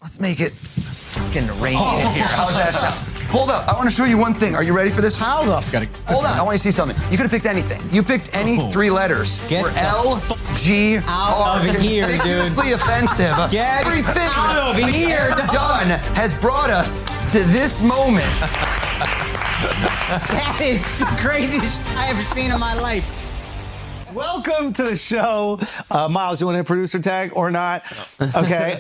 Let's make it fucking rain in here. How's that sound? Hold up, I want to show you one thing. Are you ready for this? How the Hold on, I want you to see something. You could have picked anything. You picked any three letters. Get We're L, G, out R. of here, dude. Conspicuously offensive. Get Everything out of we've here, ever done has brought us to this moment. That is the craziest shit I ever seen in my life. Welcome to the show. Miles, you want a producer tag or not? Okay.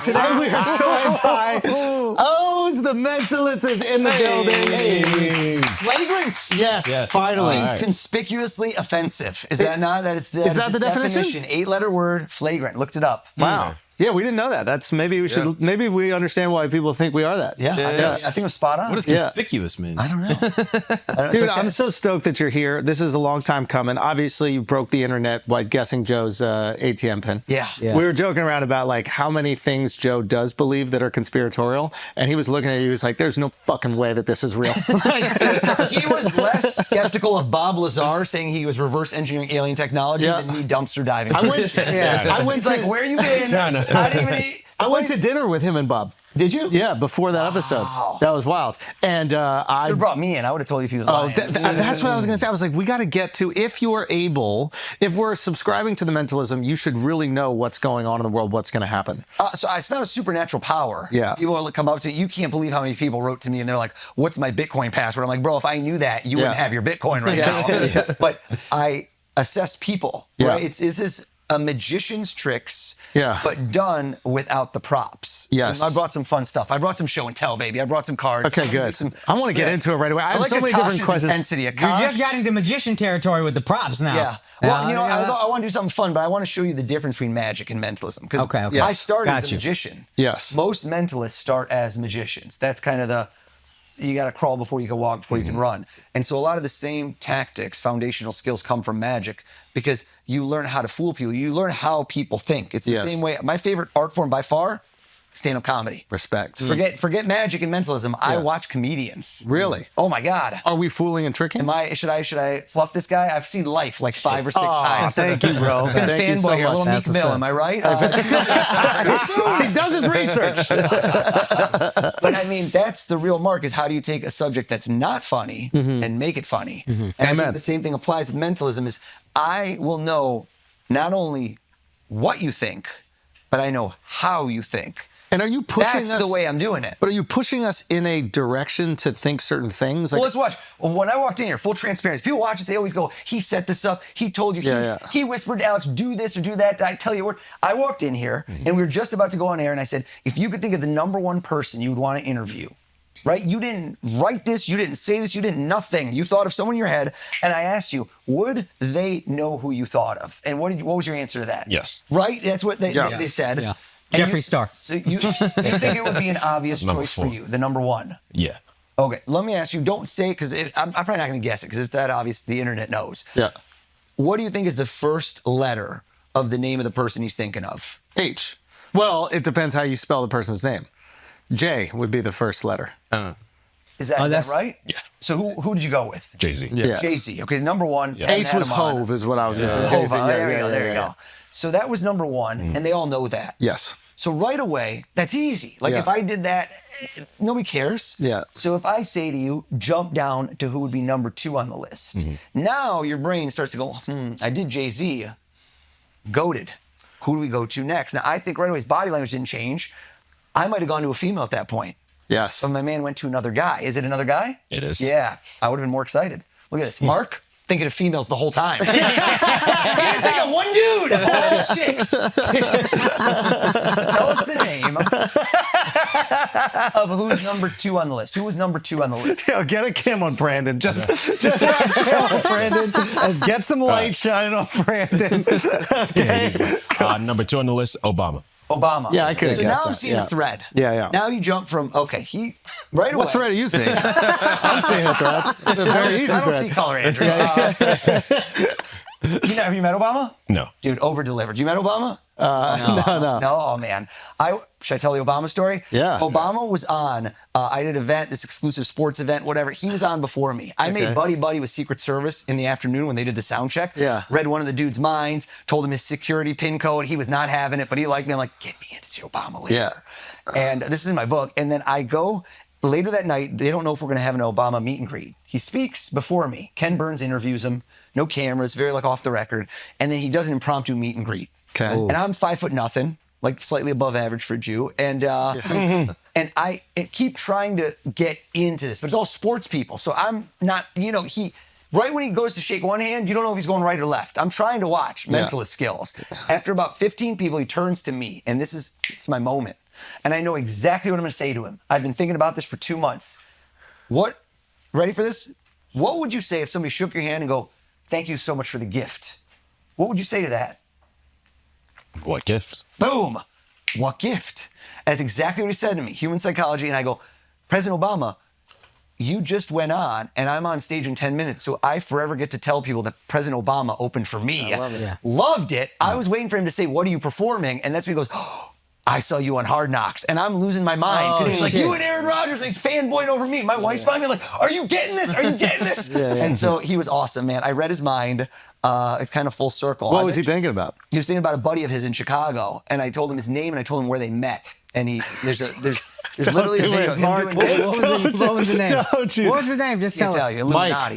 Today we are joined by O's, the Mentalist is in the building. Hey. Flagrant. Yes, finally. Means conspicuously offensive. Is that not? Is that the definition? 8-letter word, flagrant. Looked it up. Wow. Yeah, we didn't know that. That's maybe we should. Maybe we understand why people think we are that. Yeah. I think it was spot on. What does conspicuous mean? I don't know. Dude, I'm so stoked that you're here. This is a long time coming. Obviously, you broke the internet by guessing Joe's ATM pin. Yeah. We were joking around about like how many things Joe does believe that are conspiratorial, and he was looking at you. He was like, "There's no fucking way that this is real." He was less skeptical of Bob Lazar saying he was reverse engineering alien technology than me dumpster diving. I went. I went It's like, where you been? I didn't even eat. I went to dinner with him and Bob. Did you? Yeah, before that episode. That was wild. And I Should have brought me in. I would have told you if he was lying. that's what I was going to say. I was like, we got to get to, if you are able, if we're subscribing to the mentalism, you should really know what's going on in the world, what's going to happen. So it's not a supernatural power. Yeah. People will come up to you. You can't believe how many people wrote to me and they're like, what's my Bitcoin password? I'm like, bro, if I knew that, you wouldn't have your Bitcoin right now. But I assess people, right? This is a magician's tricks, but done without the props. Yes. I brought some fun stuff. I brought some show and tell, baby. I brought some cards. Okay, good. I want to get into it right away. I have like so many different questions. Intensity. You just got into magician territory with the props now. Yeah. Well, I want to do something fun, but I want to show you the difference between magic and mentalism. Because I started as a magician. Yes. Most mentalists start as magicians. That's kind of you got to crawl before you can walk, before you can run. And so a lot of the same tactics, foundational skills come from magic because you learn how to fool people. You learn how people think. It's the same way. My favorite art form by far, stand-up comedy. Respect. Forget magic and mentalism. I watch comedians. Really? Oh my God. Are we fooling and tricking? Should I fluff this guy? I've seen Life like 5 or 6 times. Thank you, bro. I'm a fanboy here. A little Meek Mill, am I right? He does his research. But I mean, that's the real mark, is how do you take a subject that's not funny and make it funny? And I think the same thing applies with mentalism is I will know not only what you think, but I know how you think. And are you pushing us? That's the way I'm doing it. But are you pushing us in a direction to think certain things? Well, let's watch. When I walked in here, full transparency, people watch it, they always go, he set this up, he told you, he whispered to Alex, do this or do that. I tell you what, I walked in here and we were just about to go on air and I said, if you could think of the number one person you would want to interview, right? You didn't write this, you didn't say this, you didn't nothing. You thought of someone in your head and I asked you, would they know who you thought of? And what was your answer to that? Yes. Right? That's what they said. Yeah. Jeffree Star. So you think it would be an obvious choice for you, the number one? Yeah. Okay, let me ask you, don't say it, because I'm probably not going to guess it, because it's that obvious, the internet knows. Yeah. What do you think is the first letter of the name of the person he's thinking of? H. Well, it depends how you spell the person's name. J would be the first letter. Is that right? Yeah. So who did you go with? Jay-Z. Yeah. Jay-Z. Okay, number one. Yeah. H was Hove is what I was going to say. Hove, Jay-Z, there you go. So that was number one, and they all know that. Yes. So right away, that's easy. Like if I did that, nobody cares. Yeah. So if I say to you, jump down to who would be number 2 on the list. Now your brain starts to go, I did Jay-Z. Goated. Who do we go to next? Now I think right away his body language didn't change. I might have gone to a female at that point. Yes. But my man went to another guy. Is it another guy? It is. Yeah. I would have been more excited. Look at this. Mark, thinking of females the whole time. You didn't think of one dude. All chicks. Tell us the name of who's number 2 on the list. Who was number 2 on the list? Yo, get a cam on Brandon. Just get a cam on Brandon and get some light shining on Brandon. Okay. Number 2 on the list, Obama. Obama. Yeah, I could have So guessed now I'm that. seeing a thread. Yeah. Now you jump from, he, right away. What thread are you seeing? I'm seeing a thread. It's a very easy I don't thread. see color, Andrew. Have you met Obama? No. Dude, over-delivered. You met Obama? No, man. Should I tell the Obama story? Yeah. Obama was on, I did an event, this exclusive sports event, whatever. He was on before me. I made buddy with Secret Service in the afternoon when they did the sound check. Yeah. Read one of the dude's minds, told him his security pin code. He was not having it, but he liked me. I'm like, get me in to see Obama later. Yeah. And this is in my book. And then I go later that night. They don't know if we're going to have an Obama meet and greet. He speaks before me. Ken Burns interviews him. No cameras, very like off the record. And then he does an impromptu meet and greet. Okay. And I'm 5'0", like slightly above average for a Jew. And and I keep trying to get into this, but it's all sports people. So I'm not, right when he goes to shake one hand, you don't know if he's going right or left. I'm trying to watch mentalist skills. After about 15 people, he turns to me, and it's my moment. And I know exactly what I'm going to say to him. I've been thinking about this for 2 months. Ready for this? What would you say if somebody shook your hand and go, thank you so much for the gift? What would you say to that? What gift? Boom. What gift? And that's exactly what he said to me, human psychology. And I go, President Obama, you just went on and I'm on stage in 10 minutes. So I forever get to tell people that President Obama opened for me. I love it. Yeah. Loved it. I was waiting for him to say, what are you performing? And that's when he goes, oh, I saw you on Hard Knocks. And I'm losing my mind. He's like, you and Aaron Rodgers. And he's fanboying over me. My wife's behind me like, are you getting this? Are you getting this? And so he was awesome, man. I read his mind. It's kind of full circle. What was he thinking about? He was thinking about a buddy of his in Chicago, and I told him his name and I told him where they met. And there's literally a video of him doing this. What was the name? Don't you? What was his name? Just I'll tell tell us. you,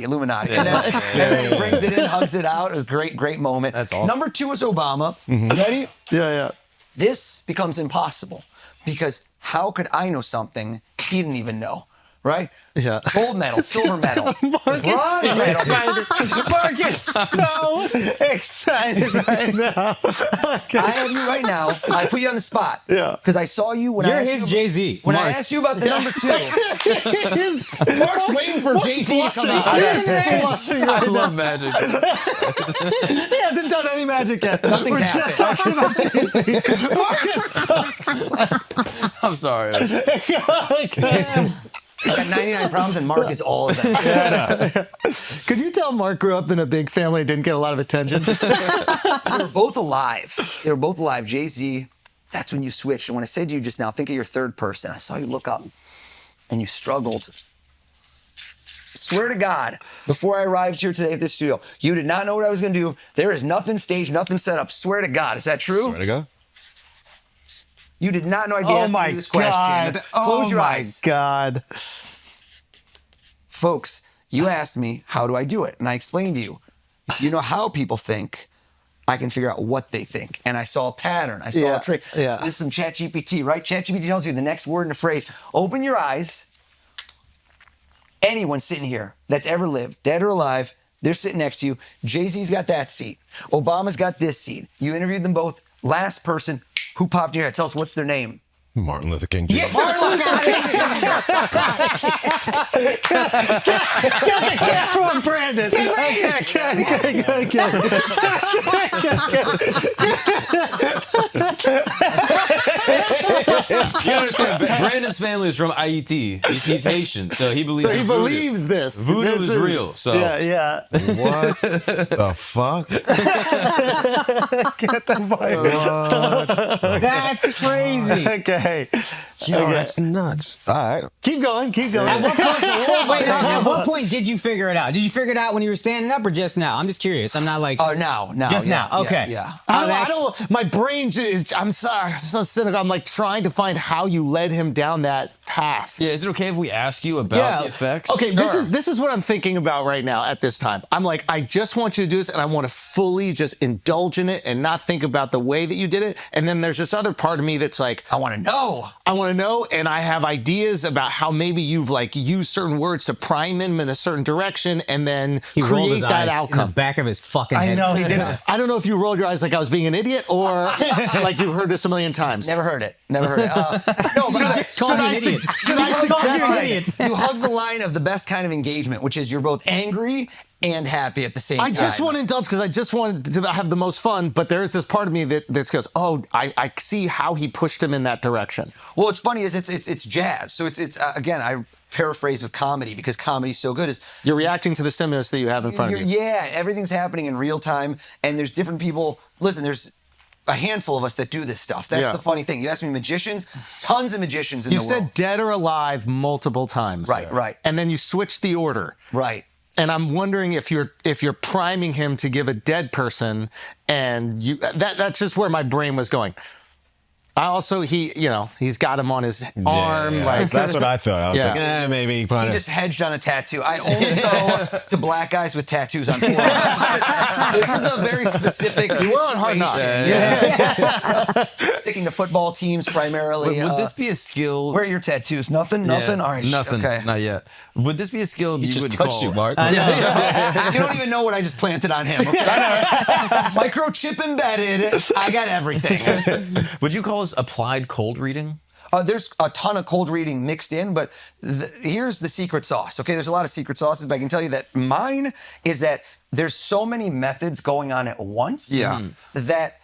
Illuminati. And then he brings it in, hugs it out. It was a great moment. That's awesome. Number 2 is Obama. Ready? Yeah. This becomes impossible because how could I know something he didn't even know? Right? Yeah. Gold medal, silver medal, bronze medal. Mark is so excited right now. I have you right now. I put you on the spot. Yeah. Because I saw you when You're I asked his you, Jay-Z. when I asked you about the number 2. Mark's waiting for Jay-Z to come out. I love magic. He hasn't done any magic yet. Nothing's happened. Marcus sucks. I'm sorry. I got 99 problems and Mark is all of them. Could you tell Mark grew up in a big family and didn't get a lot of attention? They were both alive. Jay-Z, that's when you switched. And when I said to you just now, think of your third person. I saw you look up and you struggled. Swear to God, before I arrived here today at this studio, you did not know what I was going to do. There is nothing staged, nothing set up. Swear to God. Is that true? Swear to God. You did not know I'd be asking you this question. Close your eyes. Oh my God. Folks, you asked me, how do I do it? And I explained to you, if you know how people think, I can figure out what they think. And I saw a pattern. I saw a trick. Yeah. This is some ChatGPT, right? ChatGPT tells you the next word in a phrase. Open your eyes. Anyone sitting here that's ever lived, dead or alive, they're sitting next to you. Jay-Z's got that seat. Obama's got this seat. You interviewed them both. Last person who popped in your head. Tell us what's their name. Martin Luther King Jr. Get the camera on Brandon. You understand? Brandon's family is from IET. He's Haitian, so he believes. So he believes this. Voodoo This is real. So yeah. what the fuck? Get the mic. That's crazy. Okay. Yo, that's nuts. All right. Keep going. At what point did you figure it out? Did you figure it out when you were standing up or just now? I'm just curious. I'm not like. Oh, now. Just yeah, now. Okay. Yeah. I don't. My brain is. I'm so cynical. I'm like trying to find how you led him down that path. Yeah, is it okay if we ask you about the effects? Okay, this is what I'm thinking about right now at this time. I'm like, I just want you to do this and I want to fully just indulge in it and not think about the way that you did it. And then there's this other part of me that's like, I want to know. And I have ideas about how maybe you've like used certain words to prime him in a certain direction and then He rolled create his that eyes outcome. in the back of his fucking head. I know he did. I don't know if you rolled your eyes like I was being an idiot or like you've heard this a million times. Never heard it. No, but Called you an idiot. Should I suggest you hug the line of the best kind of engagement, which is you're both angry and happy at the same time. I just want to indulge because I just wanted to have the most fun, but there is this part of me that goes, oh, I see how he pushed him in that direction. Well, what's funny is it's jazz. So it's again, I paraphrase with comedy because comedy's so good. Is You're reacting to the stimulus that you have in front of you. Yeah, everything's happening in real time, and there's different people. Listen, there's a handful of us that do this stuff. That's the funny thing. You ask me magicians, tons of magicians in the world. You said dead or alive multiple times. Right. And then you switch the order. Right. And I'm wondering if you're priming him to give a dead person, and that's just where my brain was going. I also, he's got him on his arm. Yeah. Like That's what I thought. I was like, maybe. He just hedged on a tattoo. I only go to black guys with tattoos on forearms. This is a very specific. We're on Hard Knocks. Sticking to football teams primarily. Would this be a skill? Where are your tattoos? Nothing? Yeah, Nothing? All right. Nothing. Okay. Not yet. Would this be a skill you just would touched call? you, Mark. You don't even know what I just planted on him. Microchip embedded. I got everything. Would you call this applied cold reading? There's a ton of cold reading mixed in, but here's the secret sauce. Okay, there's a lot of secret sauces, but I can tell you that mine is that there's so many methods going on at once that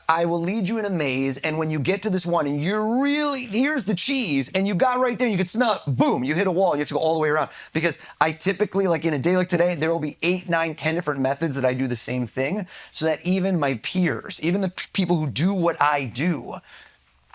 I will lead you in a maze, and when you get to this one, and you're really, here's the cheese, and you got right there, and you could smell it, boom, you hit a wall, and you have to go all the way around. Because I typically, like in a day like today, there will be 8, 9, 10 different methods that I do the same thing, so that even my peers, even the people who do what I do,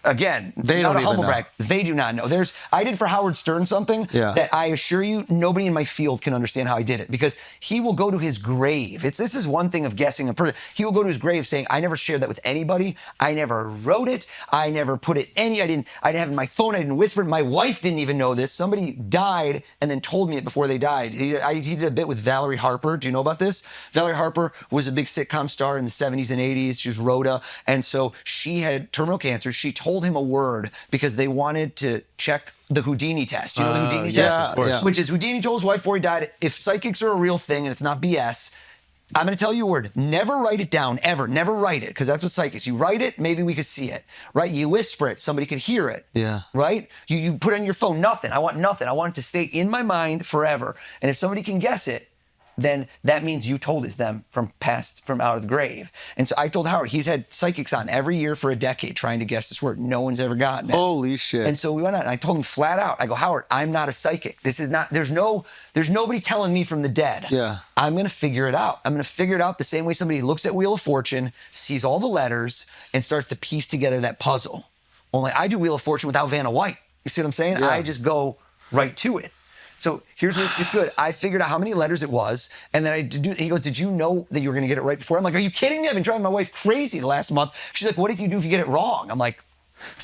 again, they not don't a even humble know. brag. They do not know. I did for Howard Stern something that I assure you nobody in my field can understand how I did it, because he will go to his grave. This is one thing of guessing a person. He will go to his grave saying, I never shared that with anybody. I never wrote it. I never put it I didn't have it in my phone. I didn't whisper it. My wife didn't even know this. Somebody died and then told me it before they died. He did a bit with Valerie Harper. Do you know about this? Valerie Harper was a big sitcom star in the 70s and 80s. She was Rhoda. And so she had terminal cancer. She told him a word because they wanted to check the Houdini test. You know the Houdini test? of course. Which is Houdini told his wife before he died, if psychics are a real thing and it's not BS, I'm going to tell you a word. Never write it down, ever. Never write it, because that's what psychics. You write it, maybe we could see it, right? You whisper it, somebody could hear it, right? You put it on your phone, nothing. I want nothing. I want it to stay in my mind forever. And if somebody can guess it, then that means you told it them from out of the grave. And so I told Howard, he's had psychics on every year for a decade trying to guess this word. No one's ever gotten it. Holy shit. And so we went out and I told him flat out, I go, Howard, I'm not a psychic. This is not, there's nobody telling me from the dead. Yeah. I'm going to figure it out. I'm going to figure it out the same way somebody looks at Wheel of Fortune, sees all the letters, and starts to piece together that puzzle. Only I do Wheel of Fortune without Vanna White. You see what I'm saying? Yeah. I just go right to it. So here's where it's good. I figured out how many letters it was, and then he goes, did you know that you were going to get it right before? I'm like, are you kidding me? I've been driving my wife crazy the last month. She's like, what if you get it wrong? I'm like,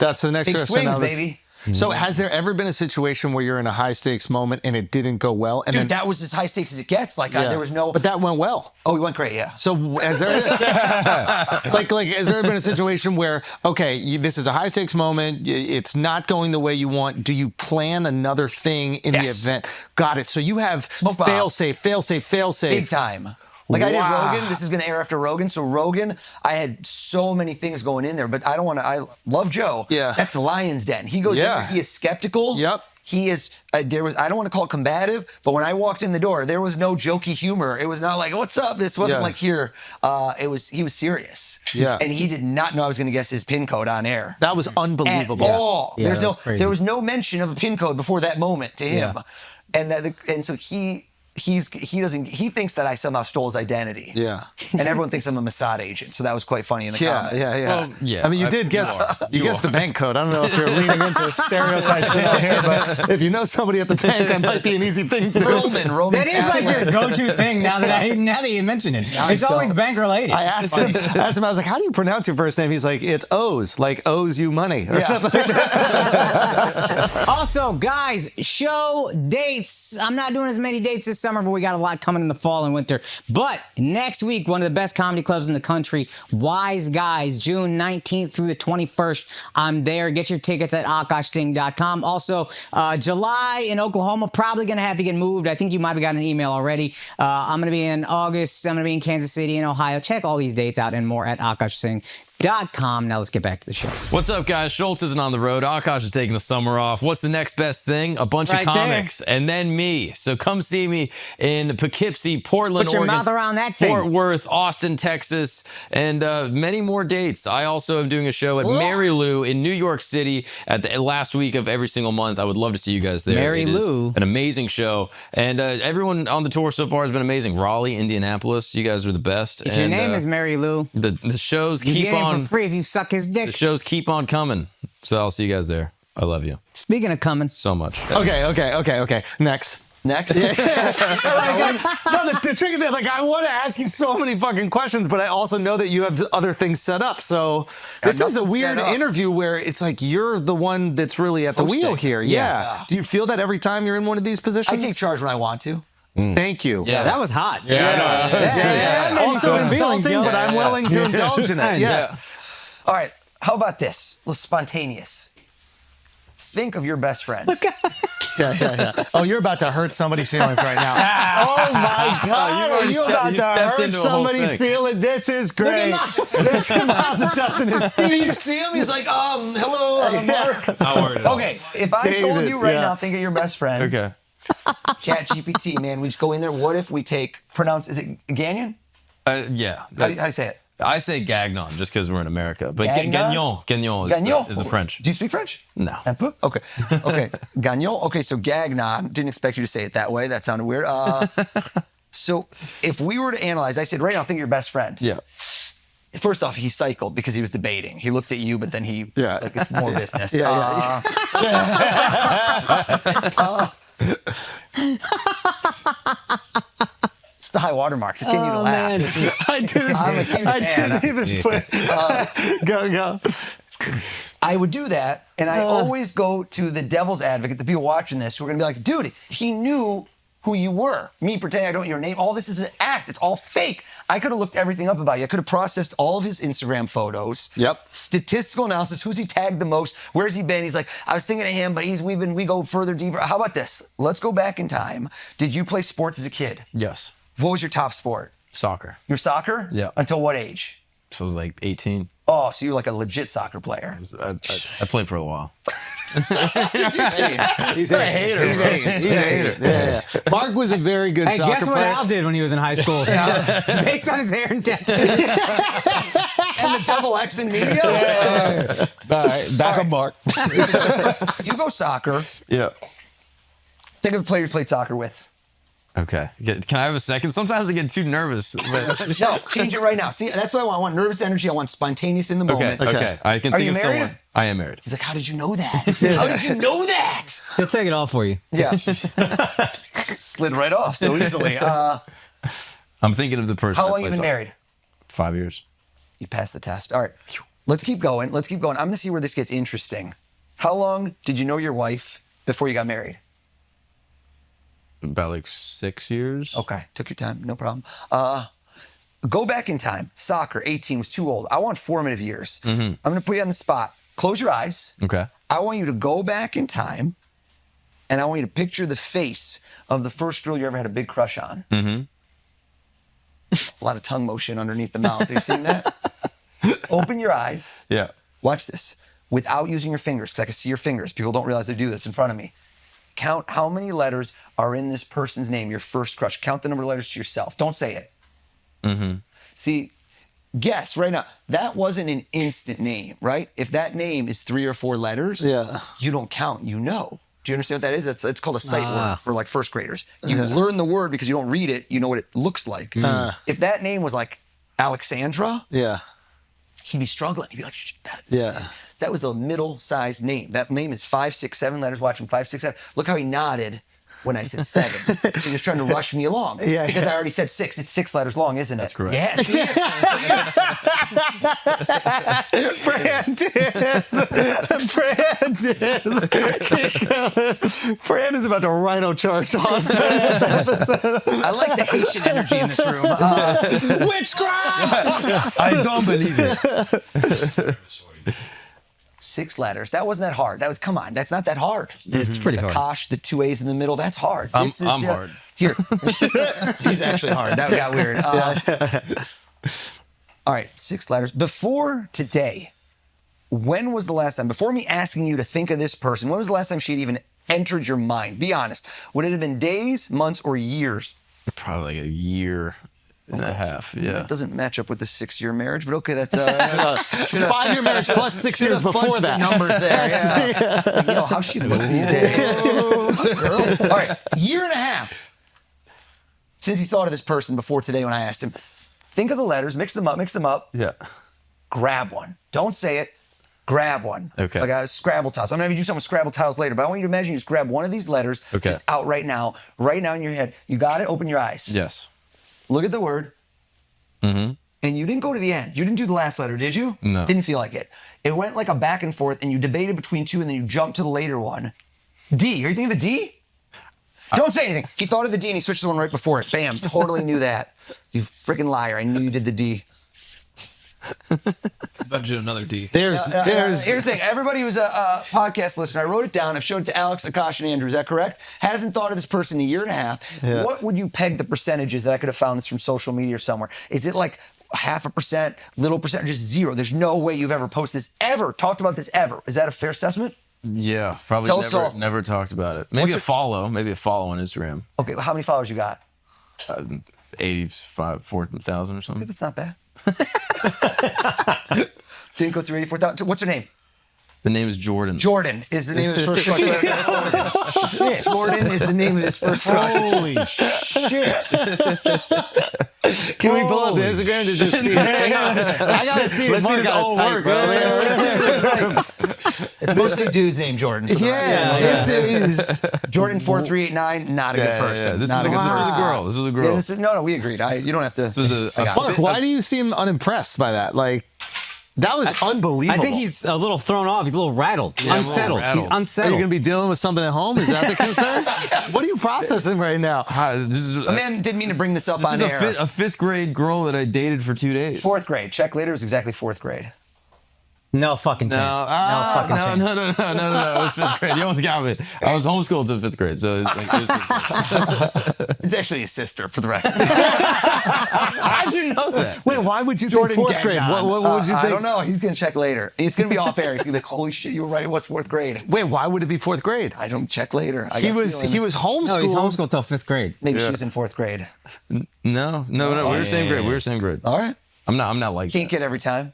that's the next big question. swings, baby. So has there ever been a situation where you're in a high stakes moment and it didn't go well? And Dude, that was as high stakes as it gets. Like there was no. But that went well. Oh, it went great, yeah. So has there has there been a situation where, okay, this is a high stakes moment, it's not going the way you want, do you plan another thing in the event? Got it. So you have fail safe. Big time. Like I did Wow. Rogan. This is going to air after Rogan. So Rogan, I had so many things going in there, but I don't want to. I love Joe. Yeah. That's the lion's den. He goes in there. He is skeptical. Yep. He is. I don't want to call it combative, but when I walked in the door, there was no jokey humor. It was not like, "What's up?" This wasn't like here. He was serious. Yeah. And he did not know I was going to guess his pin code on air. That was unbelievable. At all. Yeah, There was no mention of a pin code before that moment to him, and so he thinks that I somehow stole his identity. Yeah. And everyone thinks I'm a Mossad agent, so that was quite funny in the comments. Well, yeah. I mean, you did guess the bank code. I don't know if you're leaning into stereotypes here, but if you know somebody at the bank, that might be an easy thing to do. Roman. That is like your go-to thing now that you mention it. It's always bank related. I asked him, I was like, how do you pronounce your first name? He's like, it's O's, like owes you money or something like that. Also, guys, show dates. I'm not doing as many dates this summer, but we got a lot coming in the fall and winter. But next week, one of the best comedy clubs in the country, Wise Guys, June 19th through the 21st. I'm there. Get your tickets at akashsing.com. Also, July in Oklahoma, probably going to have to get moved. I think you might have gotten an email already. I'm going to be in August. I'm going to be in Kansas City and Ohio. Check all these dates out and more at akashsing.com. Now let's get back to the show. What's up, guys? Schulz isn't on the road. Akash is taking the summer off. What's the next best thing? A bunch of comics. And then me. So come see me in Poughkeepsie, Portland, Put your Oregon, mouth around that thing. Fort Worth, Austin, Texas, and many more dates. I also am doing a show at Mary Lou in New York City at the last week of every single month. I would love to see you guys there. Mary It is Lou. an amazing show. And everyone on the tour so far has been amazing. Raleigh, Indianapolis, you guys are the best. If your name is Mary Lou, the shows you keep get in on for free if you suck his dick. The shows keep on coming. So I'll see you guys there. I love you Speaking of coming. so much. Okay. Next. Next. No, the trick is that, like, I want to ask you so many fucking questions, but I also know that you have other things set up. So this is a nothing weird set up. interview where it's like you're the one that's really at the wheel here. Yeah. Do you feel that every time you're in one of these positions? I take charge when I want to. Thank you. Yeah. That was hot. Also insulting, but I'm willing to indulge in it. Yes. All right. How about this? A little spontaneous. Think of your best friend. Oh, you're about to hurt somebody's feelings right now. Oh my God! you Are you about you to stepped hurt into a whole somebody's thing. feelings? This is great. This is Miles and Justin is You see him? He's like, hello, Mark. Not worried at all. Okay, if I told David, you right yeah. now, think of your best friend. Okay. Chat GPT, man. We just go in there. What if we is it Gagnon? Yeah. How do you say it? I say gagnon just because we're in America. But Gagnon? gagnon is the French. Do you speak French? No. Un peu? Okay. Gagnon. Okay, so gagnon. Didn't expect you to say it that way. That sounded weird. So if we were to analyze, I said, right now, think of your best friend. Yeah. First off, he cycled because he was debating. He looked at you, but then he was like, it's more business. It's the high watermark. Just getting you to laugh. This is- I didn't. I'm a huge fan. Didn't even put. Go. I would do that, and I always go to the devil's advocate, the people watching this, who are going to be like, dude, he knew who you were. Me pretending I don't know your name. All this is an act. It's all fake. I could have looked everything up about you. I could have processed all of his Instagram photos. Yep. Statistical analysis. Who's he tagged the most? Where's he been? He's like, I was thinking of him, but we go further deeper. How about this? Let's go back in time. Did you play sports as a kid? Yes. What was your top sport? Soccer. Your soccer? Yeah. Until what age? So it was like 18. Oh, so you're like a legit soccer player. I played for a while. He's a hater. He's a hater. Yeah. Mark was a very good Hey, soccer guess what player. Al did when he was in high school? Based on his hair and tattoos. And the double X in media? All right, back on Mark. You go soccer. Yeah. Think of a player you played soccer with. Okay. Can I have a second? Sometimes I get too nervous. But... No, change it right now. See, that's what I want. I want nervous energy. I want spontaneous in the Okay. moment. Okay. I can Are think you of married? someone. I am married. He's like, how did you know that? How did you know that? He'll take it all for you. Yes. Slid right off so easily. I'm thinking of the person. How that long you plays been soccer. married? 5 years. You passed the test. All right. Let's keep going. I'm going to see where this gets interesting. How long did you know your wife before you got married? About like 6 years. Okay. Took your time. No problem. Go back in time. Soccer, 18 was too old. I want formative years. I'm going to put you on the spot. Close your eyes. Okay. I want you to go back in time, and I want you to picture the face of the first girl you ever had a big crush on. A lot of tongue motion underneath the mouth. Have you seen that? Open your eyes. Yeah. Watch this. Without using your fingers, because I can see your fingers. People don't realize they do this in front of me. Count how many letters are in this person's name, your first crush. Count the number of letters to yourself. Don't say it. See, guess right now, that wasn't an instant name, right? If that name is 3 or 4 letters, you don't count, you know. Do you understand what that is? It's called a sight word for like first graders. You learn the word because you don't read it, you know what it looks like. If that name was like Alexandra, he'd be struggling. He'd be like, that was a middle-sized name. That name is 5, 6, 7 letters. Watch him, 5, 6, 7. Look how he nodded when I said 7. He's just trying to rush me along. Because I already said 6. It's 6 letters long, isn't it? That's correct. Yeah, see? Brandon's about to rhino charge Austin. I like the Haitian energy in this room. Witchcraft! I don't believe it. 6 letters. That wasn't that hard. Come on, that's not that hard. It's pretty The hard. Kosh, the 2 A's in the middle, that's hard. I'm This is, hard. Here. He's actually hard. That got weird. All right, 6 letters. Before today, when was the last time, before me asking you to think of this person, when was the last time she'd even entered your mind? Be honest. Would it have been days, months, or years? Probably like a year and a half. Yeah. That doesn't match up with the 6-year marriage, but okay, that's 5-year marriage plus 6 years before that. Numbers there. Yeah. It's like, how's she look these days? Girl. All right, year and a half since he thought of this person before today when I asked him. Think of the letters, mix them up. Yeah. grab one. Don't say it. Grab one. Okay. Like a Scrabble tiles. I'm gonna have you do something with Scrabble tiles later, but I want you to imagine you just grab one of these letters just out right now in your head. You got it? Open your eyes. Yes. Look at the word. Mm-hmm. And you didn't go to the end. You didn't do the last letter, did you? No. Didn't feel like it. It went like a back and forth, and you debated between two, and then you jumped to the later one. D. Are you thinking of a D? Don't say anything. He thought of the D, and he switched to the one right before it. Bam. Totally knew that. You freaking liar. I knew you did the D. Budget another D. There's Here's the thing. Everybody who's a podcast listener, I wrote it down. I've showed it to Alex, Akash, and Andrew. Is that correct? Hasn't thought of this person in a year and a half. Yeah. What would you peg the percentages that I could have found this from social media or somewhere? Is it like 0.5%, little percent, just zero? There's no way you've ever posted this, ever talked about this ever. Is that a fair assessment? Yeah, probably Tell us all. never talked about it. Maybe a follow on Instagram. Okay, well, how many followers you got? 4,000 or something. That's not bad. Didn't go through 84,000. What's her name? The name is Jordan. Jordan is the name of his first crush. Shit. Jordan is the name of his first crush. Holy shit. Can we pull up the Instagram to just see? I gotta see if Mark got a type, bro. It's mostly dudes named Jordan. Yeah, this is Jordan 4389. Not a good person. This Not is a good a person. girl. This was a girl. Yeah, no, we agreed. You don't have to. This was a Mark, why do you seem unimpressed by that? Like, that was unbelievable. I think he's a little thrown off. He's a little rattled, unsettled. rattled. He's Are you unsettled. going to be dealing with something at home? Is that the concern? What are you processing right now? This is A man didn't mean to bring this up this on is air. a fifth grade girl that I dated for 2 days. Fourth grade. Check later. It was exactly fourth grade. No fucking chance. No, no. It was fifth grade. You almost got me. I was homeschooled to fifth grade, so it's like. It's actually his sister, for the record. How'd you know that? Wait, why would you Jordan think fourth gagged grade? on. What would you think? I don't know. He's going to check later. It's going to be off air. He's going to be like, holy shit, you were right. It was fourth grade. Wait, why would it be fourth grade? I don't check later. He was homeschooled. No, he's homeschooled till 5th grade. Maybe she was in fourth grade. No. We were same grade. We were same grade. All right. I'm not like Can't that. get every time.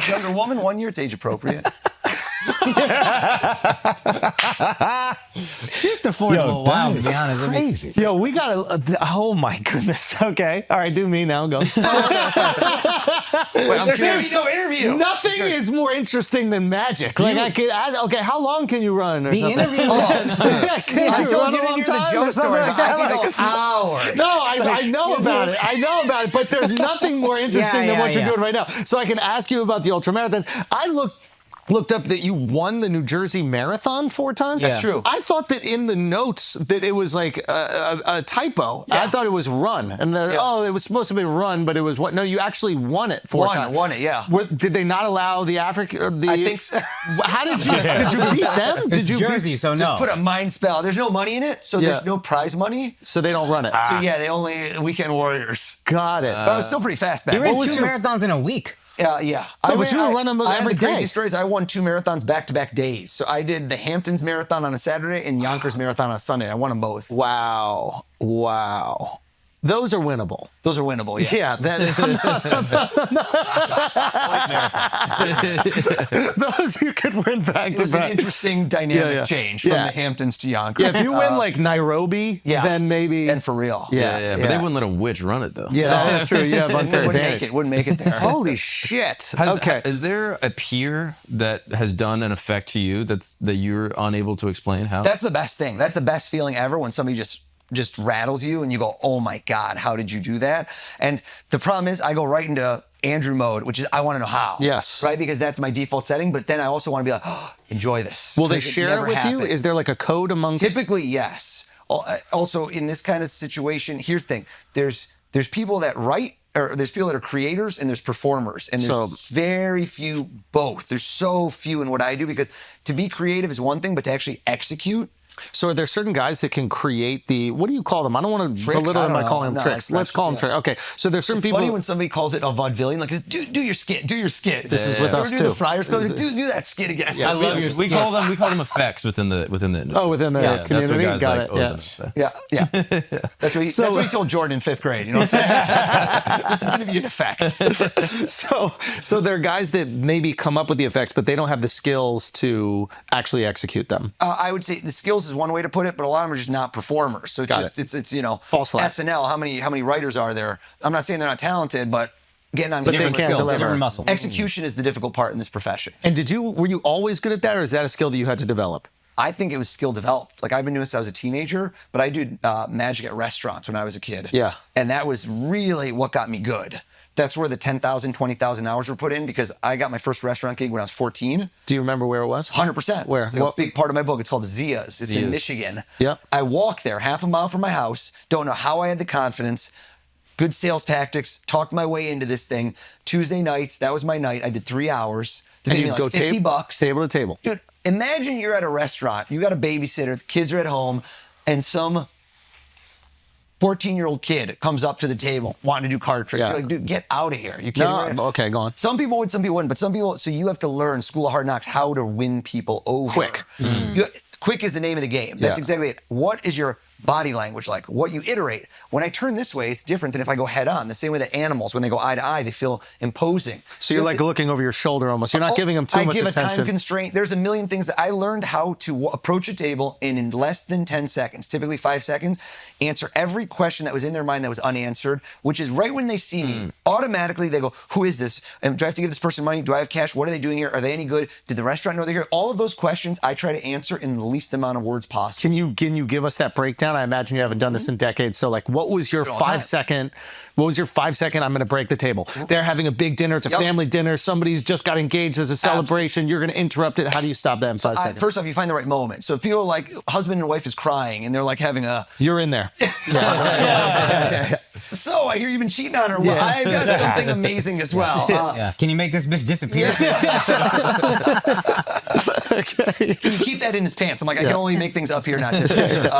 Younger woman, 1 year, it's age appropriate. Took the fourth a little while, to be honest. Crazy. Yo, we got to. Oh my goodness. Okay. All right, do me now. Go. There's no interview. Nothing is more interesing than magic. Like I could ask, okay, how long can you run? Or The something? interview. Can I you told run you a to long hear the time joke or something story. like that? I Like, could go hours. no, I know about it. I know about it, but there's nothing more interesting than what you're doing right now. So I can ask you about the ultramarathons. I looked up that you won the New Jersey Marathon 4 times. That's true. I thought that in the notes that it was like a typo. Yeah. I thought it was run, and it was supposed to be run, but it was what? No, you actually won it 4 times. Won it, yeah. Did they not allow the African? I think so. How did you? Did you beat them? It's Did you? Jersey, so no. Just put a mind spell. There's no money in it, so Yeah. there's no prize money. So they don't run it. So yeah, they only weekend warriors. Got it. But I was still pretty fast back. You ran What 2 was your- marathons in a week. Yeah. No, but you were running them I have every the crazy day. stories. I won 2 marathons back-to-back days. So I did the Hamptons Marathon on a Saturday and Yonkers Marathon on a Sunday. I won them both. Wow. Those are winnable. Those are winnable, yeah. Those you could win back It to was an back. interesting dynamic Yeah. change from Yeah. the Hamptons to Yonkers. Yeah, if you win like Nairobi, then maybe. Then for real. Yeah, but they wouldn't let a witch run it though. Yeah, that is true. You have unfair advantage. Wouldn't make it there. Holy shit. Okay. Is there a peer that has done an effect to you that you're unable to explain how? That's the best thing. That's the best feeling ever when somebody just rattles you and you go, oh my God, how did you do that? And the problem is I go right into Andrew mode, which is I want to know how. Yes. Right? Because that's my default setting. But then I also want to be like, oh, enjoy this. Will they Because share never it with you? happens. Is there like a code amongst? Typically, yes. Also, in this kind of situation, here's the thing. There's people that write, or there's people that are creators, and there's performers. And there's very few both. There's so few in what I do, because to be creative is one thing, but to actually execute. So are there certain guys that can create the, what do you call them? I don't want to belittle them by calling them No, tricks. it's not Let's call them tricks, tricks. Okay, so there's certain It's people. funny when somebody calls it a vaudevillian, like, do your skit, do your skit. This is with Ever us do too. The Friars Club, like, do that skit again. I love your we call them effects within the industry. Oh, within the That's what community? guys Got like it. always say. Yeah. That's what he told Jordan in 5th grade. You know what I'm saying? This is going to be an effect. So there are guys that maybe come up with the effects, but they don't have the skills to actually execute them. I would say the skills is one way to put it, but a lot of them are just not performers. So it's Got just it's you know, False flag. SNL. How many writers are there? I'm not saying they're not talented, but getting on But they camera. can't deliver. Different muscle. Execution is the difficult part in this profession. And were you always good at that, or is that a skill that you had to develop? I think it was skill developed. Like I've been doing this since I was a teenager, but I did magic at restaurants when I was a kid. Yeah. And that was really what got me good. That's where the 10,000, 20,000 hours were put in because I got my first restaurant gig when I was 14. Do you remember where it was? 100%. Where? It's like a big part of my book. It's called Zia's. It's in Zia's. Michigan. Yep. I walked there half a mile from my house. Don't know how I had the confidence. Good sales tactics. Talked my way into this thing. Tuesday nights, that was my night. I did 3 hours. They paid me like $50. Table to table. Dude, imagine you're at a restaurant. You got a babysitter. The kids are at home. And some 14-year-old kid comes up to the table wanting to do card tricks. Yeah. You're like, dude, get out of here. You kidding me? Okay, go on. Some people would, some people wouldn't. But some people, so you have to learn School of Hard Knocks how to win people over. Quick. Quick is the name of the game. That's Yeah. exactly it. What is your body language like? What you iterate. When I turn this way, it's different than if I go head on. The same way that animals, when they go eye to eye, they feel imposing. So you're You have like to- looking over your shoulder almost. You're not giving them too much I give a time attention. constraint. There's a million things that I learned how to approach a table and in less than 10 seconds, typically 5 seconds, answer every question that was in their mind that was unanswered, which is right when they see me, automatically they go, who is this? And do I have to give this person money? Do I have cash? What are they doing here? Are they any good? Did the restaurant know they're here? All of those questions I try to answer in the least amount of words possible. Can you give us that breakdown? I imagine you haven't done this in decades. So like, what was your all the time. 5 second? What was your 5 second? I'm going to break the table. They're having a big dinner. It's a Yep. family dinner. Somebody's just got engaged. There's a celebration. You're going to interrupt it. How do you stop that in 5 seconds? First off, you find the right moment. So if people are like, husband and wife is crying and they're like having a, You're in there. so I hear you've been cheating on her. Well, Yeah. I've got something amazing as well. Yeah. Can you make this bitch disappear? Okay. Can you keep that in his pants? I'm like, I can only make things up here, not disappear.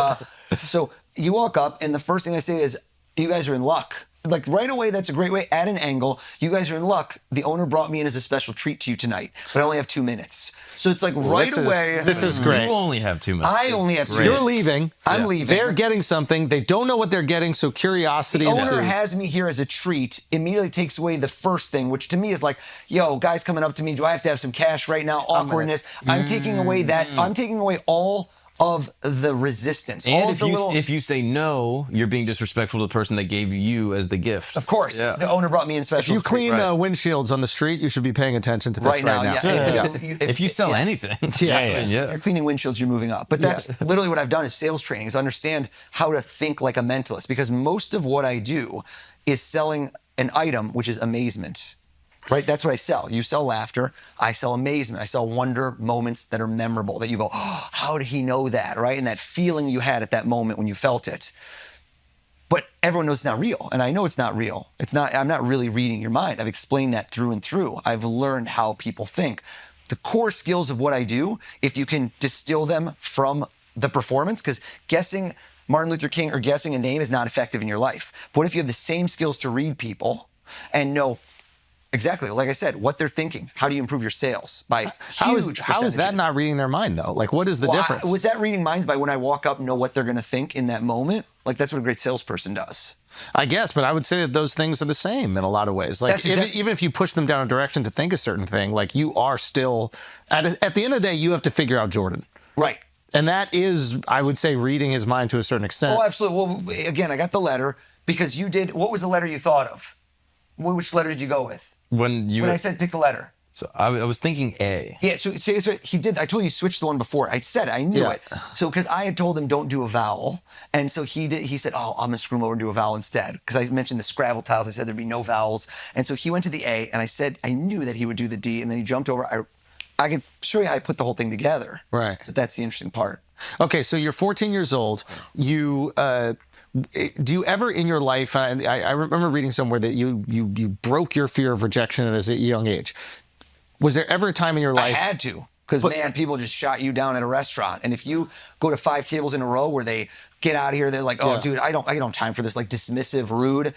So you walk up, and the first thing I say is, you guys are in luck. Like right away, that's a great way. At an angle, you guys are in luck. The owner brought me in as a special treat to you tonight, but I only have 2 minutes. So it's like right away. This is great. You only have 2 minutes. I only have 2 Great. You're minutes. leaving. I'm leaving. They're getting something. They don't know what they're getting, so curiosity The owner ensues. has me here as a treat, immediately takes away the first thing, which to me is like, yo, guys coming up to me, do I have to have some cash right now? Awkwardness. I'm taking away that. I'm taking away all of the resistance. all And of the little, if you say no, you're being disrespectful to the person that gave you as the gift. of course, the owner brought me in If special. you clean Right. windshields on the street, you should be paying attention to this right now, yeah. If you sell yes. anything, If you're cleaning windshields, you're moving up. But that's literally what I've done is sales training, is understand how to think like a mentalist. Because most of what I do is selling an item, which is amazement. Right? That's what I sell. You sell laughter. I sell amazement. I sell wonder moments that are memorable, that you go, oh, how did he know that? Right? And that feeling you had at that moment when you felt it. But everyone knows it's not real. And I know it's not real. I'm not really reading your mind. I've explained that through and through. I've learned how people think. The core skills of what I do, if you can distill them from the performance, because guessing Martin Luther King or guessing a name is not effective in your life. But what if you have the same skills to read people and know exactly, like I said, what they're thinking? How do you improve your sales? By How huge is that percentages. not reading their mind, though? Like, what is the Well, difference? Was that reading minds by when I walk up, know what they're going to think in that moment? Like, that's what a great salesperson does. I guess, but I would say that those things are the same in a lot of ways. Like, That's exact- even if you push them down a direction to think a certain thing, like you are still, at the end of the day, you have to figure out Jordan. Right. And that is, I would say, reading his mind to a certain extent. Oh, absolutely. Well, again, I got the letter because you did. What was the letter you thought of? Which letter did you go with? when When I said pick the letter. so I was thinking A. Yeah, so he did. I told you switch the one before. I said it. I knew Yeah. it. So because I had told him don't do a vowel, and so he did. He said, "Oh, I'm gonna screw him over and do a vowel instead." Because I mentioned the Scrabble tiles. I said there'd be no vowels, and so he went to the A, and I said I knew that he would do the D, and then he jumped over. I can show you how I put the whole thing together. Right. But that's the interesting part. Okay, so you're 14 years old. You do you ever in your life? I remember reading somewhere that you broke your fear of rejection at a young age. Was there ever a time in your I life? had to. Because, man, people just shot you down at a restaurant. And if you go to 5 tables in a row where they get out of here, they're like, oh, Yeah. dude, I don't have time for this, like, dismissive, rude.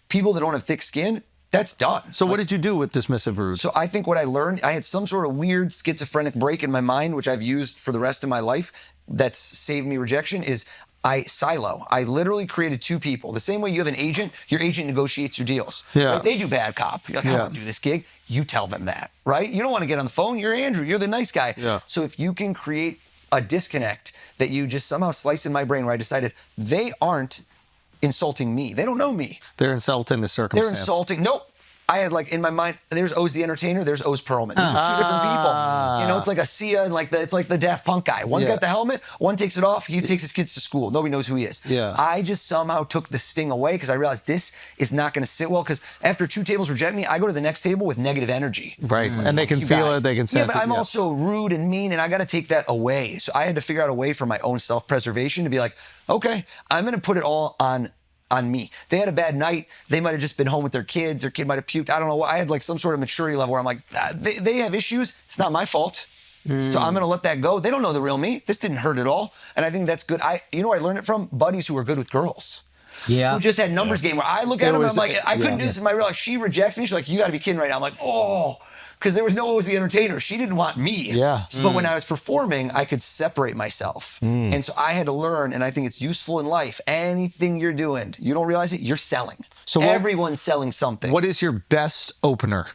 People that don't have thick skin, that's done. So what did you do with dismissive rude? So I think what I learned, I had some sort of weird schizophrenic break in my mind, which I've used for the rest of my life, that's saved me rejection, is I silo. I literally created 2 people. The same way you have an agent, your agent negotiates your deals. Yeah. Right? They do bad cop. You're like, I don't want to do this gig. You tell them that, right? You don't want to get on the phone. You're Andrew. You're the nice guy. Yeah. So if you can create a disconnect that you just somehow slice in my brain where I decided they aren't insulting me. They don't know me. They're insulting the They're circumstance. insulting. Nope. I had like in my mind, there's Oz the Entertainer, there's Oz Pearlman. These are two different people. You know, it's like a Sia and it's like the Daft Punk guy. One's got the helmet, one takes it off, he takes his kids to school. Nobody knows who he is. Yeah. I just somehow took the sting away because I realized this is not going to sit well because after 2 tables reject me, I go to the next table with negative energy. Right. And they can You feel guys. it, they can sense Yeah, but it. I'm also rude and mean, and I got to take that away. So I had to figure out a way for my own self-preservation to be like, okay, I'm going to put it all on me. They had a bad night. They might have just been home with their kids. Their kid might have puked. I don't know. I had like some sort of maturity level where I'm like, they have issues. It's not my fault. So I'm going to let that go. They don't know the real me. This didn't hurt at all. And I think that's good. You know where I learned it from? Buddies who were good with girls. Yeah. Who just had numbers game where I look at them and I'm like, I couldn't do this in my real life. She rejects me. She's like, you got to be kidding right now. I'm like, oh. Because there was no Oz the Entertainer. She didn't want me. Yeah. So, but when I was performing, I could separate myself. And so I had to learn, and I think it's useful in life. Anything you're doing, you don't realize it, you're selling. So everyone's selling something. What is your best opener?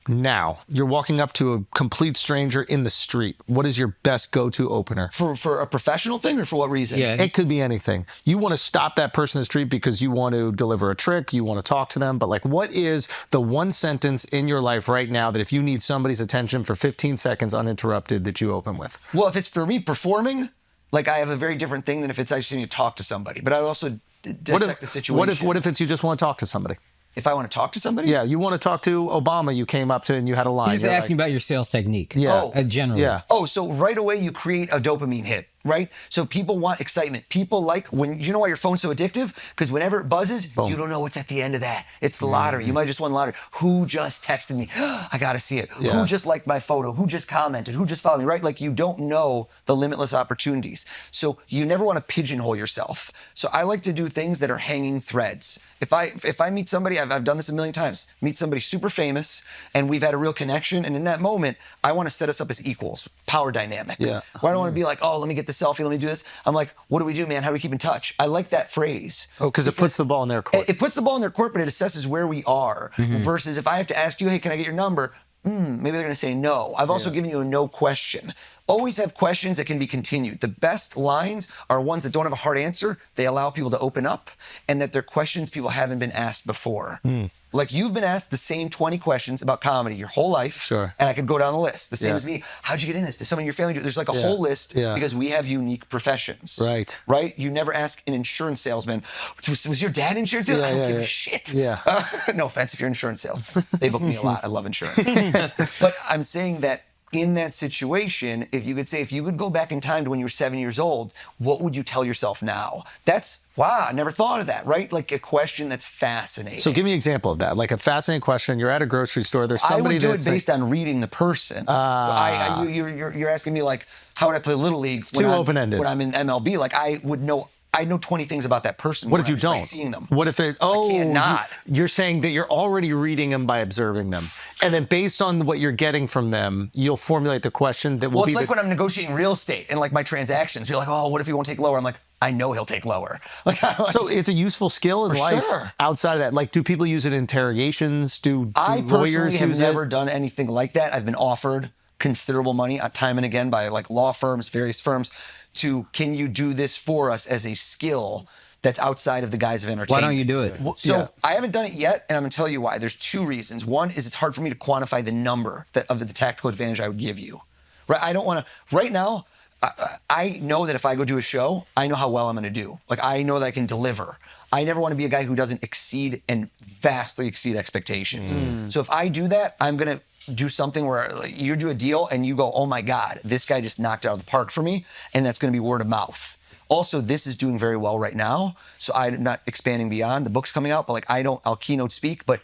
Now, you're walking up to a complete stranger in the street. What is your best go-to opener? For a professional thing or for what reason? Yeah. It could be anything. You want to stop that person in the street because you want to deliver a trick, you want to talk to them, but like what is the one sentence in your life right now that if you need somebody's attention for 15 seconds uninterrupted that you open with? Well, if it's for me performing, like I have a very different thing than if it's I just need to talk to somebody. But I also dissect the situation. What if it's you just want to talk to somebody? If I want to talk to somebody? Yeah, you want to talk to Obama, you came up to and you had a line. He's just You're asking about your sales technique. Yeah. Generally. Yeah. Oh, so right away you create a dopamine hit, right? So people want excitement. People like when you know why your phone's so addictive? Because whenever it buzzes, you don't know what's at the end of that. It's the lottery. You might just won the lottery. Who just texted me? I gotta see it. Yeah. Who just liked my photo? Who just commented? Who just followed me? Right? Like you don't know the limitless opportunities. So you never want to pigeonhole yourself. So I like to do things that are hanging threads. If I meet somebody, I've done this a million times. Meet somebody super famous, and we've had a real connection. And in that moment, I want to set us up as equals, power dynamic. Yeah. Where I don't want to be like, oh, let me get the selfie, let me do this. I'm like, what do we do, man? How do we keep in touch? I like that phrase. Oh, because it puts the ball in their court. It puts the ball in their court, but it assesses where we are. Versus if I have to ask you, hey, can I get your number? Maybe they're going to say no. I've also given you a no question. Always have questions that can be continued. The best lines are ones that don't have a hard answer. They allow people to open up, and that they're questions people haven't been asked before. Like you've been asked the same 20 questions about comedy your whole life. Sure. And I could go down the list. The same as me. How'd you get in this? Did someone in your family do it? There's like a whole list because we have unique professions. Right. Right? You never ask an insurance salesman, was your dad insurance salesman? I don't give a shit. Yeah. No offense if you're an insurance salesman. They book me a lot. I love insurance. But I'm saying that in that situation, if you could go back in time to when you were 7 years old, what would you tell yourself now? That's, wow, I never thought of that, right? Like a question that's fascinating. So give me an example of that. Like a fascinating question. You're at a grocery store. There's somebody I would do it that's based on reading the person. So you're asking me like, how would I play Little League? Too open-ended. When I'm in MLB, like I know 20 things about that person. What if you by don't? seeing them. What if it? Oh, I can't not. You're saying that you're already reading them by observing them, and then based on what you're getting from them, you'll formulate the question that will Well, be. it's like when I'm negotiating real estate and like my transactions. People are like, oh, what if he won't take lower? I'm like, I know he'll take lower. So it's a useful skill in life. Sure. Outside of that, like, do people use it in interrogations? Do I lawyers personally have use never it? done anything like that. I've been offered considerable money time and again by like law firms, various firms, can you do this for us as a skill that's outside of the guise of entertainment? Why don't you do it? So I haven't done it yet, and I'm going to tell you why. There's 2 reasons. One is it's hard for me to quantify the number of the tactical advantage I would give you. Right? I don't want to. Right now, I know that if I go do a show, I know how well I'm going to do. Like I know that I can deliver. I never want to be a guy who doesn't exceed and vastly exceed expectations. So if I do that, I'm going to do something where like, you do a deal and you go, oh my God, this guy just knocked it out of the park for me, and that's going to be word of mouth. Also, this is doing very well right now, so I'm not expanding beyond. The book's coming out, but like I'll keynote speak, but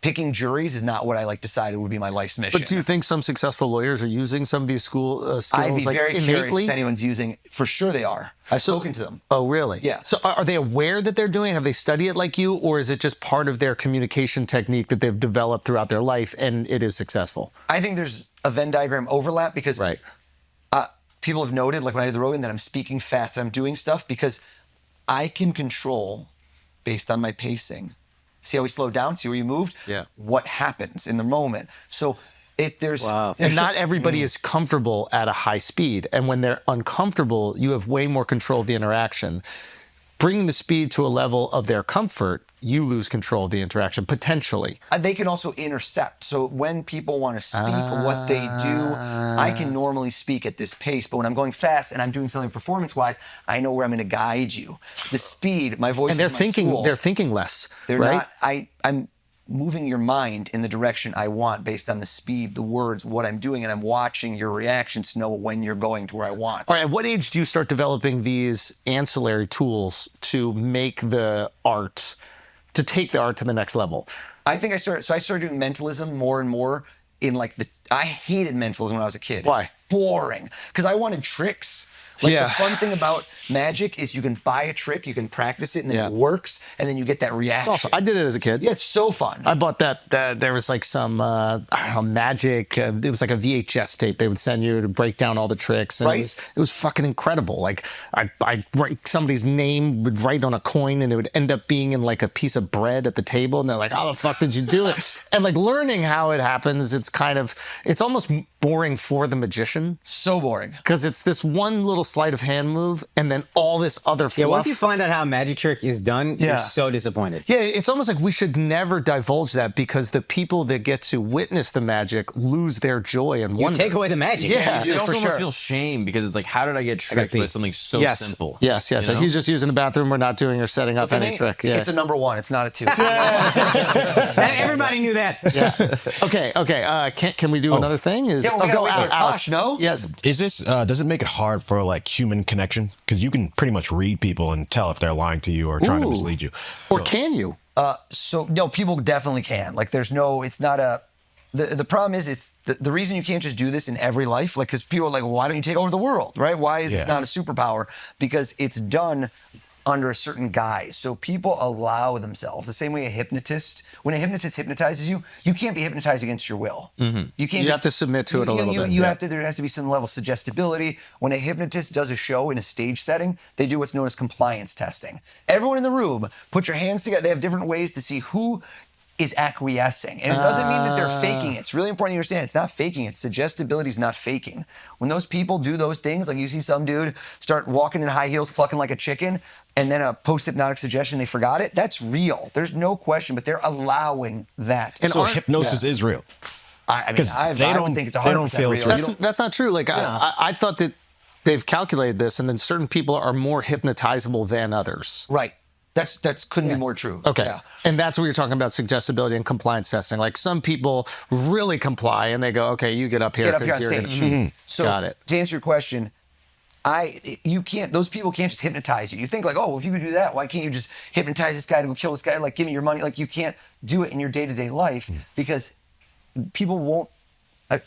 picking juries is not what I like decided would be my life's mission. But do you think some successful lawyers are using some of these skills I'd be like very curious innately? if anyone's using. For sure, they are. I've spoken to them. Oh, really? Yeah. So are they aware that they're doing it? Have they studied it like you? Or is it just part of their communication technique that they've developed throughout their life and it is successful? I think there's a Venn diagram overlap because Right. People have noted, like when I did the Rogan, that I'm speaking fast, I'm doing stuff because I can control, based on my pacing, see how we slowed down, see where you moved, what happens in the moment. So And not everybody is comfortable at a high speed. And when they're uncomfortable, you have way more control of the interaction. bringing the speed to a level of their comfort, you lose control of the interaction, potentially. They can also intercept. So when people want to speak what they do, I can normally speak at this pace, but when I'm going fast and I'm doing something performance-wise, I know where I'm going to guide you. The speed, my voice And they're is my thinking, tool. they're thinking less, They're right? not, I'm moving your mind in the direction I want based on the speed, the words, what I'm doing, and I'm watching your reactions to know when you're going to where I want. All right, at what age do you start developing these ancillary tools to make the art, to take the art to the next level? I think I started doing mentalism more and more in like I hated mentalism when I was a kid. Why? Boring. Because I wanted tricks. Like Yeah. the fun thing about magic is you can buy a trick, you can practice it, and then it works, and then you get that reaction. Also, I did it as a kid. Yeah, it's so fun. I bought that there was like some, I don't know, magic. It was like a VHS tape they would send you to break down all the tricks. And Right. it was fucking incredible. Like I write somebody's name, would write on a coin, and it would end up being in like a piece of bread at the table. And they're like, how the fuck did you do it? And like learning how it happens, it's almost boring for the magician. So boring. Because it's this one little sleight of hand move and then all this other fluff. Yeah, once you find out how a magic trick is done, you're so disappointed. Yeah, it's almost like we should never divulge that because the people that get to witness the magic lose their joy and You wonder. take away the magic. Yeah. You also for almost sure. feel shame because it's like, how did I get tricked by something so simple? Yes. You So know? he's just using the bathroom. We're not doing or setting up any trick. Yeah. It's a number one. It's not a two. Everybody knew that. Okay. Can we do another thing? Yeah, well, we gotta wait for Alex. Josh, no? Yes. Is this does it make it hard for like human connection? Because you can pretty much read people and tell if they're lying to you or trying to mislead you. Or can you? So no, people definitely can. Like there's no, it's not a, the problem is it's the reason you can't just do this in every life, like because people are like, well, why don't you take over the world, right? Why is this not a superpower? Because it's done under a certain guise. So people allow themselves the same way a hypnotist, when a hypnotist hypnotizes you, you can't be hypnotized against your will. You can't. You have to submit to it a little bit. You have to. There has to be some level of suggestibility. When a hypnotist does a show in a stage setting, they do what's known as compliance testing. Everyone in the room, put your hands together. They have different ways to see who is acquiescing. And it doesn't mean that they're faking it. It's really important you understand. It's not faking it. Suggestibility is not faking. When those people do those things, like you see some dude start walking in high heels, clucking like a chicken, and then a post-hypnotic suggestion, they forgot it, that's real. There's no question, but they're allowing that. And so hypnosis is real. I mean, 'Cause I they would don't- think it's they 100% don't feel real. true. That's not true. Like I thought that they've calculated this, and then certain people are more hypnotizable than others. Right. That's couldn't be more true. Okay. Yeah. And that's what you're talking about, suggestibility and compliance testing. Like some people really comply and they go, okay, you get up here. Get up here on 'cause you're stage. gonna- So Got it. to answer your question, those people can't just hypnotize you. You think like, oh, well, if you could do that, why can't you just hypnotize this guy to go kill this guy? Like, give me your money. Like, you can't do it in your day-to-day life because people won't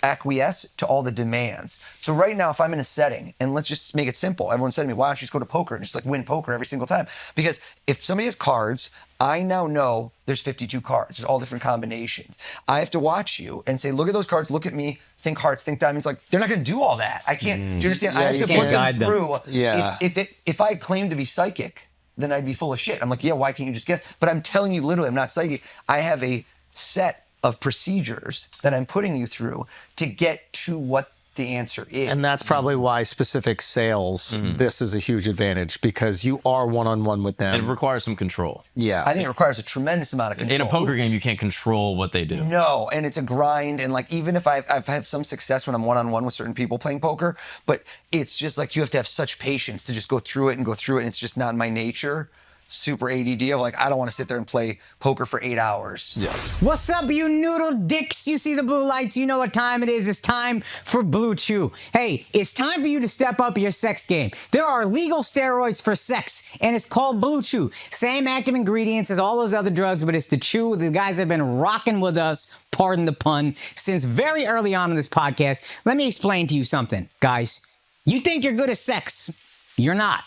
acquiesce to all the demands. So right now, if I'm in a setting, and let's just make it simple, everyone said to me, why don't you just go to poker and just like win poker every single time? Because if somebody has cards, I now know there's 52 cards. There's all different combinations. I have to watch you and say, look at those cards, look at me, think hearts, think diamonds. Like, they're not going to do all that. I can't, do you understand? I have to put them through. Yeah. If I claim to be psychic, then I'd be full of shit. I'm like, yeah, why can't you just guess? But I'm telling you literally, I'm not psychic. I have a set of procedures that I'm putting you through to get to what the answer is. And that's probably why specific sales, this is a huge advantage because you are one-on-one with them. And it requires some control. Yeah. I think it requires a tremendous amount of control. In a poker game, you can't control what they do. No, and it's a grind. And like, even if I've had some success when I'm one-on-one with certain people playing poker, but it's just like you have to have such patience to just go through it. And it's just not in my nature. Super ADD of like, I don't want to sit there and play poker for 8 hours. Yeah. What's up, you noodle dicks? You see the blue lights, you know what time it is. It's time for Blue Chew. Hey, it's time for you to step up your sex game. There are legal steroids for sex, and it's called Blue Chew. Same active ingredients as all those other drugs, but it's the chew. The guys have been rocking with us, pardon the pun, since very early on in this podcast. Let me explain to you something, guys. You think you're good at sex. You're not.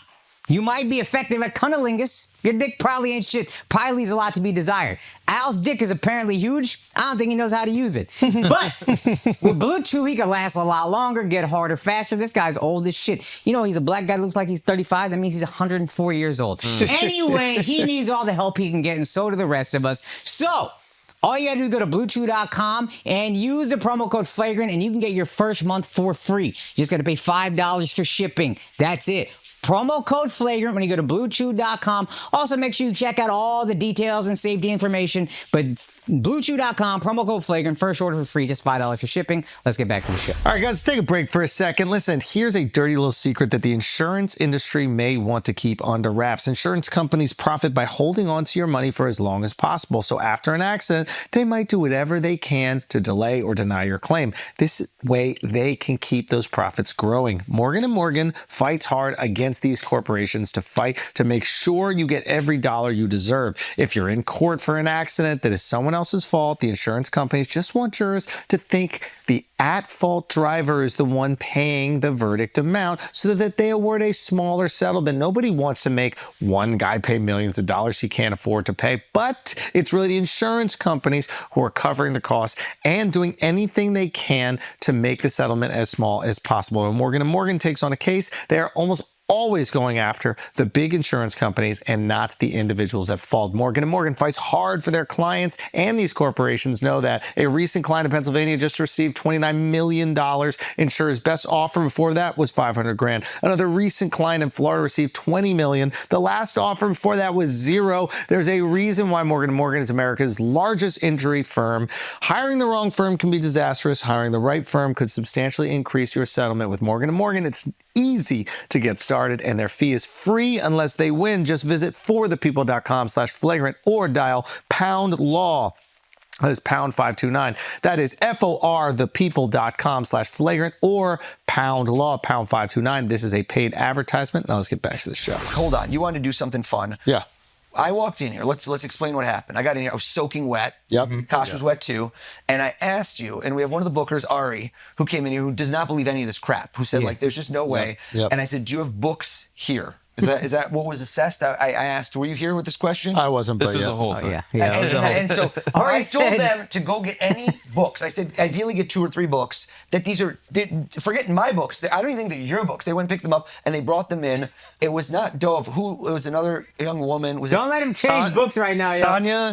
You might be effective at cunnilingus. Your dick probably ain't shit. Probably leaves a lot to be desired. Al's dick is apparently huge. I don't think he knows how to use it. But with Blue Chew, he can last a lot longer, get harder faster. This guy's old as shit. You know, he's a black guy, looks like he's 35. That means he's 104 years old. Anyway, he needs all the help he can get, and so do the rest of us. So, all you gotta do is go to BlueChew.com and use the promo code Flagrant, and you can get your first month for free. You just gotta pay $5 for shipping. That's it. promo code flagrant when you go to bluechew.com. Also, make sure you check out all the details and safety information. But BlueChew.com, promo code flagrant, first order for free, just $5 for shipping. Let's get back to the show. All right, guys, let's take a break for a second. Listen, here's a dirty little secret that the insurance industry may want to keep under wraps. Insurance companies profit by holding on to your money for as long as possible. So after an accident, they might do whatever they can to delay or deny your claim. This way, they can keep those profits growing. Morgan & Morgan fights hard against these corporations to fight to make sure you get every dollar you deserve. If you're in court for an accident that is someone else's fault, the insurance companies just want jurors to think the at-fault driver is the one paying the verdict amount so that they award a smaller settlement. Nobody wants to make one guy pay millions of dollars he can't afford to pay, but it's really the insurance companies who are covering the costs and doing anything they can to make the settlement as small as possible. When Morgan & Morgan takes on a case, they are almost always going after the big insurance companies and not the individuals at fault. Morgan & Morgan fights hard for their clients, and these corporations know that. A recent client in Pennsylvania just received $29 million. Insurer's best offer before that was $500,000. Another recent client in Florida received $20 million. The last offer before that was $0. There's a reason why Morgan & Morgan is America's largest injury firm. Hiring the wrong firm can be disastrous. Hiring the right firm could substantially increase your settlement. With Morgan & Morgan, it's easy to get started, and their fee is free unless they win. Just visit forthepeople.com/flagrant or dial pound law. That is pound 529. That is forthepeople.com/flagrant or pound law, pound 529. This is a paid advertisement. Now let's get back to the show. Hold on. You wanted to do something fun. Yeah. I walked in here. Let's explain what happened. I got in here. I was soaking wet. Yep. Kosh was wet too. And I asked you, and we have one of the bookers, Ari, who came in here who does not believe any of this crap, who said, like, there's just no way. Yep. And I said, do you have books here? Is that what was assessed? I asked, were you here with this question? I wasn't, This but was yeah. a whole thing. And so I told them to go get any books. I said, ideally get 2 or 3 books. That these are, forget my books. I don't even think they're your books. They went and picked them up and they brought them in. It was not Dove. It was another young woman. Don't let him change books right now, yo.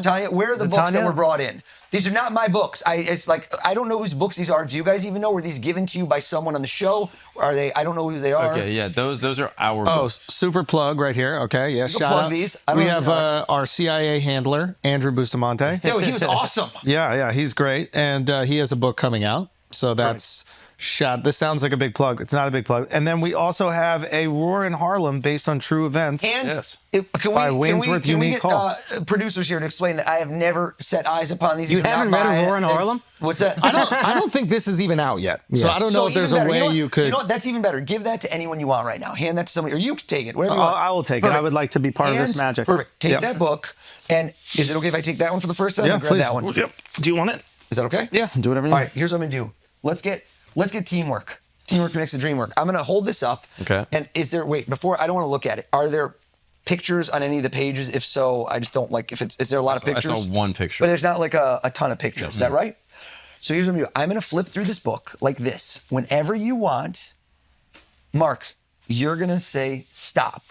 Tanya, where are the books that were brought in? These are not my books. It's like, I don't know whose books these are. Do you guys even know? Were these given to you by someone on the show? Or are they, I don't know who they are. Okay, yeah, those are our Oh, books. super plug right here. Okay, yeah, shout plug out. these. I don't We know have who they our CIA handler, Andrew Bustamante. Yo, he was awesome. Yeah, he's great, and he has a book coming out. So that's this sounds like a big plug. It's not a big plug. And then we also have a Roar in Harlem based on true events. And Yes. By Wainsworth can we Unique get Call. producers here to explain that I have never set eyes upon these? You These are haven't not read my- Roar in Harlem? What's that? I don't think this is even out yet. So I don't know if there's a even better. way You you know, could. So you know what? That's even better. Give that to anyone you want right now. Hand that to somebody, or you can take it. Whatever you want. I will take it. I would like to be part of this And- magic. Perfect. Take Yep. that book. And is it okay if I take that one for the first time? Yeah, I'll grab please. that one. Yep. Do you want it? Is that okay? Yeah, do whatever you All want. right. Here's what I'm gonna do. Let's get teamwork. Teamwork makes the dream work. I'm gonna hold this up. Okay. And before I don't want to look at it. Are there pictures on any of the pages? If so, I just don't like. Is there a lot of pictures? I saw one picture. But there's not like a ton of pictures. Is that right? So here's what I'm gonna do. I'm gonna flip through this book like this. Whenever you want, Mark, you're gonna say stop.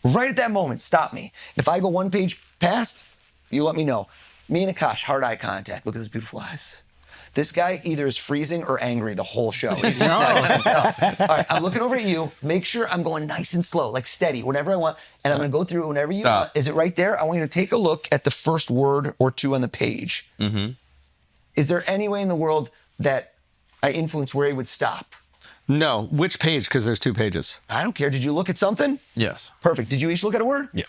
Right at that moment, stop me. If I go one page past, you let me know. Me and Akash, hard eye contact. Look at those beautiful eyes. This guy either is freezing or angry the whole show. He's just not- no. All right, I'm looking over at you. Make sure I'm going nice and slow, like steady, whenever I want. And I'm going to go through whenever you Stop. want. Is it right there? I want you to take a look at the first word or two on the page. Mm-hmm. Is there any way in the world that I influence where he would stop? No. Which page? Because there's 2 pages. I don't care. Did you look at something? Yes. Perfect. Did you each look at a word? Yeah.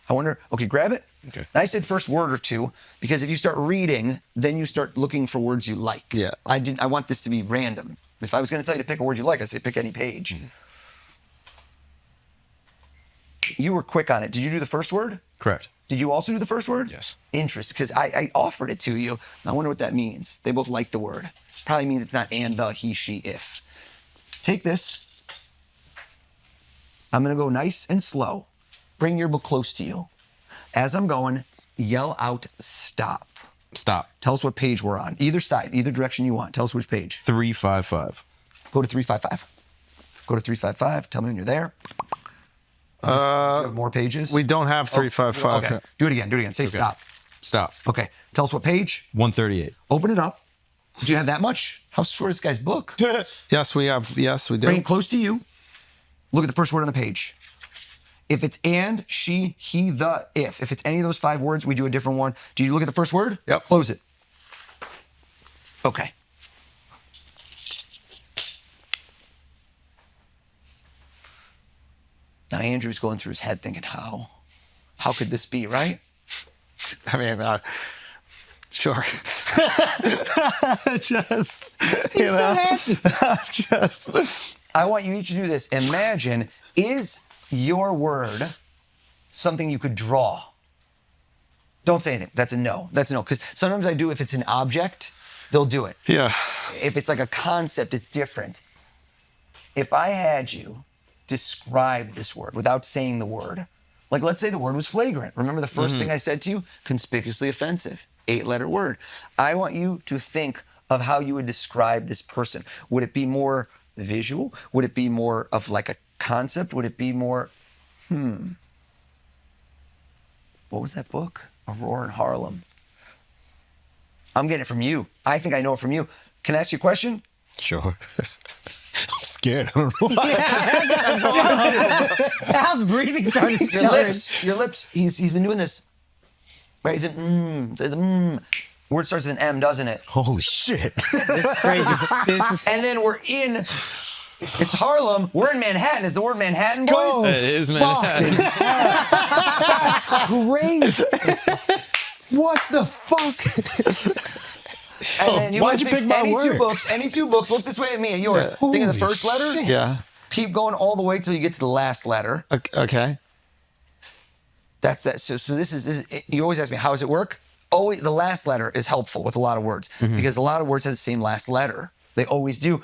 I wonder, okay, grab it. Okay. I said first word or two, because if you start reading, then you start looking for words you like. Yeah. I want this to be random. If I was going to tell you to pick a word you like, I'd say pick any page. Mm-hmm. You were quick on it. Did you do the first word? Correct. Did you also do the first word? Yes. Interesting, because I offered it to you. I wonder what that means. They both like the word. Probably means it's not and, the, he, she, if. Take this. I'm going to go nice and slow. Bring your book close to you. As I'm going, yell out stop. Stop. Tell us what page we're on. Either side, either direction you want. Tell us which page. 355. Go to 355. Go to 355. Tell me when you're there. Do you have more pages? We don't have 355. Okay. Do it again. Say stop. Stop. Okay. Tell us what page. 138. Open it up. Do you have that much? How short is this guy's book? Yes, we have. Yes, we do. Bring it close to you. look at the first word on the page. If it's and, she, he, the, if. If it's any of those 5 words, we do a different one. Do you look at the first word? Yep. Close it. Okay. Now Andrew's going through his head thinking, how could this be, right? I mean, sure. Just, you know, just. I want you each to do this. Imagine, is your word something you could draw? Don't say anything. That's a no. That's a no. Because sometimes I do, if it's an object, they'll do it. Yeah. If it's like a concept, it's different. If I had you describe this word without saying the word, like let's say the word was flagrant. Remember the first thing I said to you? Conspicuously offensive. 8-letter word. I want you to think of how you would describe this person. Would it be more visual? Would it be more of like a concept? Would it be more, what was that book? Aurora in Harlem. I'm getting it from you. I think I know it from you. Can I ask you a question? Sure. I'm scared. I don't know why. How's breathing starting to Your lips. He's been doing this. Right? He's in Word starts with an M, doesn't it? Holy shit. This is crazy. This is And then we're in. It's Harlem. We're in Manhattan. Is the word Manhattan, boys? It is Manhattan. That's crazy. What the fuck? And then you Why'd want to you pick my any two word? books. Any 2 books. Look this way at me, at yours. Think of the Holy first letter. shit. Yeah. Keep going all the way till you get to the last letter. Okay. That's that. So this is you always ask me, how does it work? Always the last letter is helpful with a lot of words because a lot of words have the same last letter. They always do.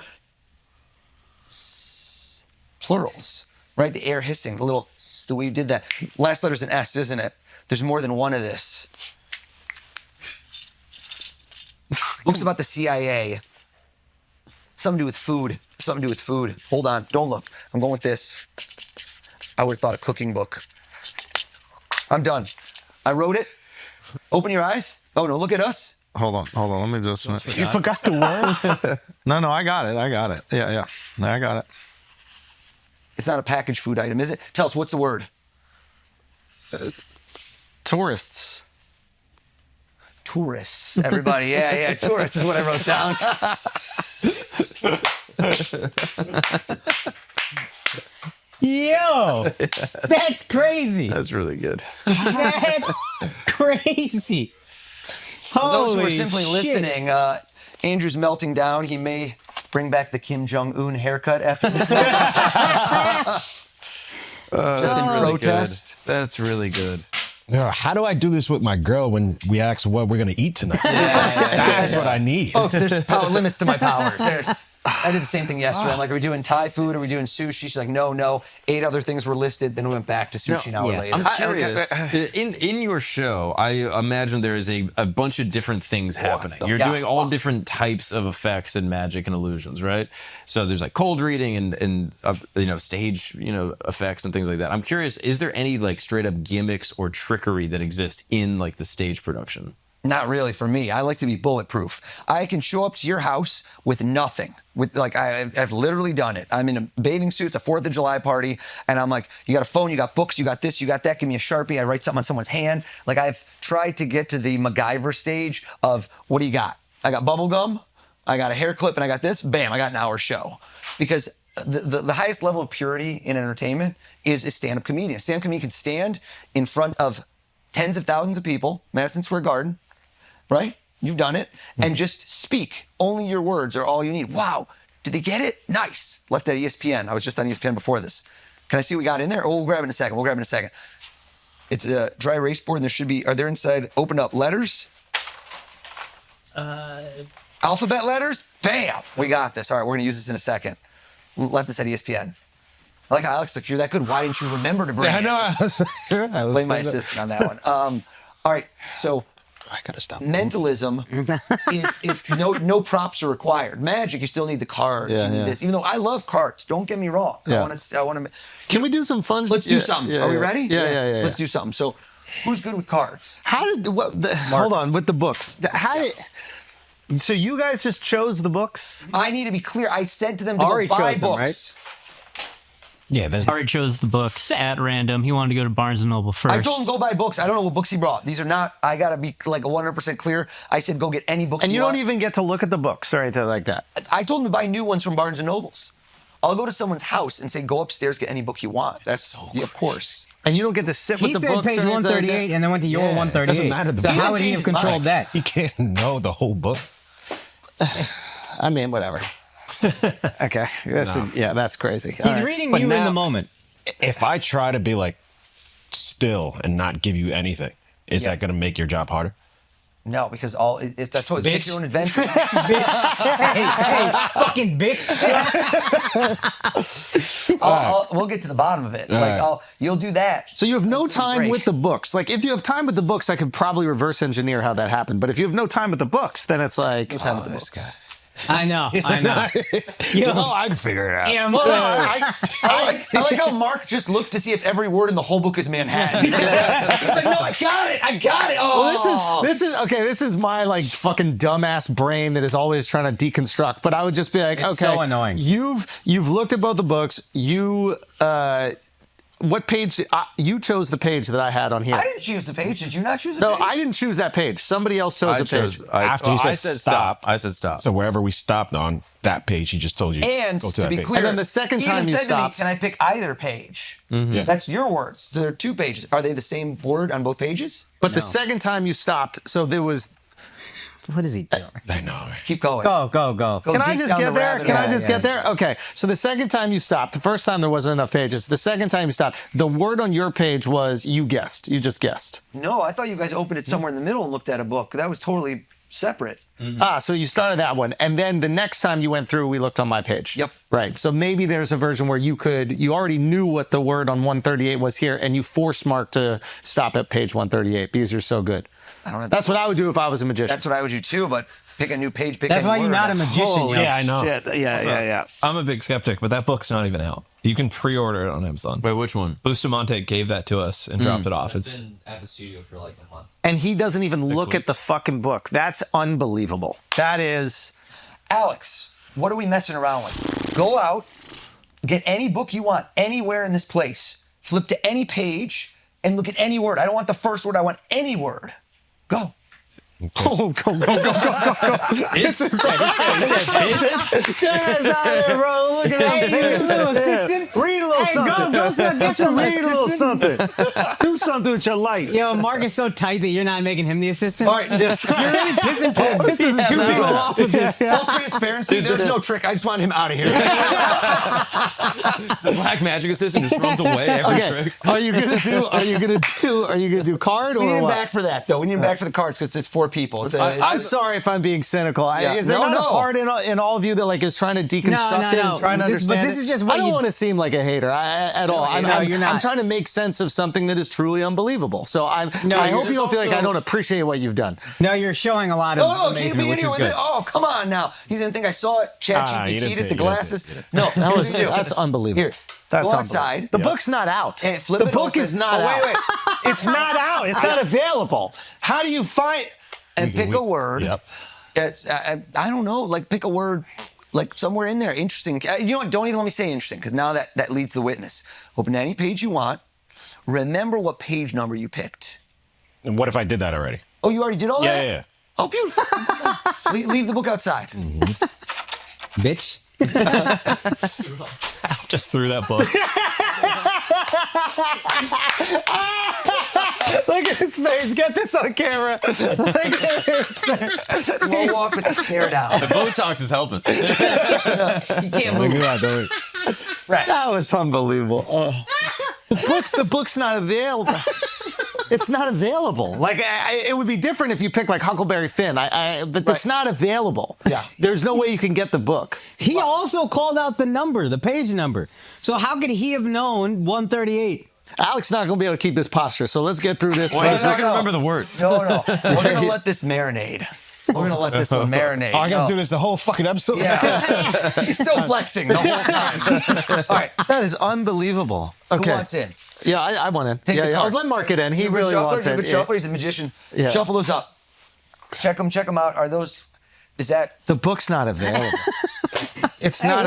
Plurals, right? The air hissing, the little the way you did that. Last letter's an S, isn't it? There's more than one of this. Books about the CIA. Something to do with food. Something to do with food. Hold on. Don't look. I'm going with this. I would have thought a cooking book. I'm done. I wrote it. Open your eyes. Oh, no. Look at us. Hold on. Let me just. You forgot the word? No, I got it. Yeah. I got it. It's not a packaged food item, is it? Tell us, what's the word? Tourists. Tourists. Everybody. Yeah. Tourists is what I wrote down. Yo, that's crazy. That's really good. That's crazy. For those who are Holy simply shit. listening, Andrew's melting down. He may bring back the Kim Jong-un haircut after this. Just in protest. That's really good. Yeah, how do I do this with my girl when we ask what we're gonna eat tonight? That's what I need. Folks, there's power limits to my powers. I did the same thing yesterday. I'm like, are we doing Thai food? Are we doing sushi? She's like, no. 8 other things were listed. Then we went back to sushi an hour later. I'm curious. In your show, I imagine there is a bunch of different things happening. You're doing all different types of effects and magic and illusions, right? So there's like cold reading and stage effects and things like that. I'm curious, is there any like straight up gimmicks or trickery that exist in like the stage production? Not really for me. I like to be bulletproof. I can show up to your house with nothing. I've literally done it. I'm in a bathing suit. It's a 4th of July party. And I'm like, you got a phone, you got books, you got this, you got that. Give me a Sharpie. I write something on someone's hand. Like I've tried to get to the MacGyver stage of what do you got? I got bubble gum. I got a hair clip and I got this. Bam, I got an hour show. Because the highest level of purity in entertainment is a stand-up comedian. A stand-up comedian can stand in front of tens of thousands of people, Madison Square Garden, right? You've done it. And just speak. Only your words are all you need. Wow. Did they get it? Nice. Left at ESPN. I was just on ESPN before this. Can I see what we got in there? Oh, we'll grab it in a second. It's a dry erase board, and there should be, are there inside opened up letters? Alphabet letters? Bam. We got this. All right, we're going to use this in a second. We left this at ESPN. I like how Alex, like, you're that good. Why didn't you remember to bring it? I was Blame my assistant on that one. All right, so I gotta stop. mentalism is no props are required. Magic, you still need the cards. You need this. Even though I love cards, don't get me wrong. Yeah. I want to. Can we do some fun? Let's do something. Are we ready? Yeah. Let's do something. So, who's good with cards? Hold on with the books. So you guys just chose the books? I need to be clear. I said to them to Ari go buy chose them, books. Yeah, there's Ari chose the books at random. He wanted to go to Barnes & Noble first. I told him go buy books. I don't know what books he brought. These are not, I got to be like 100% clear. I said go get any books And you want. don't even get to look at the books or anything like that. I told him to buy new ones from Barnes & Nobles. I'll go to someone's house and say, go upstairs, get any book you want. That's, yeah, of course. And you don't get to sit He with the said books page or anything like 138 and then went to your 138. doesn't matter the So book. how would he have Changes mine. controlled that? he can't know the whole book. I mean, whatever. Okay. Yeah, that's crazy. He's reading you in the moment. If I try to be like still and not give you anything, is that going to make your job harder? No, because it's I told you, pick your own adventure. Hey, fucking bitch. We'll get to the bottom of it. All Like, right. you'll do that. So you have no That's a time break. with the books. Like, if you have time with the books, I could probably reverse engineer how that happened. But if you have no time with the books, then it's like, No time with the books. I know. Oh, I can figure it out. Yeah, I like how Mark just looked to see if every word in the whole book is Manhattan. He's like, no, I got it. Oh, well, this is my like fucking dumbass brain that is always trying to deconstruct. But I would just be like, It's okay, so annoying. You've looked at both the books. What page? You chose the page that I had on here. I didn't choose the page. Did you not choose the No, page? I didn't choose that page. Somebody else chose the page. After you said I said stop. I said stop. So wherever we stopped on that page, he just told you And go to to that be page. clear, And then the second he time even you said to me, stopped- can I pick either page? Yeah. That's your words. So there are two pages. Are they the same word on both pages? But the second time you stopped, so there was. What is he doing? I know. Right? Keep going. Go. Go Can I deep just down get the there? rabbit Can I hole. just get there? Okay. So the second time you stopped, the first time there wasn't enough pages. The second time you stopped, the word on your page was you guessed. You just guessed. No, I thought you guys opened it somewhere in the middle and looked at a book. That was totally separate. So you started that one. And then the next time you went through, we looked on my page. Yep. Right. So maybe there's a version where you already knew what the word on 138 was here and you forced Mark to stop at page 138 because you're so good. I don't know. That's what I would do if I was a magician. That's what I would do too, but pick a new page, pick That's any why you're word. not a magician. Holy yo. Yeah, I know. shit. Yeah. I'm a big skeptic, but that book's not even out. You can pre-order it on Amazon. Wait, which one? Bustamante gave that to us and dropped it off. It's been at the studio for like a month. And he doesn't even look at the weeks. fucking book. That's unbelievable. That is. Alex, what are we messing around with? Go out, get any book you want anywhere in this place, flip to any page, and look at any word. I don't want the first word. I want any word. Go. Go. This is like, Jared's out there, bro. Look at Hey, him. you little assistant. Read a little Hey, something. go, get some Read a little assistant. something. Do something with your life. Yo, Mark is so tight that you're not making him the assistant. All right, this. You're really pissing people. This is two people off of this. Full transparency. There's no trick. I just want him out of here. The black magic assistant just runs away every trick. Are you gonna do card We or need him what? back for that, though. We need him back for the cards because it's 4 people. I'm sorry if I'm being cynical. Yeah. Is there No, not no. a part in all of you that like is trying to deconstruct it no. and trying to This- but understand this it? is just what I don't you- want to seem like a hater at all. you're not. I'm trying to make sense of something that is truly unbelievable. So I hope you don't feel like I don't appreciate what you've done. No, you're showing a lot of Oh, can't amazement, be which is anywhere. good. Oh, come on now. He's gonna think I saw it. you didn't ChatGPT'd see it, it, the you didn't glasses. see it. No, That's unbelievable. Here, That's go unbelievable. outside. The book's not out. And flip the it book open. is not Oh, out. wait. It's not out. It's not available. How do you find? And pick a word. Yep. It's, I don't know. Like pick a word, like somewhere in there, interesting. You know what? Don't even let me say interesting, because now that leads the witness. Open to any page you want. Remember what page number you picked. And what if I did that already? Oh, you already did all that? Yeah. Oh, beautiful. leave the book outside. Bitch. Just threw that book. Look at his face. Get this on camera. Look at his face. Slow walk with the stare down. The Botox is helping. He can't move. Right. That was unbelievable. Oh. The book's not available. It's not available. Like it would be different if you picked like Huckleberry Finn. But it's not available. Yeah. There's no way you can get the book. He also called out the number, the page number. So how could he have known 138? Alex not going to be able to keep this posture. So let's get through this. Well, he's first. not gonna remember the word. No. We're going to let this marinate. We're going to let this one marinate. Oh, I gotta No. do this the whole fucking episode? Yeah. He's still flexing the whole time. All right. That is unbelievable. Okay. Who wants in? Yeah, I want in. Take the yeah. cards. Let Mark get in. He You're a good really shuffler, wants you're a in. good shuffler. He's a magician. Yeah. Shuffle those up. Check them out. Are those? Is that? The book's not available. It's not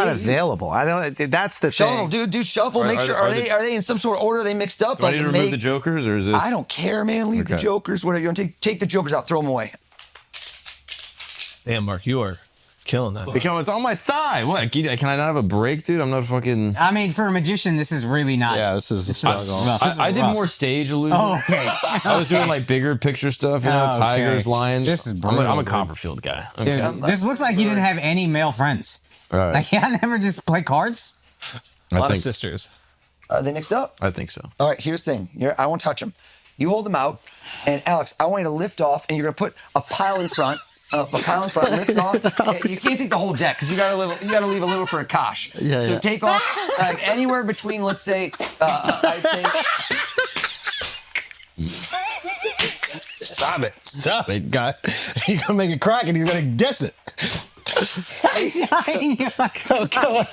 available. I don't. That's the Shuffle, thing. dude, shuffle. Make sure are they in some sort of order? Are they mixed up? Do I need to remove the jokers, or is this? I don't care, man. Leave the jokers. Whatever you want to take the jokers out. Throw them away. Damn, Mark, you are killing that. Because it's on my thigh. What? Can I not have a break, dude? I'm not fucking. I mean, for a magician, this is really not. Yeah, this is rough. I did more stage illusions. Oh, okay. I was doing like bigger picture stuff, you know, Okay. tigers, lions. This is I'm brutal, a dude. Copperfield guy. Dude, Okay. this looks like you didn't have any male friends. Right. Like, yeah, never just play cards. A lot of think, sisters. Are they mixed up? I think so. All right, here's the thing. I won't touch them. You hold them out, and Alex, I want you to lift off, and you're gonna put a pile in front. Lift off. You can't take the whole deck because you gotta leave a little for Akash. So take off anywhere between, let's say, I'd say. Stop it, guys. He's gonna make it crack, and he's gonna guess it. Go,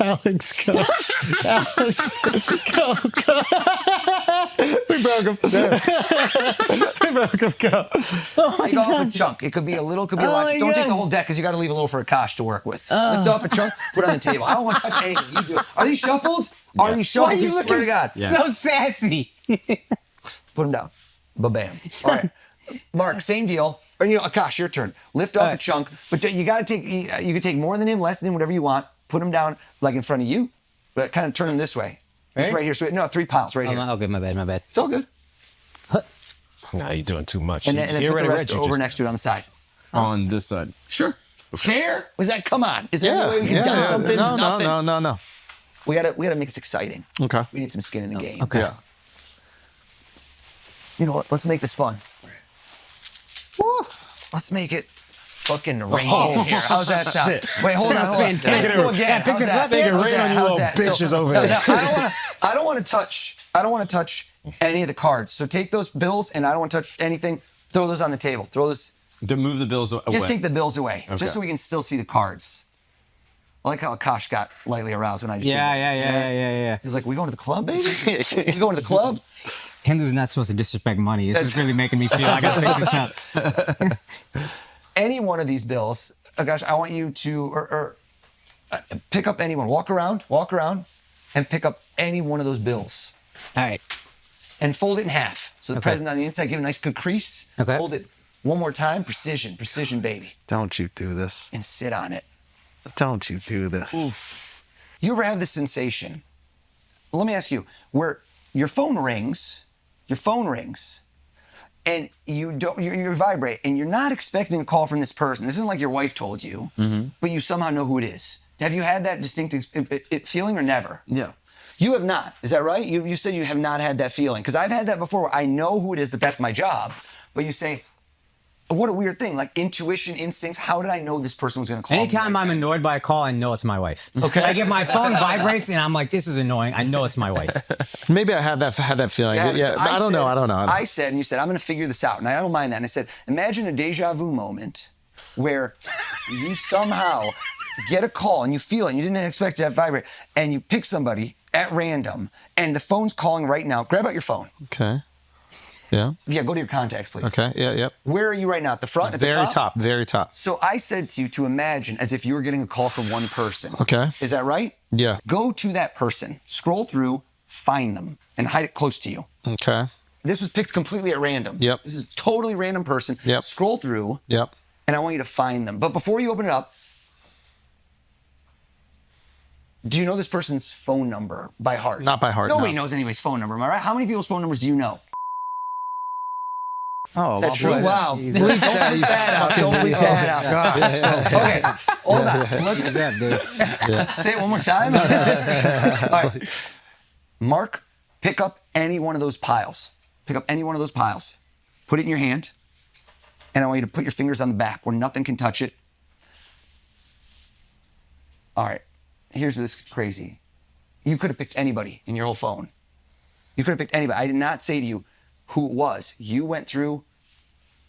Alex. Go. Alex, go. We broke him. Go. Take off a chunk. It could be a little, could be a lot. Don't take the whole deck because you got to leave a little for Akash to work with. Lift off a chunk, put it on the table. I don't want to touch anything. You do it. Are these shuffled? Are these shuffled? Why are you Swear looking to God. so sassy? Put them down. Ba-bam. All right. Mark, same deal. Or, Akash, your turn. Lift off a chunk, but you got to take, you can take more than him, less than him, whatever you want. Put him down like in front of you, but kind of turn him this way. Just right here. So, no, 3 piles right here. Okay, my bad. It's all good. Nah, you're doing too much. And then put the rest over next to it on the side. On this side. Sure. Fair? Was that, come on. Is there any way we can done something? Nothing. No. We gotta make this exciting. Okay. We need some skin in the game. Okay. Yeah. You know what? Let's make this fun. Woo. Let's make it fucking rain here. How's that sound? Wait, hold on. fantastic. Let's go again. Pick this up. Make it rain on you little bitches over there. I don't want to touch any of the cards. So take those bills, and I don't want to touch anything. Throw those on the table. Throw those. To move the bills away. Just take the bills away, just so we can still see the cards. I like how Akash got lightly aroused when I just did that. Yeah. He was like, "We going to the club, baby? We going to the club?" Hindu's not supposed to disrespect money. This is really making me feel I gotta pick this up. Any one of these bills, Akash, I want you to pick up anyone. Walk around, and pick up any one of those bills. All right. And fold it in half. So the present on the inside, give it a nice good crease. Okay. Hold it one more time. Precision, baby. Don't you do this. And sit on it. Don't you do this. Oof. You ever have this sensation? Let me ask you, where your phone rings, and you vibrate, and you're not expecting a call from this person. This isn't like your wife told you, but you somehow know who it is. Have you had that distinct feeling or never? Yeah. You have not. Is that right? You said you have not had that feeling. Because I've had that before where I know who it is, but that's my job. But you say, what a weird thing. Like intuition, instincts. How did I know this person was going to call me? Anytime I'm annoyed by a call, I know it's my wife. Okay. Like if my phone vibrates and I'm like, this is annoying, I know it's my wife. Maybe I had that feeling. Yeah, so but I don't know. I said, and you said, I'm going to figure this out. And I don't mind that. And I said, imagine a deja vu moment where you somehow get a call and you feel it and you didn't expect it to vibrate and you pick somebody at random and the phone's calling right now. Grab out your phone. Okay. Yeah. Yeah, go to your contacts, please. Okay. Yeah. Yep. Where are you right now? At the front? At the Very top? top. Very top. So I said to you to imagine as if you were getting a call from one person. Okay. Is that right? Yeah. Go to that person, scroll through, find them, and hide it close to you. Okay. This was picked completely at random. Yep. This is a totally random person. Yep. Scroll through. Yep. And I want you to find them. But before you open it up, do you know this person's phone number by heart? Not by heart. Nobody no. knows anybody's phone number, am I right? How many people's phone numbers do you know? Oh, That's true. Wow. Bleep that out. Don't bleep that out. Okay, hold on. Let's say it one more time. All right. Mark, pick up any one of those piles. Pick up any one of those piles. Put it in your hand. And I want you to put your fingers on the back where nothing can touch it. All right. Here's what's crazy. You could have picked anybody in your whole phone. You could have picked anybody. I did not say to you who it was. You went through,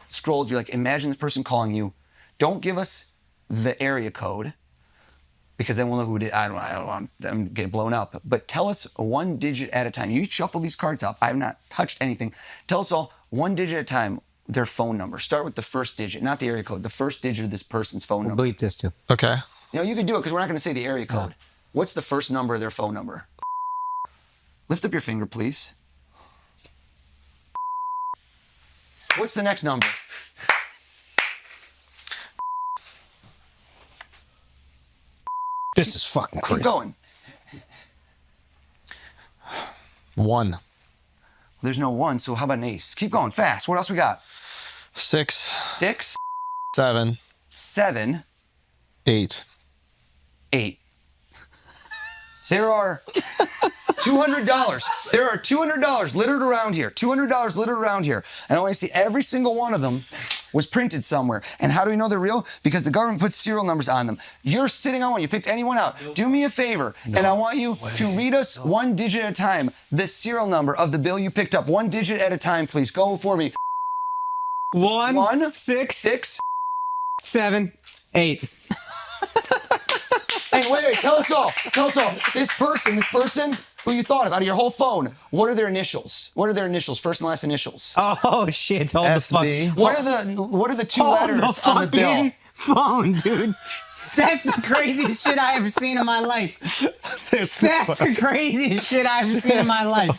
scrolled, you're like, imagine this person calling you. Don't give us the area code because then we'll know who it is. I don't want them to get blown up. But tell us one digit at a time. You shuffle these cards up. I have not touched anything. Tell us all one digit at a time their phone number. Start with the first digit, not the area code, the first digit of this person's phone number. Bleep this too. Okay. You know, you could do it because we're not going to say the area code. What's the first number of their phone number? Lift up your finger, please. What's the next number? This is fucking crazy. Keep going. 1. There's no 1, so how about an ace? Keep going fast. What else we got? 6, 6, 7, 7, 8. 8. There are $200. There are $200 littered around here. $200 littered around here. And I want to see every single one of them was printed somewhere. And how do we know they're real? Because the government puts serial numbers on them. You're sitting on one. You picked anyone out. Do me a favor. And I want you to read us one digit at a time. The serial number of the bill you picked up. One digit at a time, please. Go for me. 1, 6, 6. 7, 8. Hey, wait, tell us all. Tell us all. This person who you thought of out of your whole phone, what are their initials? What are their initials? First and last initials. Oh shit! Hold the fuck. What are the 2 Hold letters the on the bill? fucking phone, dude. That's the craziest shit I ever seen in my life. That's the craziest shit I ever seen in my life.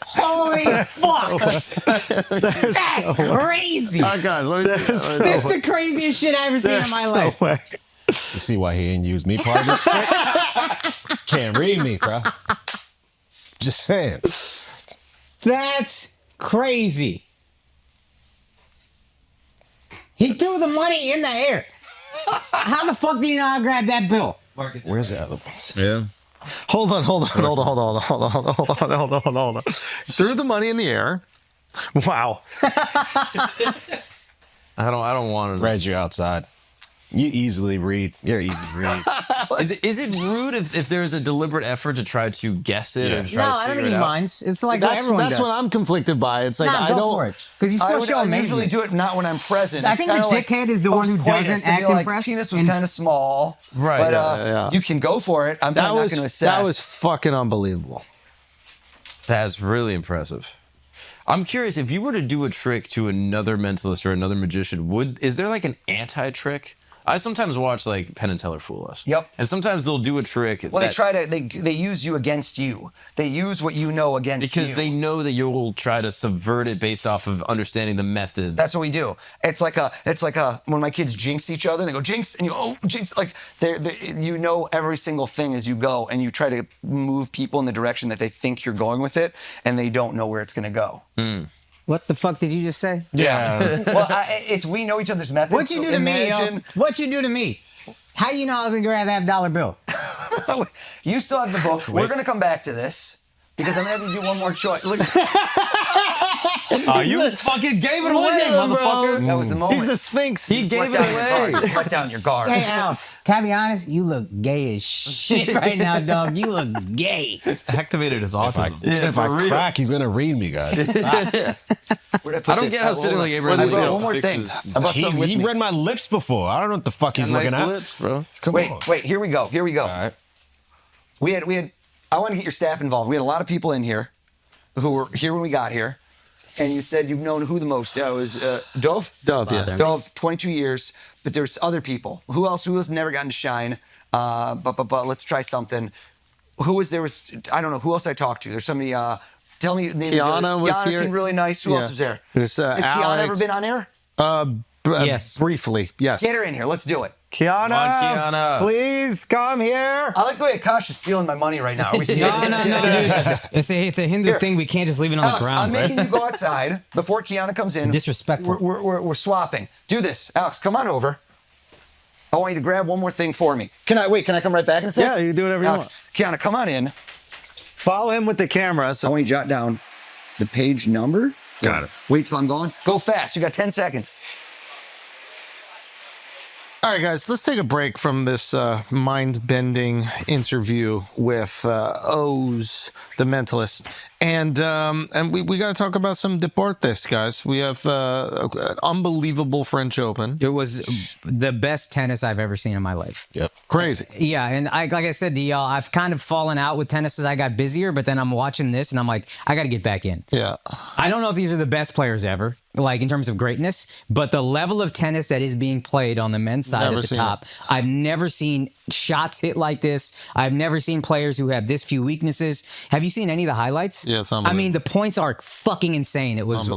Holy fuck! That's crazy. Oh, God, let me see. That's the craziest shit I ever seen in my life. You see why he ain't used me part of this trick? Can't read me, bro. Just saying. That's crazy. He threw the money in the air. How the fuck do you know how to grab that bill? Where's the other ones? Yeah. Hold on. Threw the money in the air. Wow. I don't want to. Reg, you're outside. You easily read. You're easy to read. Is it rude if there's a deliberate effort to try to guess it or try No, to I don't figure think it he out? minds. It's like what everyone That's does. what I'm conflicted by. It's like Nah, I go don't. for it. Because you I still would show usually amazement. do it not when I'm present. I It's think the kinda dickhead is the one who post-pointless doesn't to be act like, impressed penis was and- kind of small. Right, But yeah. you can go for it. I'm not going to assess. That was fucking unbelievable. That's really impressive. I'm curious, if you were to do a trick to another mentalist or another magician, is there like an anti-trick? I sometimes watch like Penn and Teller fool us. Yep. And sometimes they'll do a trick. Well, they use you against you. They use what you know against you. because they know that you'll try to subvert it based off of understanding the methods. That's what we do. It's like when my kids jinx each other, they go jinx, and you go, oh, jinx. Like you know every single thing as you go, and you try to move people in the direction that they think you're going with it, and they don't know where it's going to go. What the fuck did you just say? Yeah. Well, we know each other's methods. What you do to me, yo? What you do to me? How you know I was gonna grab that $1 bill? You still have the book. We're going to come back to this because I'm going to have you do one more choice. Look, you fucking gave it away, motherfucker. that was the moment. He's the Sphinx. He gave it away. Let down your guard. Hey, Al, can I be honest? You look gay as shit right now, dog. You look gay. Activated his autism. If I crack, he's gonna read me, guys. Where'd I put I don't this? get how sitting like Abraham One Lincoln more thing. fixes. About something with he me. read my lips before. I don't know what the fuck he's Nice looking at. lips, bro. Come on. Wait, here we go. All right. We had. I want to get your staff involved. We had a lot of people in here who were here when we got here, and you said you've known who the most? It was Dove. Dove, yeah. Dove, 22 years. But there's other people. Who else? Who has never gotten to shine? But let's try something. Who was there? Was I don't know who else I talked to. There's somebody. Tell me. Kiana was Kiana here. seemed really nice. Who Yeah. else was there? There's, Has Kiana Alex. ever been on air? Yes. Briefly, yes. Get her in here. Let's do it. Kiana, Come on, Kiana. please come here. I like the way Akash is stealing my money right now. Are we seeing No, dude. It's a Hindu Here. thing. We can't just leave it on Alex, the ground. I'm making you go outside before Kiana comes in. disrespectful. We're swapping. Do this. Alex, come on over. I want you to grab one more thing for me. Can I come right back in a second? Yeah, you do whatever you Alex, Kiana, come on in. Follow him with the camera. I So want you to jot down the page number. Got it. Wait till I'm gone. Go fast. You got 10 seconds. all right, guys, let's take a break from this mind-bending interview with Oz, the Mentalist, And we got to talk about some deportes, guys. We have an unbelievable French Open. It was the best tennis I've ever seen in my life. Yep. Crazy. Yeah, and like I said to y'all, I've kind of fallen out with tennis as I got busier, but then I'm watching this and I'm like, I got to get back in. Yeah. I don't know if these are the best players ever, like in terms of greatness, but the level of tennis that is being played on the men's side Never at the seen top, I've never seen shots hit like this. I've never seen players who have this few weaknesses. Have you seen any of the highlights? Yeah, it's I unbelievable. mean, the points are fucking insane. It was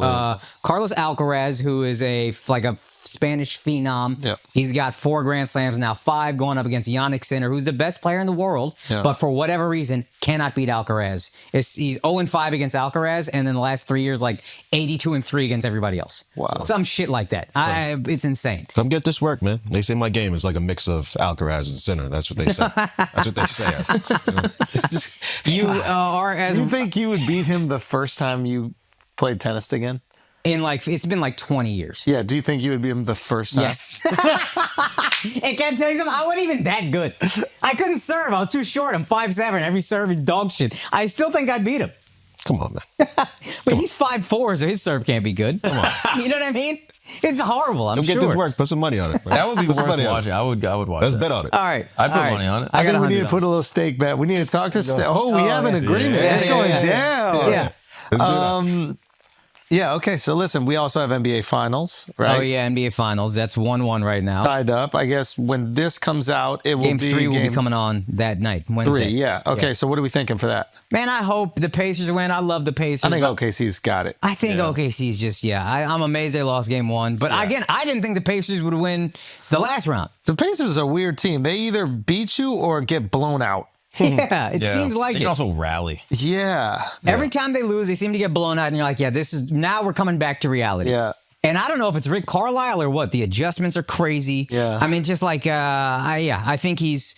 Carlos Alcaraz, who is a Spanish phenom. Yep. He's got 4 Grand Slams now, 5 going up against Yannick Sinner, who's the best player in the world, but for whatever reason cannot beat Alcaraz. He's 0-5 against Alcaraz, and then the last 3 years, like 82-3 against everybody else. Wow. Some shit like that. It's insane. Come get this work, man. They say my game is like a mix of Alcaraz and Sinner. That's what they say. That's what they say. You are as Do you think you would beat him the first time you played tennis again? it's been like 20 years. Yeah. Do you think you would beat him the first time? Yes. And can I tell you something? I wasn't even that good. I couldn't serve. I was too short. I'm 5'7". Every serve is dog shit. I still think I'd beat him. Come on, man. But he's 5'4", so his serve can't be good. Come on. You know what I mean? It's horrible. I'm Come sure. get this work. Put some money on it. Man. That would be Put some worth money on it. watching. I would watch Let's that. bet on it. All right. I'd put all right. money on it. I think got we need to 100 put a little stake bet. We need to talk to Steph. Oh, we have an agreement. Yeah, It's yeah, going yeah, down. Yeah. Let's do that. Yeah, okay. So listen, we also have NBA Finals, right? Oh, yeah, NBA Finals. That's 1-1 right now. Tied up. I guess when this comes out, it will Game be 3 will be game coming on that night, Wednesday. 3. Yeah. Okay. So what are we thinking for that? Man, I hope the Pacers win. I love the Pacers. I think OKC's got it. I think OKC's just, I'm amazed they lost game 1. But again, I didn't think the Pacers would win the last round. The Pacers are a weird team. They either beat you or get blown out. Yeah, it seems like They it. can also rally. Yeah. Every time they lose, they seem to get blown out, and you're like, now we're coming back to reality. Yeah. And I don't know if it's Rick Carlisle or what. The adjustments are crazy. Yeah. I mean, just like, I think he's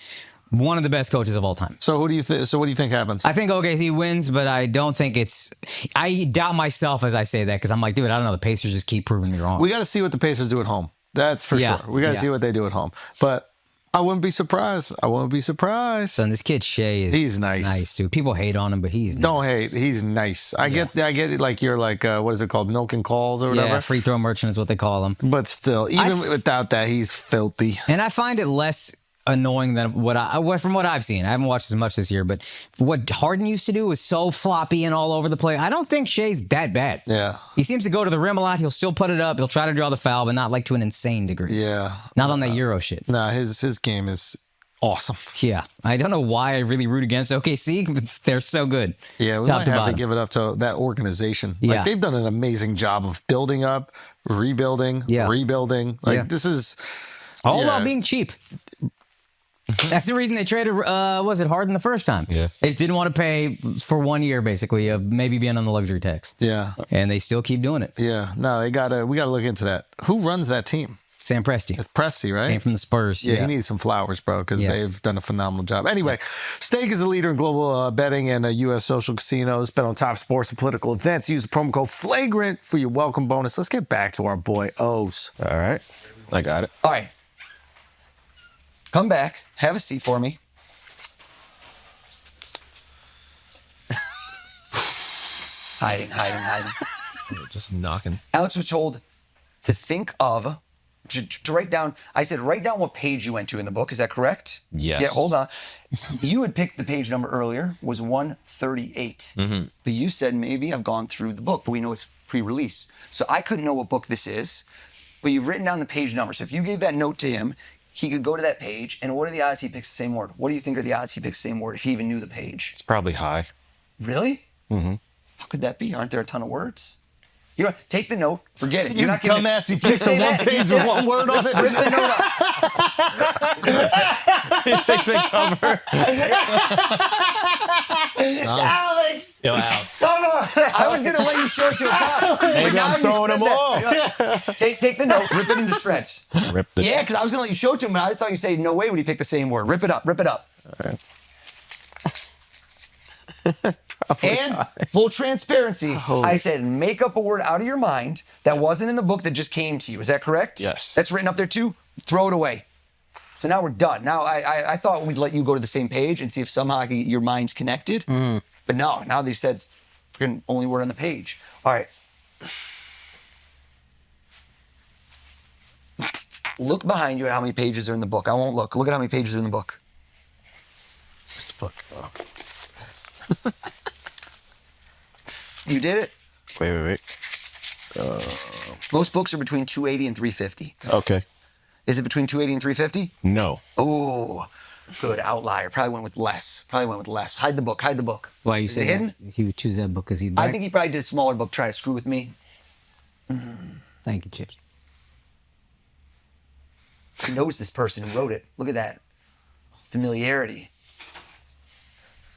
one of the best coaches of all time. So who do you think? So what do you think happens? I think OKC wins, but I don't think it's. I doubt myself as I say that because I'm like, dude, I don't know. The Pacers just keep proving me wrong. We got to see what the Pacers do at home. That's for sure. We got to see what they do at home. But I wouldn't be surprised. Son, this kid Shea is. He's nice. Nice, dude. People hate on him, but he's Don't nice. hate. He's nice. I get it. Like you're like what is it called? Milk and calls or whatever. Yeah, free throw merchant is what they call him. But still, even without that, he's filthy. And I find it less annoying than from what I've seen. I haven't watched as much this year, but what Harden used to do was so floppy and all over the place. I don't think Shea's that bad. Yeah. He seems to go to the rim a lot. He'll still put it up. He'll try to draw the foul, but not like to an insane degree. Yeah. Not on that Euro shit. Nah, his game is awesome. Yeah. I don't know why I really root against OKC, but they're so good. Yeah, we might have to give it up to that organization. Like they've done an amazing job of building up, rebuilding, rebuilding. Like this is all while being cheap. That's the reason they traded, was it Harden the first time? Yeah. They just didn't want to pay for 1 year, basically, of maybe being on the luxury tax. Yeah. And they still keep doing it. Yeah. No, we gotta look into that. Who runs that team? Sam Presti. It's Presti, right? Came from the Spurs. Yeah, he needs some flowers, bro, because they've done a phenomenal job. Anyway, Stake is a leader in global betting and U.S. social casinos. Bet on top sports and political events. Use the promo code FLAGRANT for your welcome bonus. Let's get back to our boy O's. All right. I got it. All right. Come back. Have a seat for me. hiding. Just knocking. Alex was told to think of, to write down, I said, write down what page you went to in the book. Is that correct? Yes. Yeah, hold on. You had picked the page number earlier, was 138. But you said, maybe I've gone through the book, but we know it's pre-release. So I couldn't know what book this is, but you've written down the page number. So if you gave that note to him, he could go to that page, and what are the odds he picks the same word? What do you think are the odds he picks the same word if he even knew the page? It's probably high. Really? How could that be? Aren't there a ton of words? You know, take the note, forget it. You dumbass, you picked the one page with one word on it. Rip the note up. Alex! Yo, out. Come on! I was going to let you show it to a cop. Maybe I'm throwing him off. Take the note, rip it into shreds. Rip the Yeah, because I was going to let you show it to him, but I thought you say, no way would he pick the same word. Rip it up, rip it up. All right. And full transparency, I said, make up a word out of your mind that wasn't in the book that just came to you. Is that correct? Yes. That's written up there too? Throw it away. So now we're done. Now, I thought we'd let you go to the same page and see if somehow your mind's connected. But no, now they said Freaking only word on the page. All right. Look behind you at how many pages are in the book. I won't look. Look at how many pages are in the book. This fuck up. You did it? Wait. Most books are between 280 and 350. Okay. Is it between 280 and 350? No. Oh, good outlier. Probably went with less. Hide the book. Why you Is say it that? hidden? He would choose that book because he'd I think he probably did a smaller book, try to screw with me. Thank you, Chips. He knows this person who wrote it. Look at that. Familiarity.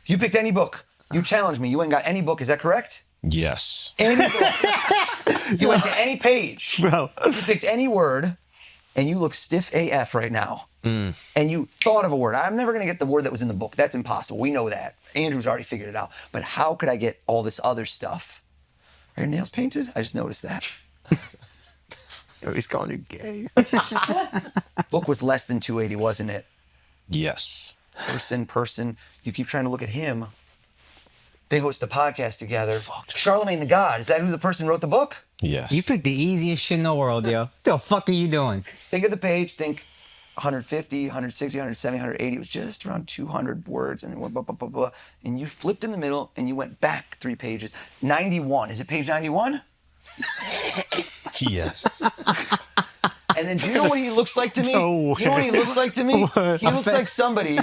You picked any book. You challenged me. You went and got any book. Is that correct? Yes. Any book. You went to any page. Bro. You picked any word, and you look stiff AF right now. And you thought of a word. I'm never going to get the word that was in the book. That's impossible. We know that. Andrew's already figured it out. But how could I get all this other stuff? Are your nails painted? I just noticed that. He's calling you gay. Book was less than 280, wasn't it? Yes. Person. You keep trying to look at him. They host a podcast together. Charlemagne the God. Is that who the person who wrote the book? Yes. You picked the easiest shit in the world, yo. What the fuck are you doing? Think of the page. Think 150, 160, 170, 180. It was just around 200 words. And it went blah, blah, blah, blah. And you flipped in the middle and you went back 3 pages. 91. Is it page 91? Yes. And then do you know what he looks like to me? No You know what he looks like to me? What? He looks like somebody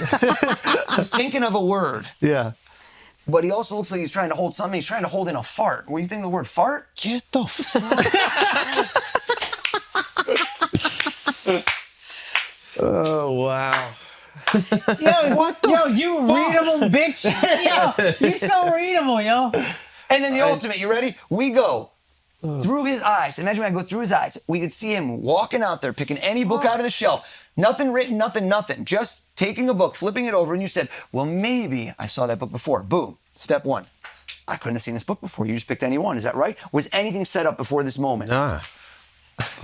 who's thinking of a word. Yeah. But he also looks like he's trying to hold something. He's trying to hold in a fart. What do you think of the word fart? Get the fuck. Oh, wow. Yo, you readable bitch. Yo, you so readable, yo. And then the ultimate, you ready? We go through his eyes. Imagine when I go through his eyes. We could see him walking out there, picking any book out of the shelf. Nothing written, nothing. Just taking a book, flipping it over, and you said, well, maybe I saw that book before. Boom. Step 1. I couldn't have seen this book before. You just picked any one. Is that right? Was anything set up before this moment? Nah.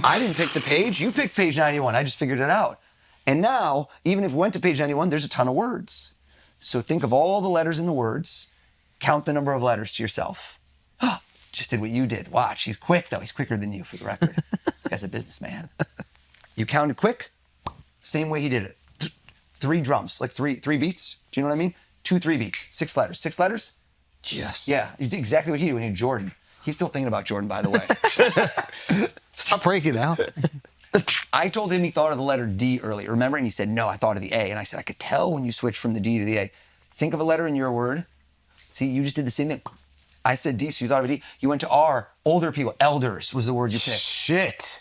I didn't pick the page. You picked page 91. I just figured it out. And now, even if we went to page 91, there's a ton of words. So think of all the letters in the words. Count the number of letters to yourself. Just did what you did. Watch. He's quick, though. He's quicker than you, for the record. This guy's a businessman. You counted quick, same way he did it. 3 drums, like three beats. Do you know what I mean? 2 3 beats. 6 letters. 6 letters? Yes. Yeah, you did exactly what he did when you did Jordan. He's still thinking about Jordan, by the way. Stop breaking out. I told him he thought of the letter D earlier, remember? And he said, no, I thought of the A. And I said, I could tell when you switched from the D to the A. Think of a letter in your word. See, you just did the same thing. I said D, so you thought of a D. You went to R, older people. Elders was the word you picked. Shit.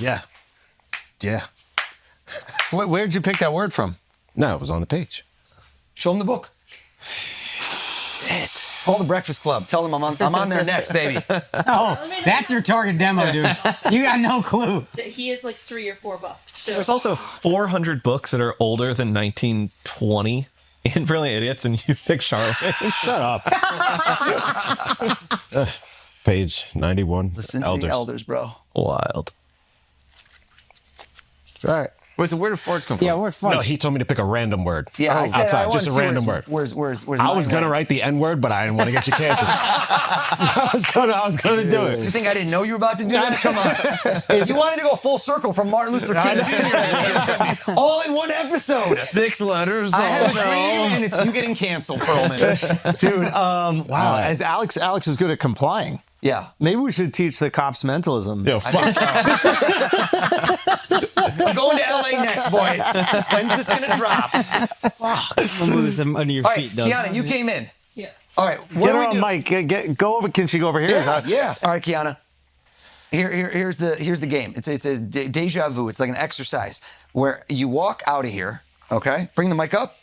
Yeah. Where'd you pick that word from? No, it was on the page. Show him the book. Call the Breakfast Club. Tell them I'm on there next, baby. Oh, that's your target demo, dude. You got no clue. He is like 3 or 4 bucks. So. There's also 400 books that are older than 1920 in Brilliant Idiots, and you pick Charlotte. Shut up. Page 91. Listen to Elders. the elders, bro. Wild. All right. Wait, so where do farts come from? Yeah, where's fun? No, he told me to pick a random word. Yeah, I said outside, I just a random word. Where's I was gonna write the N word, but I didn't want to get you canceled. I was gonna do it. You think I didn't know you were about to do that? Come on. You wanted to go full circle from Martin Luther King Jr. All in one episode. 6 letters. I have a dream, and it's you getting canceled, Pearlman. Dude, wow. As Alex is good at complying. Yeah. Maybe we should teach the cops mentalism. Yo, fuck. I'm going to LA next, boys. When's this gonna drop? Move this under your All right, feet, Doug. Kiana, you came in. Yeah. All right, what Get do her we on do? mic. Go over. Can she go over here? Is that- Yeah. All right, Kiana. Here's the game. It's a deja vu. It's like an exercise where you walk out of here. Okay, bring the mic up.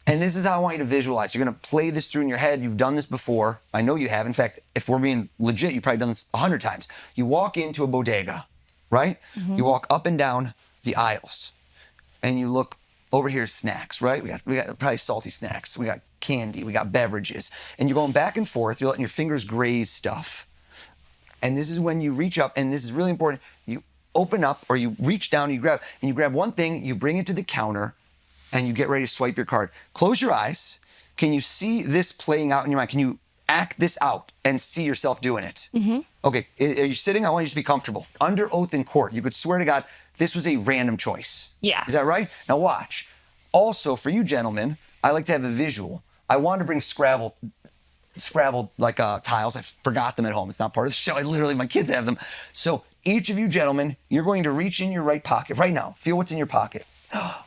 And this is how I want you to visualize. You're gonna play this through in your head. You've done this before. I know you have. In fact, if we're being legit, you've probably done this 100 times. You walk into a bodega, right? You walk up and down the aisles, and you look over here. Snacks, right? We got probably salty snacks. We got candy. We got beverages, and you're going back and forth. You're letting your fingers graze stuff. And this is when you reach up, and this is really important. You open up, or you reach down, and you grab one thing. You bring it to the counter. And you get ready to swipe your card. Close your eyes. Can you see this playing out in your mind? Can you act this out and see yourself doing it. Okay, are you sitting? I want you to be comfortable. Under oath in court, you could swear to God, this was a random choice. Yes. Is that right? Now watch. Also, for you gentlemen, I like to have a visual. I wanted to bring Scrabble like tiles. I forgot them at home. It's not part of the show. My kids have them. So each of you gentlemen, you're going to reach in your right pocket right now. Feel what's in your pocket.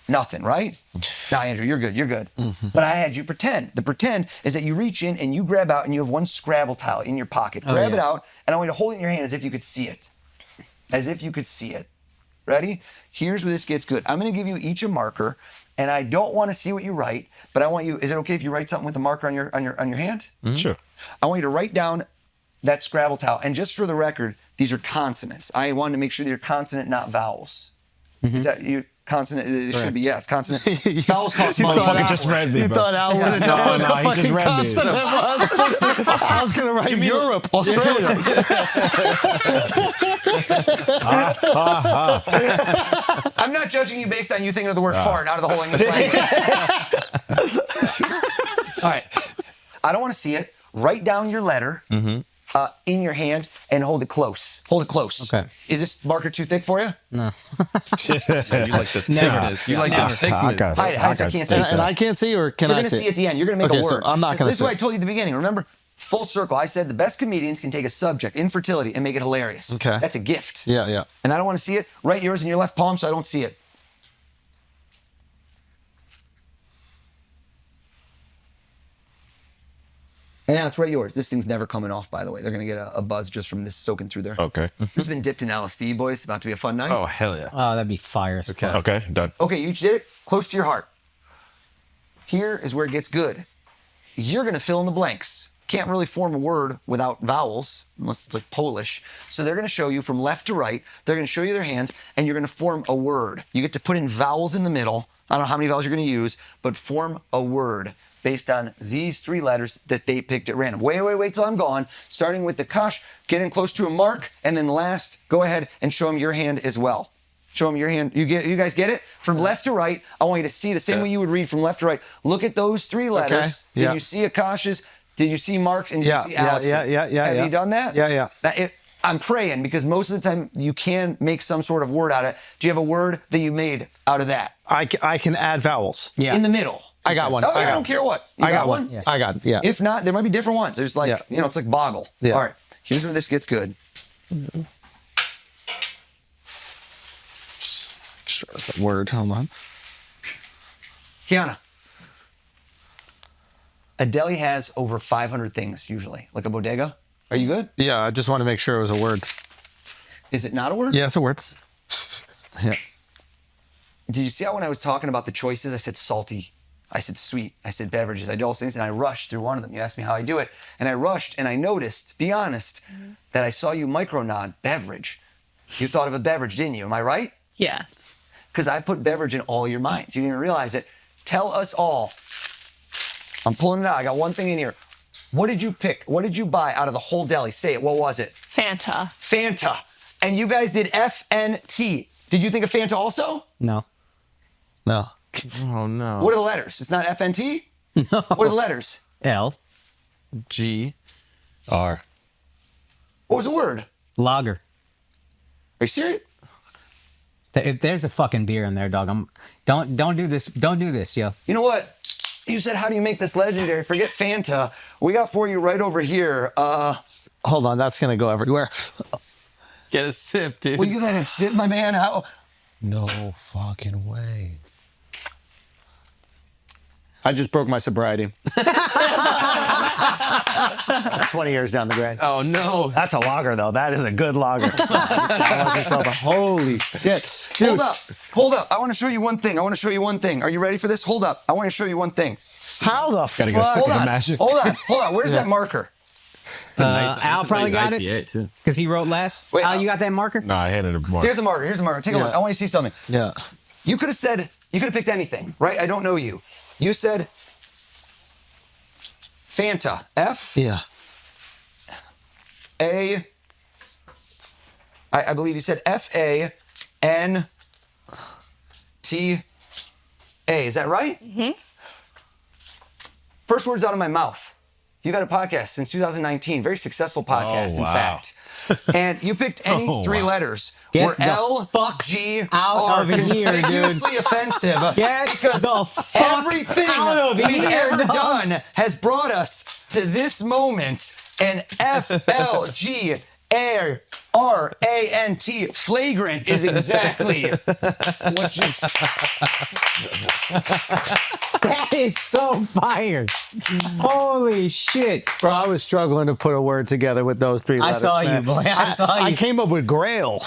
Nothing, right? No, Andrew, you're good. You're good. But I had you pretend. The pretend is that you reach in and you grab out and you have one Scrabble tile in your pocket. Grab it out, and I want you to hold it in your hand as if you could see it. As if you could see it. Ready? Here's where this gets good. I'm going to give you each a marker, and I don't want to see what you write, but I want you. Is it okay if you write something with a marker on your hand? Sure. I want you to write down that Scrabble tile, and just for the record, these are consonants. I wanted to make sure they're consonant, not vowels. Is that you? Consonant, it should be, yeah, it's consonant. Vowels cost money. Motherfucker just read me, You bro. thought Al would have known No, what he the just fucking read me. consonant was. I was going to write Europe, Australia. I'm not judging you based on you thinking of the word fart out of the whole English language. All right. I don't want to see it. Write down your letter in your hand and hold it close. Hold it close. Okay. Is this marker too thick for you? You like the thickness. You like the thickness. Hide it, so I can't see. And I can't see, or can You're I going to see? see at the end. You're going to make a so word. I'm not going to This is see. what I told you at the beginning. Remember, full circle. I said the best comedians can take a subject, infertility, and make it hilarious. Okay. That's a gift. Yeah, yeah. And I don't want to see it. Write yours in your left palm so I don't see it. And Alex, write yours. This thing's never coming off, by the way. They're going to get a buzz just from this soaking through there. Okay. This has been dipped in LSD, boys. It's about to be a fun night. Oh, hell yeah. Oh, that'd be fire as fuck. Okay, done. Okay, you each did it. Close to your heart. Here is where it gets good. You're going to fill in the blanks. Can't really form a word without vowels, unless it's like Polish. So they're going to show you from left to right. They're going to show you their hands, and you're going to form a word. You get to put in vowels in the middle. I don't know how many vowels you're going to use, but form a word based on these 3 letters that they picked at random. Wait till I'm gone. Starting with the Kosh, get in close to a mark, and then last, go ahead and show them your hand as well. Show them your hand. You guys get it? From left to right, I want you to see the same way you would read from left to right. Look at those 3 letters. Okay. Did Yeah. you see Akash's? Did you see Mark's? And did Yeah, you see yeah, Alex's? yeah. Have you done that? Yeah. I'm praying because most of the time you can make some sort of word out of it. Do you have a word that you made out of that? I can add vowels. Yeah. In the middle. I got one. Oh, I don't care what. You I got one. Yeah. I got it. Yeah. If not, there might be different ones. There's like, Yeah. it's like boggle. Yeah. All right. Here's where this gets good. Sure, that's a word. Hold on. Kiana. A deli has over 500 things usually, like a bodega. Are you good? Yeah, I just want to make sure it was a word. Is it not a word? Yeah, it's a word. Yeah. Did you see how when I was talking about the choices, I said salty, I said sweet, I said beverages, I did all those things, and I rushed through one of them. You asked me how I do it, and I rushed, and I noticed, be honest, that I saw you micronod beverage. You thought of a beverage, didn't you? Am I right? Yes. Because I put beverage in all your minds. You didn't even realize it. Tell us all. I'm pulling it out. I got one thing in here. What did you pick? What did you buy out of the whole deli? Say it. What was it? Fanta. Fanta. And you guys did FNT. Did you think of Fanta also? No. No. Oh, no. What are the letters? It's not FNT? No. What are the letters? L. G. R. What was the word? Lager. Are you serious? There's a fucking beer in there, dog. Don't do this. Don't do this, yo. You know what? You said, how do you make this legendary? Forget Fanta. We got for you right over here. Hold on, that's gonna go everywhere. Get a sip, dude. Will you let it sit, my man? How? No fucking way. I just broke my sobriety. That's 20 years down the drain. Oh, no. That's a lager, though. That is a good lager. Holy shit. Dude. Hold up. I want to show you one thing. Are you ready for this? Hold up. I want to show you one thing. How the fuck? Gotta go stick Hold with on. the magic. Hold on. Where's that marker? Al probably got it too. because he wrote last. Wait, Al, you got that marker? No, I handed it more. Here's a marker. Take a look. I want you to see something. Yeah. You could have picked anything, right? I don't know you. You said Fanta. F. Yeah. A. I believe you said FANTA. Is that right? Mm-hmm. First words out of my mouth. You've had a podcast since 2019, very successful podcast, in wow. fact. And you picked any three letters where the L, fuck G, out are of here, dude. conspicuously offensive. Get because the fuck everything out of we've here, ever dog. done has brought us to this moment. And FLGRANT, flagrant, is exactly what you That is so fire. Holy shit. Bro, I was struggling to put a word together with those three letters. I saw man. you, boy. I saw you. I came up with Grail.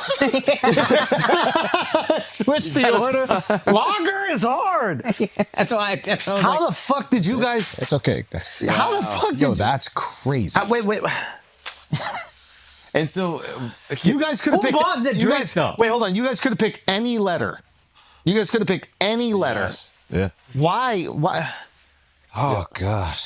Switch the order. Lager is hard. That's why I was How like, the fuck did you guys? It's okay. How the fuck did Yo, you? that's crazy. Wait. And so You guys could have Who picked. bought the you drink, guys, though? Wait, hold on. You guys could have picked any letter. You guys could have picked any letter. Yeah. Why? Oh God.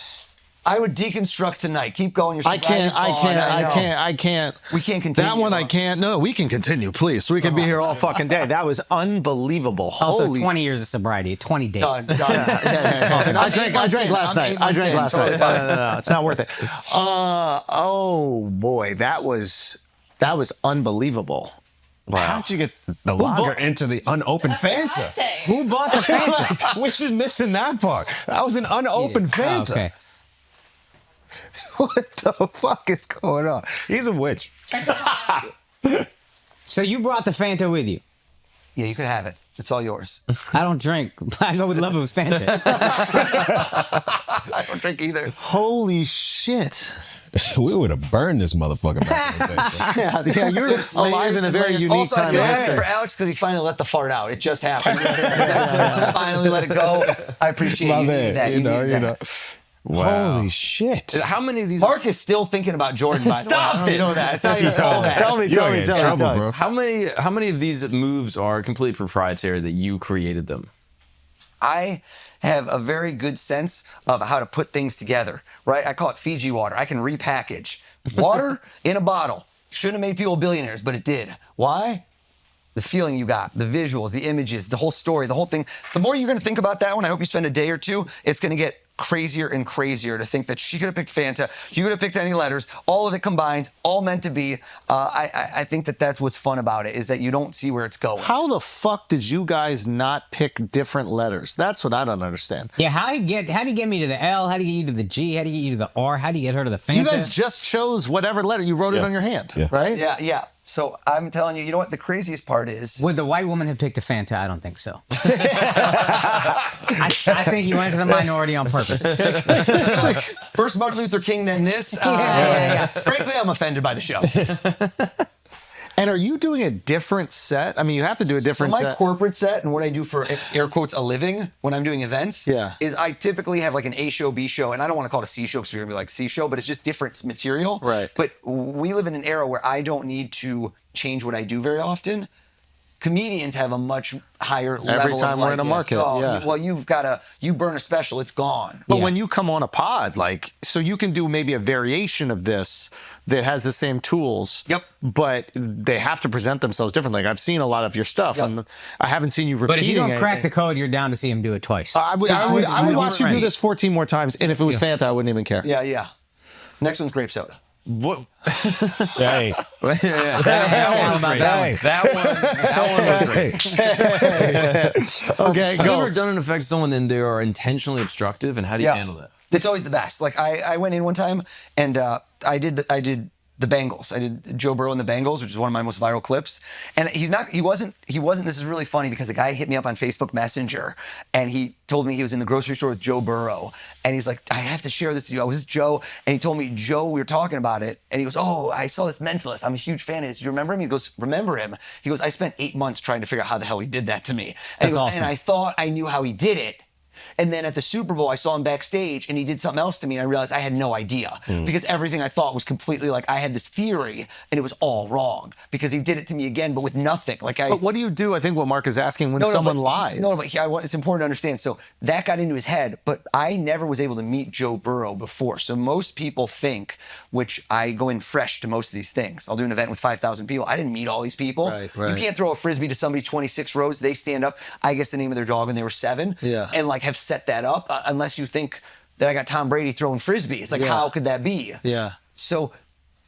I would deconstruct tonight. Keep going. Your I can't. I can't. We can't continue. That one I can't. No, we can continue, please. So we can be here all fucking day. That was unbelievable. also Holy 20 years of sobriety, 20 days. Done. I drank last night. I drank last night. Totally No, it's not worth it. Oh boy, that was unbelievable. How'd you get the lager into the unopened Fanta? Who bought the Fanta? We're just missing that part. That was an unopened Fanta. Oh, okay. What the fuck is going on? He's a witch. So you brought the Fanta with you. Yeah, you could have it. It's all yours. I don't drink. I would love it was Fanta. I don't drink either. Holy shit. We would have burned this motherfucker back in the day. Yeah, you're alive in a very unique also, time. I feel in happy history. for Alex because he finally let the fart out. It just happened. Finally let it go. I appreciate you needed that. You needed that. Wow. Holy shit. how many of these? Mark is still thinking about Jordan, by the way. I don't know if you know that. It's not even all that. Tell me, You tell ain't me, in tell me, trouble, tell me. bro. How many of these moves are completely proprietary that you created them? I have a very good sense of how to put things together, right? I call it Fiji water. I can repackage water in a bottle. Shouldn't have made people billionaires, but it did. Why? The feeling you got, the visuals, the images, the whole story, the whole thing. The more you're going to think about that one, I hope you spend a day or two, it's going to get crazier and crazier to think that she could have picked Fanta, you could have picked any letters, all of it combined, all meant to be. I think that that's what's fun about it, is that you don't see where it's going. How the fuck did you guys not pick different letters? That's what I don't understand. Yeah, how do you get me to the L? How do you get you to the G? How do you get you to the R? How do you get her to the Fanta? You guys just chose whatever letter. You wrote it on your hand, right? Yeah. So I'm telling you, you know what the craziest part is? Would the white woman have picked a Fanta? I don't think so. I think you went to the minority on purpose. Like, first Martin Luther King, then this. Yeah. Frankly, I'm offended by the show. And are you doing a different set? I mean, you have to do a For different my set. corporate set and what I do for air quotes a living when I'm doing events, is I typically have like an A show, B show, and I don't want to call it a C show because you're gonna be like C show, but it's just different material. Right. But we live in an era where I don't need to change what I do very often. Comedians have a much higher level. Every time of we're like, in a market, yeah. Well, you burn a special, it's gone. But when you come on a pod, like, so you can do maybe a variation of this that has the same tools. Yep. But they have to present themselves differently. Like, I've seen a lot of your stuff, and I haven't seen you repeating But if you don't it. crack the code, you're down to see him do it twice. I would watch you do this 14 more times, and if it was Fanta, I wouldn't even care. Yeah. Next one's grape soda. What? Hey. That one was great. Okay, Have you go. ever done an effect to someone and they are intentionally obstructive, and how do you handle that? It's always the best. Like I went in one time and I did the Bengals. I did Joe Burrow and the Bengals, which is one of my most viral clips. And he wasn't, this is really funny because the guy hit me up on Facebook Messenger and he told me he was in the grocery store with Joe Burrow. And he's like, I have to share this with you. I was with Joe. And he told me, Joe, we were talking about it. And he goes, oh, I saw this Mentalist. I'm a huge fan of his. Do you remember him? He goes, remember him? He goes, I spent 8 months trying to figure out how the hell he did that to me. And That's awesome. And I thought I knew how he did it. And then at the Super Bowl, I saw him backstage and he did something else to me and I realized I had no idea because everything I thought was completely like I had this theory and it was all wrong because he did it to me again, but with nothing. But what do you do? I think what Mark is asking when someone lies. It's important to understand. So that got into his head, but I never was able to meet Joe Burrow before. So most people think, which I go in fresh to most of these things. I'll do an event with 5,000 people. I didn't meet all these people. Right. You can't throw a Frisbee to somebody 26 rows. They stand up. I guess the name of their dog when they were 7. Yeah. And like have set that up unless you think that I got Tom Brady throwing frisbees. Like, how could that be? Yeah. So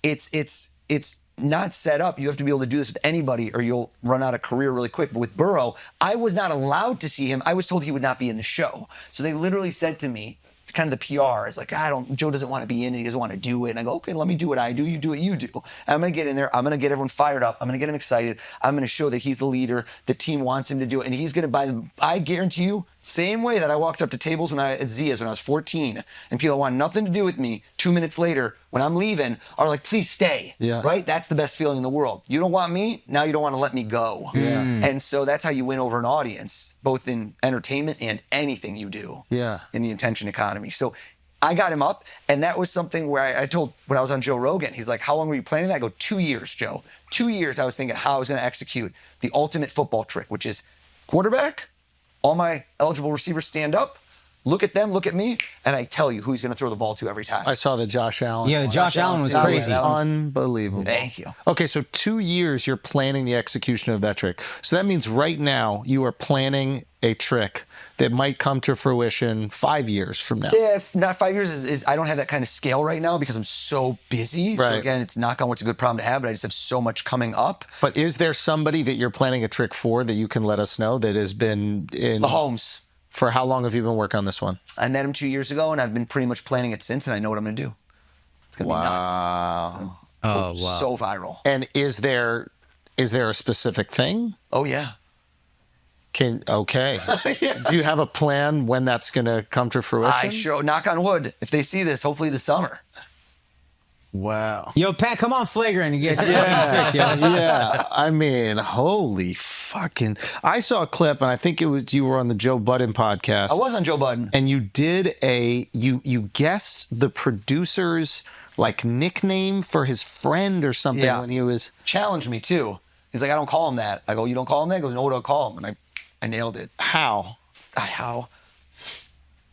it's not set up. You have to be able to do this with anybody or you'll run out of career really quick. But with Burrow, I was not allowed to see him. I was told he would not be in the show. So they literally said to me, kind of the PR is like, Joe doesn't want to be in it. He doesn't want to do it. And I go, okay, let me do what I do. You do what you do. And I'm going to get in there. I'm going to get everyone fired up. I'm going to get him excited. I'm going to show that he's the leader. The team wants him to do it. And he's going to buy them. I guarantee you, same way that I walked up to tables at Zia's when I was 14 and people want nothing to do with me 2 minutes later when I'm leaving are like, please stay. Yeah. Right? That's the best feeling in the world. You don't want me, now you don't want to let me go. Yeah. And so that's how you win over an audience, both in entertainment and anything you do in the attention economy. So I got him up, and that was something where I told, when I was on Joe Rogan, he's like, how long were you planning that? I go, 2 years, Joe. 2 years I was thinking how I was going to execute the ultimate football trick, which is quarterback, all my eligible receivers stand up, look at them, look at me, and I tell you who he's going to throw the ball to every time. I saw the Josh Allen. Yeah, the Josh Allen was crazy. Unbelievable. Thank you. Okay, so 2 years you're planning the execution of that trick. So that means right now you are planning a trick that might come to fruition 5 years from now. Yeah, if not 5 years is I don't have that kind of scale right now because I'm so busy. So again, it's knock on what's a good problem to have, but I just have so much coming up. But is there somebody that you're planning a trick for that you can let us know that has been in Mahomes. For how long have you been working on this one? I met him 2 years ago, and I've been pretty much planning it since, and I know what I'm going to do. It's going to be nuts. Wow. So viral. And is there a specific thing? Oh, yeah. Okay. Do you have a plan when that's going to come to fruition? Knock on wood, if they see this, hopefully this summer. Wow. Yo, Pat, come on, flagrant and get yeah. I mean, holy fucking. I saw a clip, and I think it was you were on the Joe Budden podcast. I was on Joe Budden. And you did you guessed the producer's like nickname for his friend or something when he was challenged me too. He's like, I don't call him that. I go, you don't call him that? He goes, no, what do I call him? And I nailed it. How? How?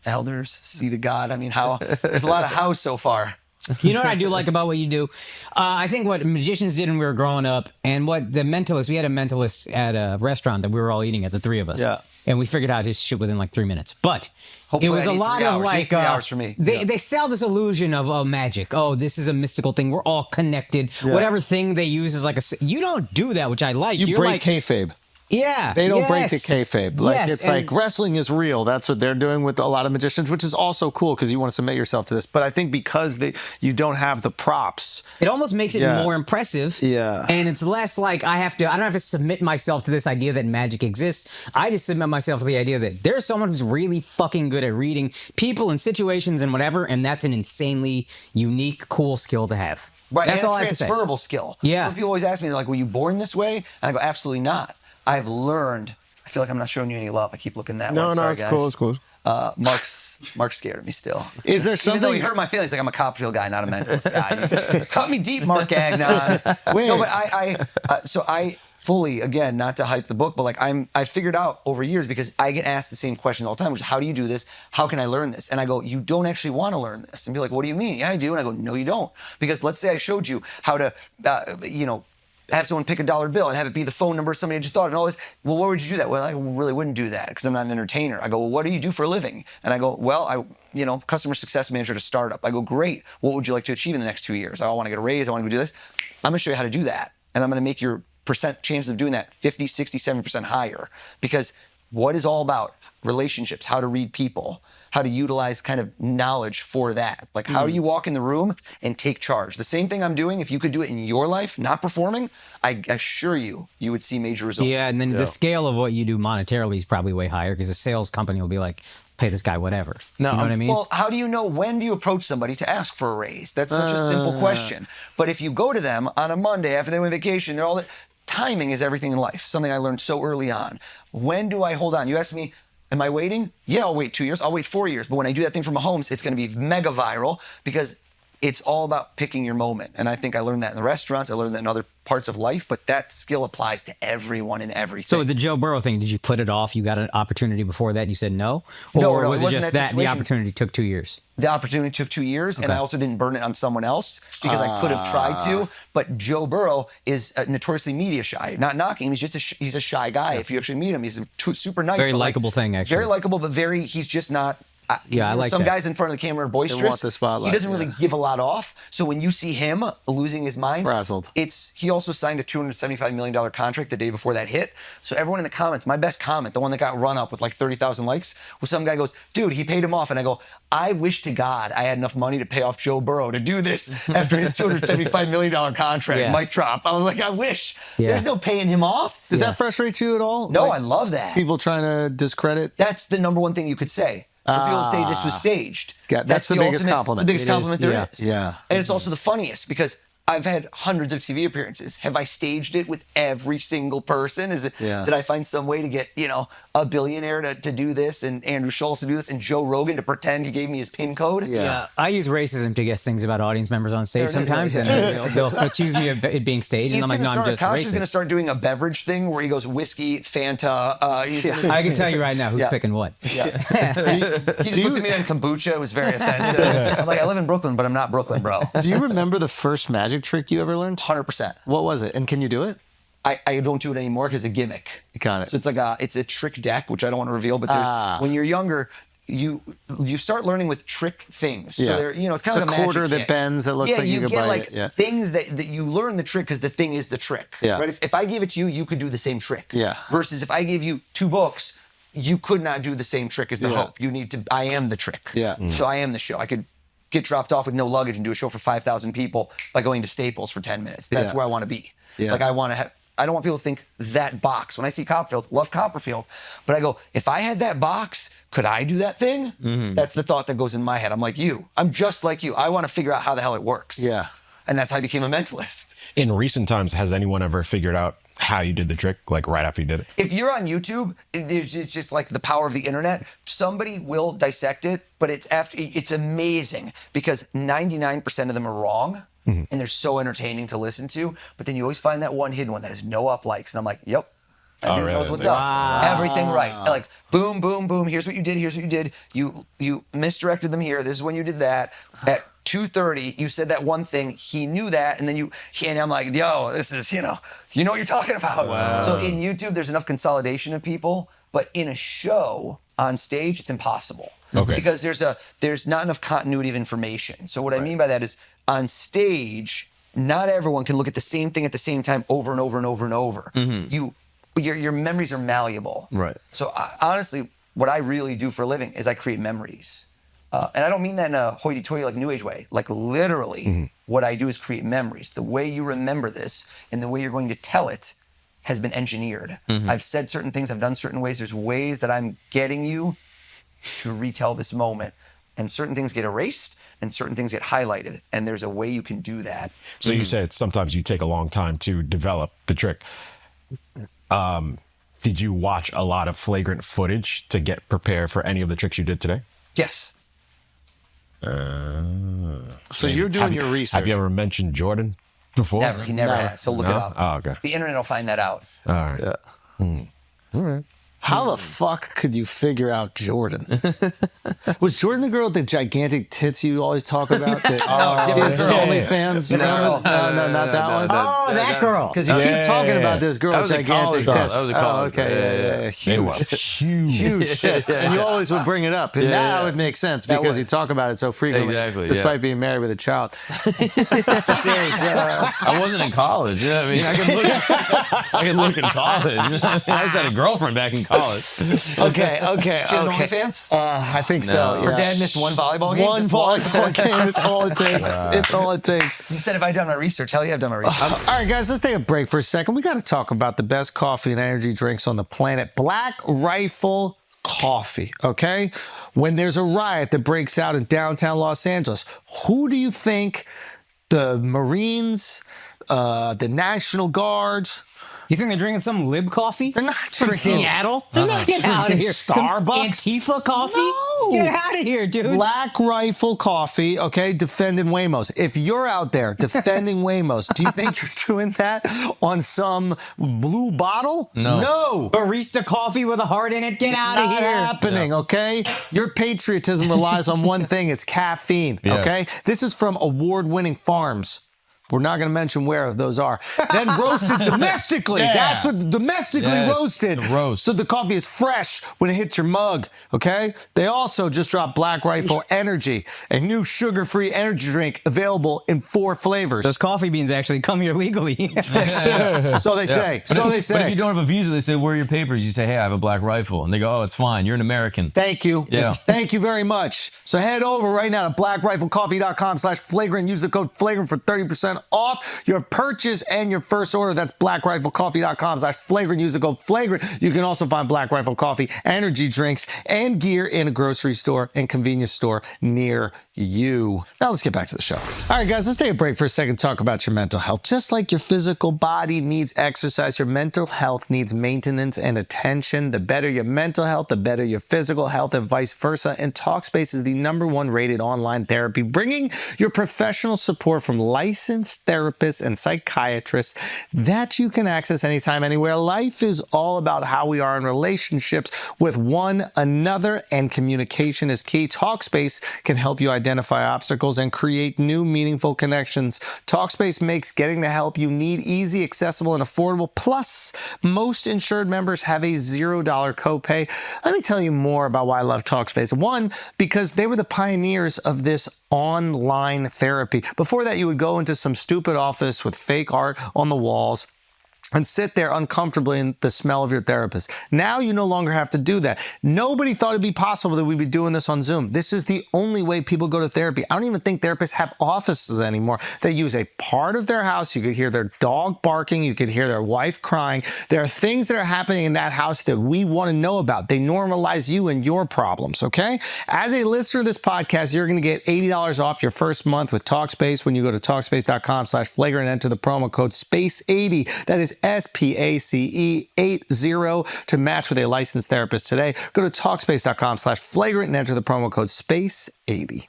Elders, seed of God. I mean, how? There's a lot of hows so far. You know what I do like about what you do? I think what magicians did when we were growing up and what the Mentalist, we had a Mentalist at a restaurant that we were all eating at, the three of us. Yeah. And we figured out his shit within like 3 minutes. But hopefully it was a lot of like 3 hours for me. They sell this illusion of magic. Oh, this is a mystical thing. We're all connected. Yeah. Whatever thing they use is like you don't do that, which I like. You You're break like, kayfabe. Yeah. They don't break the kayfabe. Like Yes, it's like wrestling is real. That's what they're doing with a lot of magicians, which is also cool because you want to submit yourself to this. But I think because you don't have the props, it almost makes it more impressive. Yeah. And it's less like I don't have to submit myself to this idea that magic exists. I just submit myself to the idea that there's someone who's really fucking good at reading people and situations and whatever, and that's an insanely unique, cool skill to have. Right. That's and all a I have to say. transferable skill. Yeah. So people always ask me, they're like, were you born this way? And I go, absolutely not. I've learned. I feel like I'm not showing you any love. I keep looking that way. No, Sorry, it's guys. cool. It's cool. Mark's scared of me still. Is there Even though something? he hurt my feelings, like I'm a Copperfield guy, not a mentalist guy. Cut me deep, Mark Gagnon. Wait. No, but I fully, again, not to hype the book, but like I figured out over years because I get asked the same question all the time, which is how do you do this? How can I learn this? And I go, you don't actually want to learn this. And be like, what do you mean? Yeah, I do. And I go, no, you don't. Because let's say I showed you how to, have someone pick a dollar bill and have it be the phone number of somebody I just thought and all this. Well, why would you do that? Well, I really wouldn't do that because I'm not an entertainer. I go, well, what do you do for a living? And I go, well, customer success manager at a startup. I go, great. What would you like to achieve in the next 2 years? I want to get a raise. I want to go do this. I'm going to show you how to do that. And I'm going to make your percent chances of doing that 50, 60, 70% higher. Because what is all about relationships, how to read people, how to utilize kind of knowledge for that. Like how do you walk in the room and take charge? The same thing I'm doing, if you could do it in your life, not performing, I assure you would see major results. Yeah, and then the scale of what you do monetarily is probably way higher because a sales company will be like, pay this guy whatever. No, you know what I mean? Well, how do you know when do you approach somebody to ask for a raise? That's such a simple question. But if you go to them on a Monday after they went on vacation, they're all timing is everything in life. Something I learned so early on. When do I hold on? You ask me, am I waiting? Yeah, I'll wait 2 years. I'll wait 4 years. But when I do that thing for Mahomes, it's going to be mega viral because it's all about picking your moment. And I think I learned that in the restaurants. I learned that in other parts of life. But that skill applies to everyone and everything. So the Joe Burrow thing, did you put it off? You got an opportunity before that and you said no? Or No, was it it wasn't just that that the situation. opportunity took 2 years? The opportunity took 2 years, and I also didn't burn it on someone else because I could have tried to. But Joe Burrow is notoriously media shy. Not knocking him, he's a shy guy. If you actually meet him, he's super nice. Very but likable thing, actually. Very likable, but he's just not I like some that. guys in front of the camera are boisterous. want the spotlight, He doesn't really give a lot off. So when you see him losing his mind, frazzled. He also signed a $275 million contract the day before that hit. So everyone in the comments, my best comment, the one that got run up with like 30,000 likes, was some guy goes, dude, he paid him off. And I go, I wish to God I had enough money to pay off Joe Burrow to do this after his $275 million contract. Mic drop. I was like, I wish. There's no paying him off. Does that frustrate you at all? No, Like, I love that. people trying to discredit? That's the number one thing you could say. For people to say this was staged. That's the biggest compliment. It's the biggest It is. compliment there is. Yeah. And it's also the funniest because I've had hundreds of TV appearances. Have I staged it with every single person? Did I find some way to get, a billionaire to do this and Andrew Schulz to do this and Joe Rogan to pretend he gave me his PIN code? Yeah. I use racism to guess things about audience members on stage There it is. sometimes, and they'll accuse me of it being staged, and I'm like, no, I'm just Akash is racist. going to start doing a beverage thing where he goes whiskey, Fanta. I can tell you right now who's picking what. Yeah. He just looked at me on kombucha. It was very offensive. I'm like, I live in Brooklyn, but I'm not Brooklyn, bro. Do you remember the first magic trick you ever learned? 100%. What was it? And can you do it? I don't do it anymore because it's a gimmick. Got it. So it's a trick deck, which I don't want to reveal, but there's when you're younger, you start learning with trick things. So they're, it's kind of like a quarter magic that kit. bends that looks like you get could bite like it. Yeah. things that you learn the trick because the thing is the trick. Yeah. Right? If I gave it to you, you could do the same trick. Yeah. Versus if I gave you 2 books, you could not do the same trick as the hope. You need to. I am the trick. Yeah. So I am the show. I could get dropped off with no luggage and do a show for 5,000 people by going to Staples for 10 minutes. That's where I want to be. Yeah. Like I don't want people to think that box. When I see Copperfield, love Copperfield, but I go, if I had that box, could I do that thing? That's the thought that goes in my head. I'm like you. I'm just like you. I want to figure out how the hell it works. Yeah. And that's how I became a mentalist. In recent times, has anyone ever figured out how you did the trick, like right after you did it? If you're on YouTube, it's just like the power of the internet. Somebody will dissect it, but it's amazing because 99% of them are wrong. And they're so entertaining to listen to. But then you always find that one hidden one that has no up likes. And I'm like, yep. That dude knows what's up. Everything right. Like, boom, boom, boom. Here's what you did. Here's what you did. You misdirected them here. This is when you did that. At 2:30, you said that one thing. He knew that. And then and I'm like, yo, this is, you know what you're talking about. Wow. So in YouTube, there's enough consolidation of people. But in a show on stage, it's impossible. Okay. Because there's not enough continuity of information. So what I mean by that is on stage, not everyone can look at the same thing at the same time over and over and over and over. Your memories are malleable. Right. So honestly, what I really do for a living is I create memories. And I don't mean that in a hoity-toity, like New Age way. Like literally, what I do is create memories. The way you remember this and the way you're going to tell it has been engineered. I've said certain things, I've done certain ways. There's ways that I'm getting you to retell this moment. And certain things get erased and certain things get highlighted. And there's a way you can do that. So you said sometimes you take a long time to develop the trick. Did you watch a lot of flagrant footage to get prepared for any of the tricks you did today? Yes. So you're doing your research. Have you ever mentioned Jordan before? Never. He never has. So look it up. Oh, okay. The internet will find that out. All right. Yeah. All right. How the fuck could you figure out Jordan? Was Jordan the girl with the gigantic tits you always talk about? different girl. OnlyFans? No, not that one. Oh, that girl. Because you keep talking about this girl That with was a gigantic college tits. girl. That was a college girl. Okay, yeah. They were Huge. huge. Huge tits. And you always would bring it up. And that would make sense because you talk about it so frequently. Exactly, Despite being married with a child. I wasn't in college. You know what I mean? I could look in college. I just had a girlfriend back in college. Okay. She has an OnlyFans? I think so. Her Yeah. dad missed one volleyball game? One Just volleyball game. It's all it takes. It's all it takes. You said if I'd done my research. Hell yeah, I've done my research. All right, guys, let's take a break for a second. We got to talk about the best coffee and energy drinks on the planet. Black Rifle Coffee, okay? When there's a riot that breaks out in downtown Los Angeles, who do you think the Marines, the National Guards... You think they're drinking some lib coffee? They're not From drinking Seattle? They're not drinking out of here. Starbucks. Some Antifa coffee? No. Get out of here, dude. Black Rifle Coffee, okay, defending Wamos. If you're out there defending Wamos, do you think you're doing that on some blue bottle? No. Barista coffee with a heart in it? Get out of Not here. happening, okay? Your patriotism relies on one thing, it's caffeine, Yes. okay? This is from award-winning farms. We're not going to mention where those are. Then roasted domestically. That's what domestically roasted. The roast. So the coffee is fresh when it hits your mug, okay? They also just dropped Black Rifle Energy, a new sugar-free energy drink available in 4 flavors. Those coffee beans actually come here legally. So they say. But if you don't have a visa, they say, where are your papers? You say, hey, I have a Black Rifle. And they go, oh, it's fine. You're an American. Thank you. Yeah. Thank you very much. So head over right now to blackriflecoffee.com/flagrant. Use the code flagrant for 30% off your purchase and your first order. That's blackriflecoffee.com/flagrant. Use the code flagrant. You can also find Black Rifle Coffee, energy drinks, and gear in a grocery store and convenience store near you. Now let's get back to the show. All right, guys, let's take a break for a second to talk about your mental health. Just like your physical body needs exercise, your mental health needs maintenance and attention. The better your mental health, the better your physical health, and vice versa. And Talkspace is the #1 rated online therapy, bringing your professional support from licensed therapists and psychiatrists that you can access anytime, anywhere. Life is all about how we are in relationships with one another, and communication is key. Talkspace can help you identify obstacles and create new meaningful connections. Talkspace makes getting the help you need easy, accessible, and affordable. Plus, most insured members have a $0 copay. Let me tell you more about why I love Talkspace. One, because they were the pioneers of this online therapy. Before that, you would go into some stupid office with fake art on the walls and sit there uncomfortably in the smell of your therapist. Now you no longer have to do that. Nobody thought it'd be possible that we'd be doing this on Zoom. This is the only way people go to therapy. I don't even think therapists have offices anymore. They use a part of their house. You could hear their dog barking. You could hear their wife crying. There are things that are happening in that house that we want to know about. They normalize you and your problems, okay? As a listener of this podcast, you're going to get $80 off your first month with Talkspace when you go to Talkspace.com/flagrant and enter the promo code SPACE80. That is SPACE80 to match with a licensed therapist today. Go to Talkspace.com/flagrant and enter the promo code SPACE80.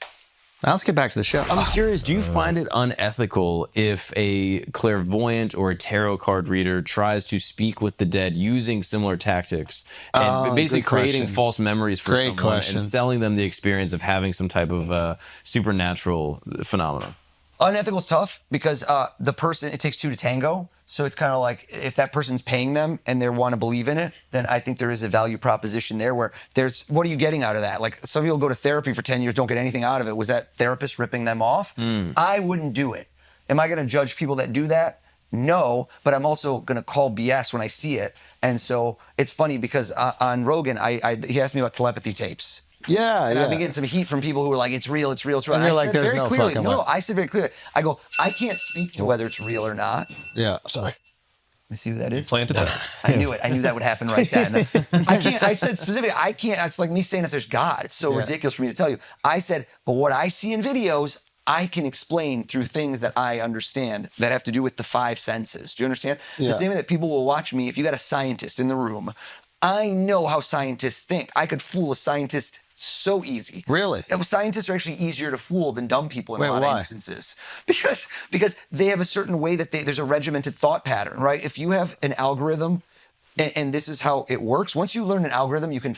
Now let's get back to the show. I'm curious, do you find it unethical if a clairvoyant or a tarot card reader tries to speak with the dead using similar tactics and basically creating false memories for someone and selling them the experience of having some type of supernatural phenomenon? Unethical is tough because the person, it takes 2 to tango. So it's kind of like if that person's paying them and they want to believe in it, then I think there is a value proposition there where there's, what are you getting out of that? Like some people go to therapy for 10 years, don't get anything out of it. Was that therapist ripping them off? I wouldn't do it. Am I going to judge people that do that? No, but I'm also going to call BS when I see it. And so it's funny because on Rogan, he asked me about telepathy tapes. Yeah, and I've been getting some heat from people who are like, it's real, it's real, it's real. And you're like, I said there's very no clearly, fucking no, way. I said very clearly, I go, I can't speak to whether it's real or not. Yeah, sorry. Let me see who that is. Planted that. I knew it. I knew that would happen right then. I can't, I said specifically, I can't, it's like me saying if there's God. It's so ridiculous for me to tell you. I said, but what I see in videos, I can explain through things that I understand that have to do with the 5 senses. Do you understand? The same way that people will watch me, if you got a scientist in the room, I know how scientists think. I could fool a scientist so easy. Really? Scientists are actually easier to fool than dumb people in a lot of instances. Because they have a certain way that there's a regimented thought pattern, right? If you have an algorithm, and this is how it works, once you learn an algorithm, you can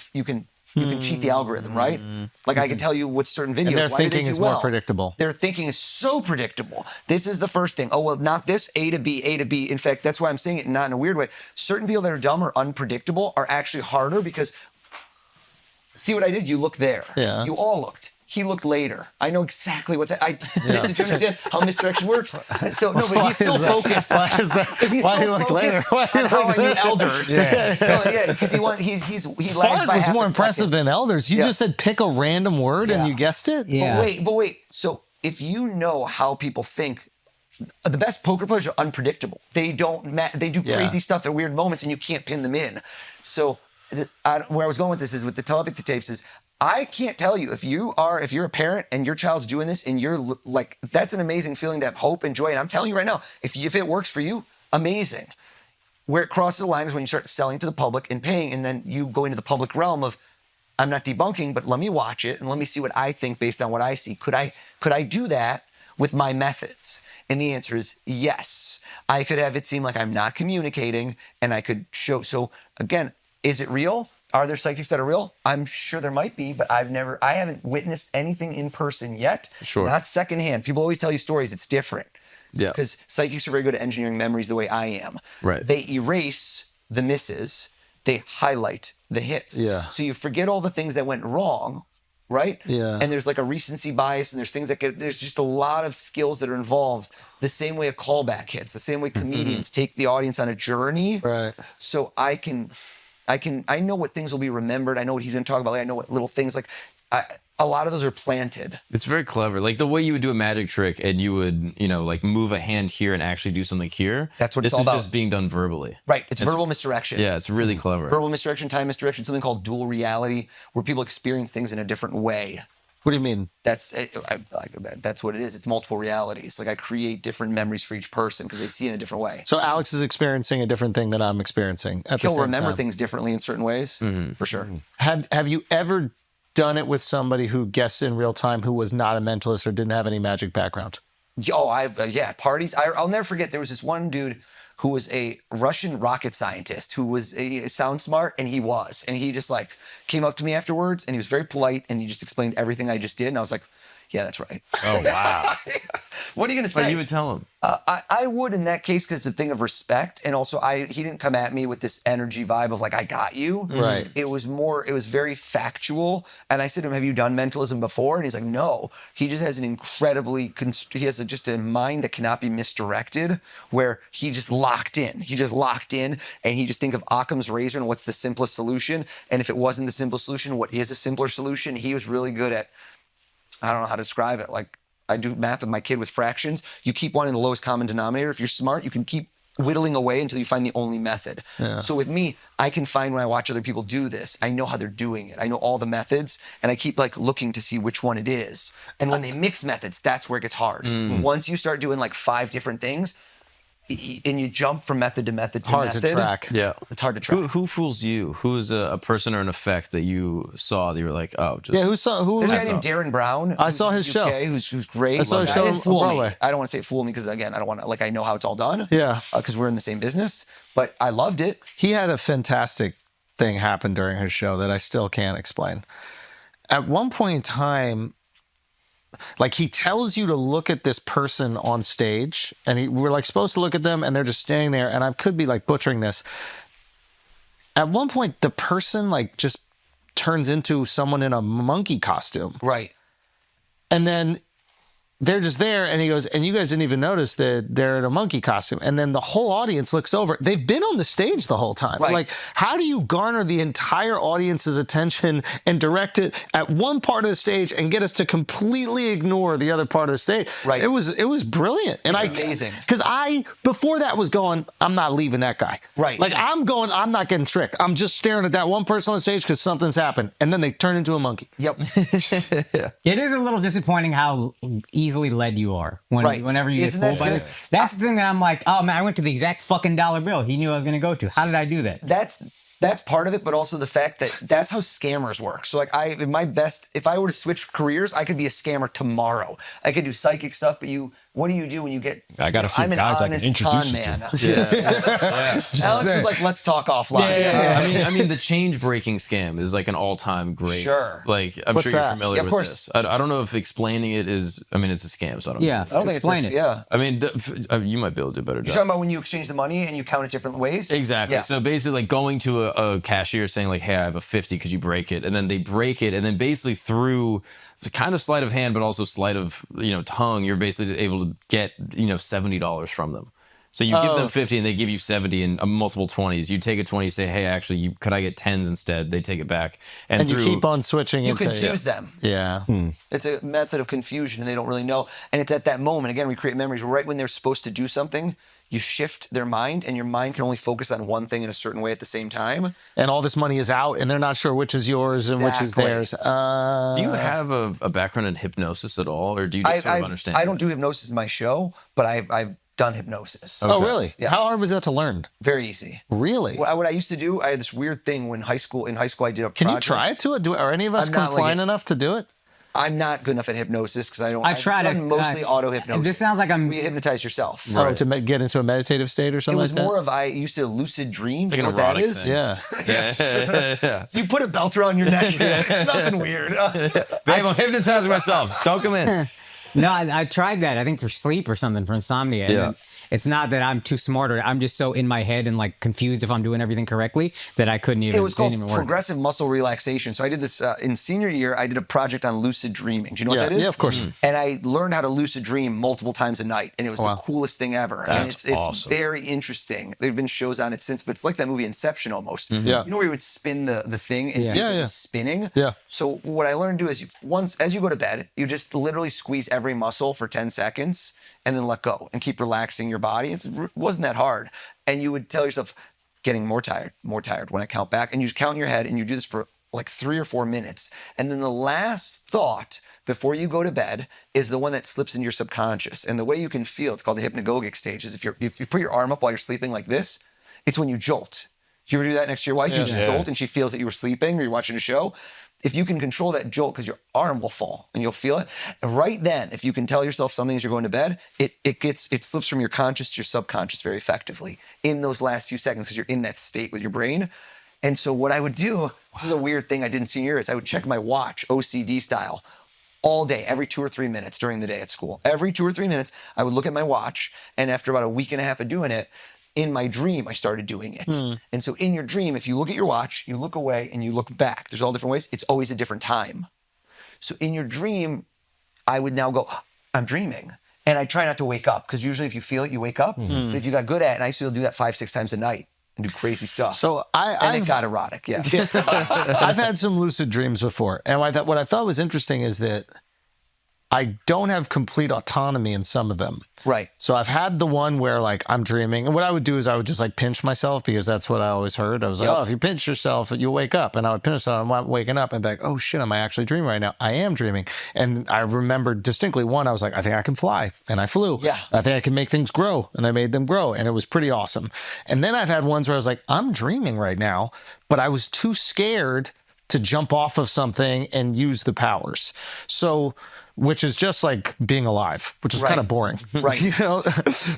cheat the algorithm, right? Like I can tell you what certain videos. And their thinking is more predictable. Their thinking is so predictable. This is the first thing. Oh, well, not this, A to B, A to B. In fact, that's why I'm saying it not in a weird way. Certain people that are dumb or unpredictable are actually harder because, see what I did? You look there. Yeah. You all looked. He looked later. I know exactly what's. Do you understand how misdirection works? So no, but he's still focused. Why is that? Why he looked later? Why on how I meet elders. Because he lags by was half more a impressive second. than elders. You just said pick a random word and you guessed it. Yeah. But wait. So if you know how people think, the best poker players are unpredictable. They don't. They do crazy stuff at weird moments, and you can't pin them in. So where I was going with this is with the telepathy tapes is. I can't tell you if you're a parent and your child's doing this and you're like, that's an amazing feeling to have hope and joy. And I'm telling you right now, if it works for you, amazing. Where it crosses the line is when you start selling to the public and paying, and then you go into the public realm of, I'm not debunking, but let me watch it and let me see what I think based on what I see. Could I do that with my methods? And the answer is yes. I could have it seem like I'm not communicating and I could show. So again, is it real? Are there psychics that are real? I'm sure there might be, but I haven't witnessed anything in person yet. Sure. Not secondhand. People always tell you stories. It's different. Yeah. Because psychics are very good at engineering memories the way I am. Right. They erase the misses, they highlight the hits. Yeah. So you forget all the things that went wrong, right? Yeah. And there's like a recency bias, and there's things that there's just a lot of skills that are involved. The same way a callback hits, the same way comedians take the audience on a journey. Right. So I know what things will be remembered. I know what he's going to talk about. Like, I know what little things a lot of those are planted. It's very clever. Like the way you would do a magic trick and you would, like move a hand here and actually do something here. That's what it's all This is about. just being done verbally. Right. It's verbal misdirection. Yeah, it's really clever. Verbal misdirection, time misdirection, something called dual reality, where people experience things in a different way. What do you mean? That's what it is. It's multiple realities. Like I create different memories for each person because they see it in a different way. So Alex is experiencing a different thing than I'm experiencing at the He'll same remember time. things differently in certain ways, for sure. Have you ever done it with somebody who guessed in real time who was not a mentalist or didn't have any magic background? Parties. I'll never forget. There was this one dude who was a Russian rocket scientist who was sound smart, and he just like came up to me afterwards, and he was very polite, and he just explained everything I just did, and I was like, yeah, that's right. Oh, wow. What are you going to say? But you would tell him. I would in that case because it's a thing of respect. And also he didn't come at me with this energy vibe of like, I got you. Right. It was very factual. And I said to him, have you done mentalism before? And he's like, no. He just has an just a mind that cannot be misdirected, where he just locked in. And he just think of Occam's razor and what's the simplest solution. And if it wasn't the simplest solution, what is a simpler solution? He was really good at, I don't know how to describe it. Like I do math with my kid with fractions. You keep one in the lowest common denominator. If you're smart, you can keep whittling away until you find the only method. Yeah. So with me, I can find when I watch other people do this, I know how they're doing it. I know all the methods, and I keep like looking to see which one it is. And when they mix methods, that's where it gets hard. Once you start doing like 5 different things, and you jump from method to method to method. Hard to track. Yeah. It's hard to track. Who fools you? Who is a person or an effect that you saw that you were like, oh, just... Yeah, There's a guy named Darren Brown. I saw his show. Who's great. I saw his show didn't fool me. Broadway. I don't want to say it fooled me because, again, I don't want to, like, I know how it's all done. Yeah. Because we're in the same business. But I loved it. He had a fantastic thing happen during his show that I still can't explain. At one point in time, like he tells you to look at this person on stage, and we're like supposed to look at them, and they're just standing there, and I could be like butchering this. At one point, the person like just turns into someone in a monkey costume. Right. And then they're just there, and he goes, and you guys didn't even notice that they're in a monkey costume. And then the whole audience looks over. They've been on the stage the whole time. Right. Like, how do you garner the entire audience's attention and direct it at one part of the stage and get us to completely ignore the other part of the stage? Right. It was brilliant. And It's amazing. Because before that was going, I'm not leaving that guy. Right. Like, I'm not getting tricked. I'm just staring at that one person on the stage because something's happened. And then they turn into a monkey. Yep. It is a little disappointing how easily led you are whenever you Isn't get that fooled by good? this. That's the thing that I'm like, oh man, I went to the exact fucking dollar bill he knew I was going to go to. How did I do that? That's part of it, but also the fact that that's how scammers work. So like if I were to switch careers, I could be a scammer tomorrow. I could do psychic stuff, but what do you do when you get? I got a few I'm an guys I can honest introduce con you man. to. Yeah. Alex is like, let's talk offline. I mean, the change breaking scam is like an all time great. Sure. Like, I'm What's sure you're that? familiar Yeah, of with course. this. I don't know if explaining it is. I mean, it's a scam, so I don't. Yeah, I don't think explain it's it. Yeah. I mean, you might be able to do a better You're job. talking about when you exchange the money and you count it different ways? Exactly. Yeah. So basically, like going to a cashier saying like, "Hey, I have a 50. Could you break it?" And then they break it, and then basically through kind of sleight of hand, but also sleight of tongue, you're basically able to get $70 from them. So you give them 50 and they give you 70 and multiple 20s. You take a 20, you say, hey, actually, could I get 10s instead? They take it back. And you keep on switching. You confuse them. Yeah. It's a method of confusion and they don't really know. And it's at that moment, again, we create memories right when they're supposed to do something. You shift their mind, and your mind can only focus on one thing in a certain way at the same time. And all this money is out, and they're not sure which is yours and which is theirs. Do you have a background in hypnosis at all, or do you just sort of understand? I don't do hypnosis in my show, but I've done hypnosis. Oh, really? Yeah. How hard was that to learn? Very easy. Really? What I used to do, I had this weird thing when in high school I did a project. Can you try it to it? Are any of us I'm not compliant enough to do it? I'm not good enough at hypnosis because I tried I've it. done mostly auto hypnosis. This sounds like I'm. You hypnotize yourself. Oh, to get into a meditative state or something It was like that? more of I used to lucid dream. It's like You know an what that erotic is? thing. Yeah. You put a belt around your neck. Nothing weird. Babe, I'm hypnotizing myself. Don't come in. No, I tried that. I think for sleep or something, for insomnia. Yeah. And it's not that I'm too smart or I'm just so in my head and like confused if I'm doing everything correctly that I couldn't even. It was called didn't even work. progressive muscle relaxation. So I did this in senior year. I did a project on lucid dreaming. Do you know what that is? Yeah, of course. And I learned how to lucid dream multiple times a night, and it was the coolest thing ever. And That's it's awesome. very interesting. There've been shows on it since, but it's like that movie Inception almost. Yeah. You know where you would spin the thing and see Yeah, it yeah. was spinning? Yeah. So what I learned to do is as you go to bed, you just literally squeeze every muscle for 10 seconds and then let go and keep relaxing your body. It wasn't that hard. And you would tell yourself, getting more tired when I count back. And you count in your head and you do this for like 3 or 4 minutes. And then the last thought before you go to bed is the one that slips into your subconscious. And the way you can feel, it's called the hypnagogic stage, is if you put your arm up while you're sleeping like this, it's when you jolt. You ever do that next to your wife? You just jolt and she feels that you were sleeping or you're watching a show. If you can control that jolt, because your arm will fall and you'll feel it, and right then, if you can tell yourself something as you're going to bed, it slips from your conscious to your subconscious very effectively in those last few seconds because you're in that state with your brain. And so what I would do, this is a weird thing I did in senior year, is I would check my watch, OCD style, all day, every 2 or 3 minutes during the day at school. Every 2 or 3 minutes, I would look at my watch, and after about a week and a half of doing it, in my dream, I started doing it. And so in your dream, if you look at your watch, you look away and you look back, there's all different ways, it's always a different time. So in your dream, I would now go, I'm dreaming. And I try not to wake up, because usually if you feel it, you wake up. But if you got good at it, and I used to do that 5-6 times a night and do crazy stuff. So it got erotic, yeah. I've had some lucid dreams before. And what I thought was interesting is that I don't have complete autonomy in some of them. Right. So I've had the one where like I'm dreaming, and what I would do is I would just like pinch myself, because that's what I always heard. I was like, oh, if you pinch yourself, you'll wake up. And I would pinch myself, and I'm waking up and be like, oh shit, am I actually dreaming right now? I am dreaming. And I remember distinctly one, I was like, I think I can fly. And I flew. Yeah. I think I can make things grow. And I made them grow. And it was pretty awesome. And then I've had ones where I was like, I'm dreaming right now, but I was too scared to jump off of something and use the powers. So, which is just like being alive, which is kind of boring. Right. You know?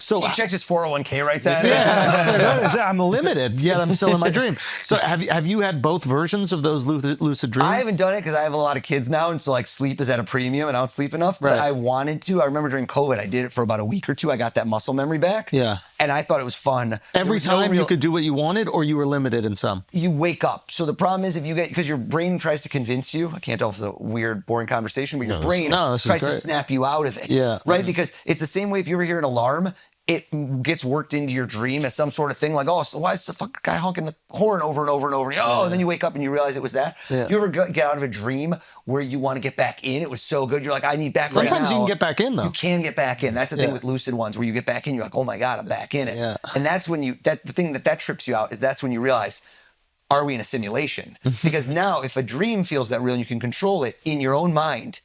So He checked his 401k right then. yeah, I'm limited, yet I'm still in my dream. So have you had both versions of those lucid dreams? I haven't done it because I have a lot of kids now, and so like sleep is at a premium, and I don't sleep enough. Right. But I wanted to. I remember during COVID, I did it for about a week or two. I got that muscle memory back. Yeah. And I thought it was fun. Every time you could do what you wanted, or you were limited in some? You wake up. So the problem is because your brain tries to convince you, I can't tell if it's a weird, boring conversation, but your brain tries to snap you out of it. Yeah. Right? Because it's the same way if you ever hear an alarm, it gets worked into your dream as some sort of thing like, oh, so why is the fucking guy honking the horn over and over and over? And then you wake up and you realize it was that. Yeah. You ever get out of a dream where you want to get back in? It was so good. You're like, I need back right now. Sometimes you can get back in, though. You can get back in. That's the thing with lucid ones, where you get back in, you're like, oh my God, I'm back in it. Yeah. And that's when the thing that trips you out is that's when you realize, are we in a simulation? Because now if a dream feels that real and you can control it in your own mind,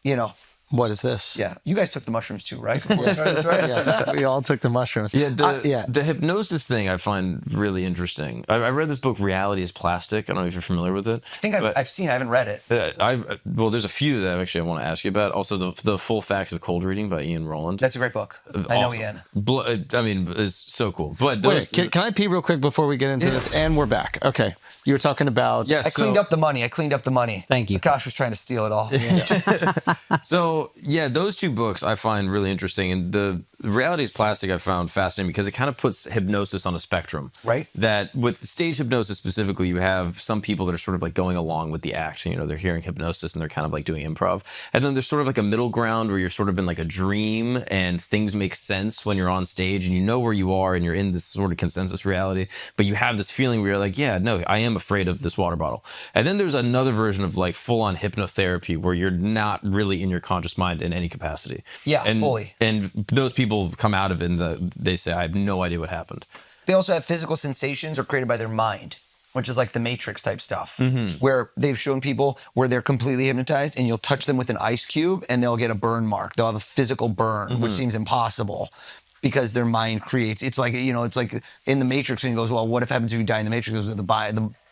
you know. What is this? Yeah. You guys took the mushrooms too, right? Yes. Right? Yes. We all took the mushrooms. Yeah, the hypnosis thing I find really interesting. I read this book, Reality is Plastic. I don't know if you're familiar with it. I think I've seen it. I haven't read it. Well, there's a few that I want to ask you about. Also, the Full Facts of Cold Reading by Ian Rowland. That's a great book. I know Ian. I mean, it's so cool. But Wait, can I pee real quick before we get into this? And we're back. Okay. You were talking about... Yes, I cleaned up the money. Thank you. Akash was trying to steal it all. So, yeah, those two books I find really interesting. And the Reality is Plastic I found fascinating because it kind of puts hypnosis on a spectrum. Right. That with stage hypnosis specifically, you have some people that are sort of like going along with the action. You know, they're hearing hypnosis and they're kind of like doing improv. And then there's sort of like a middle ground where you're sort of in like a dream and things make sense when you're on stage and you know where you are and you're in this sort of consensus reality. But you have this feeling where you're like, yeah, no, I am afraid of this water bottle. And then there's another version of like full on hypnotherapy where you're not really in your conscious mind in any capacity. Yeah, and, fully. And those people come out of it and they say, I have no idea what happened. They also have physical sensations are created by their mind, which is like the Matrix type stuff, where they've shown people where they're completely hypnotized and you'll touch them with an ice cube and they'll get a burn mark. They'll have a physical burn, which seems impossible because their mind creates. It's like, you know, it's like in the Matrix when he goes, well, what if happens if you die in the Matrix? The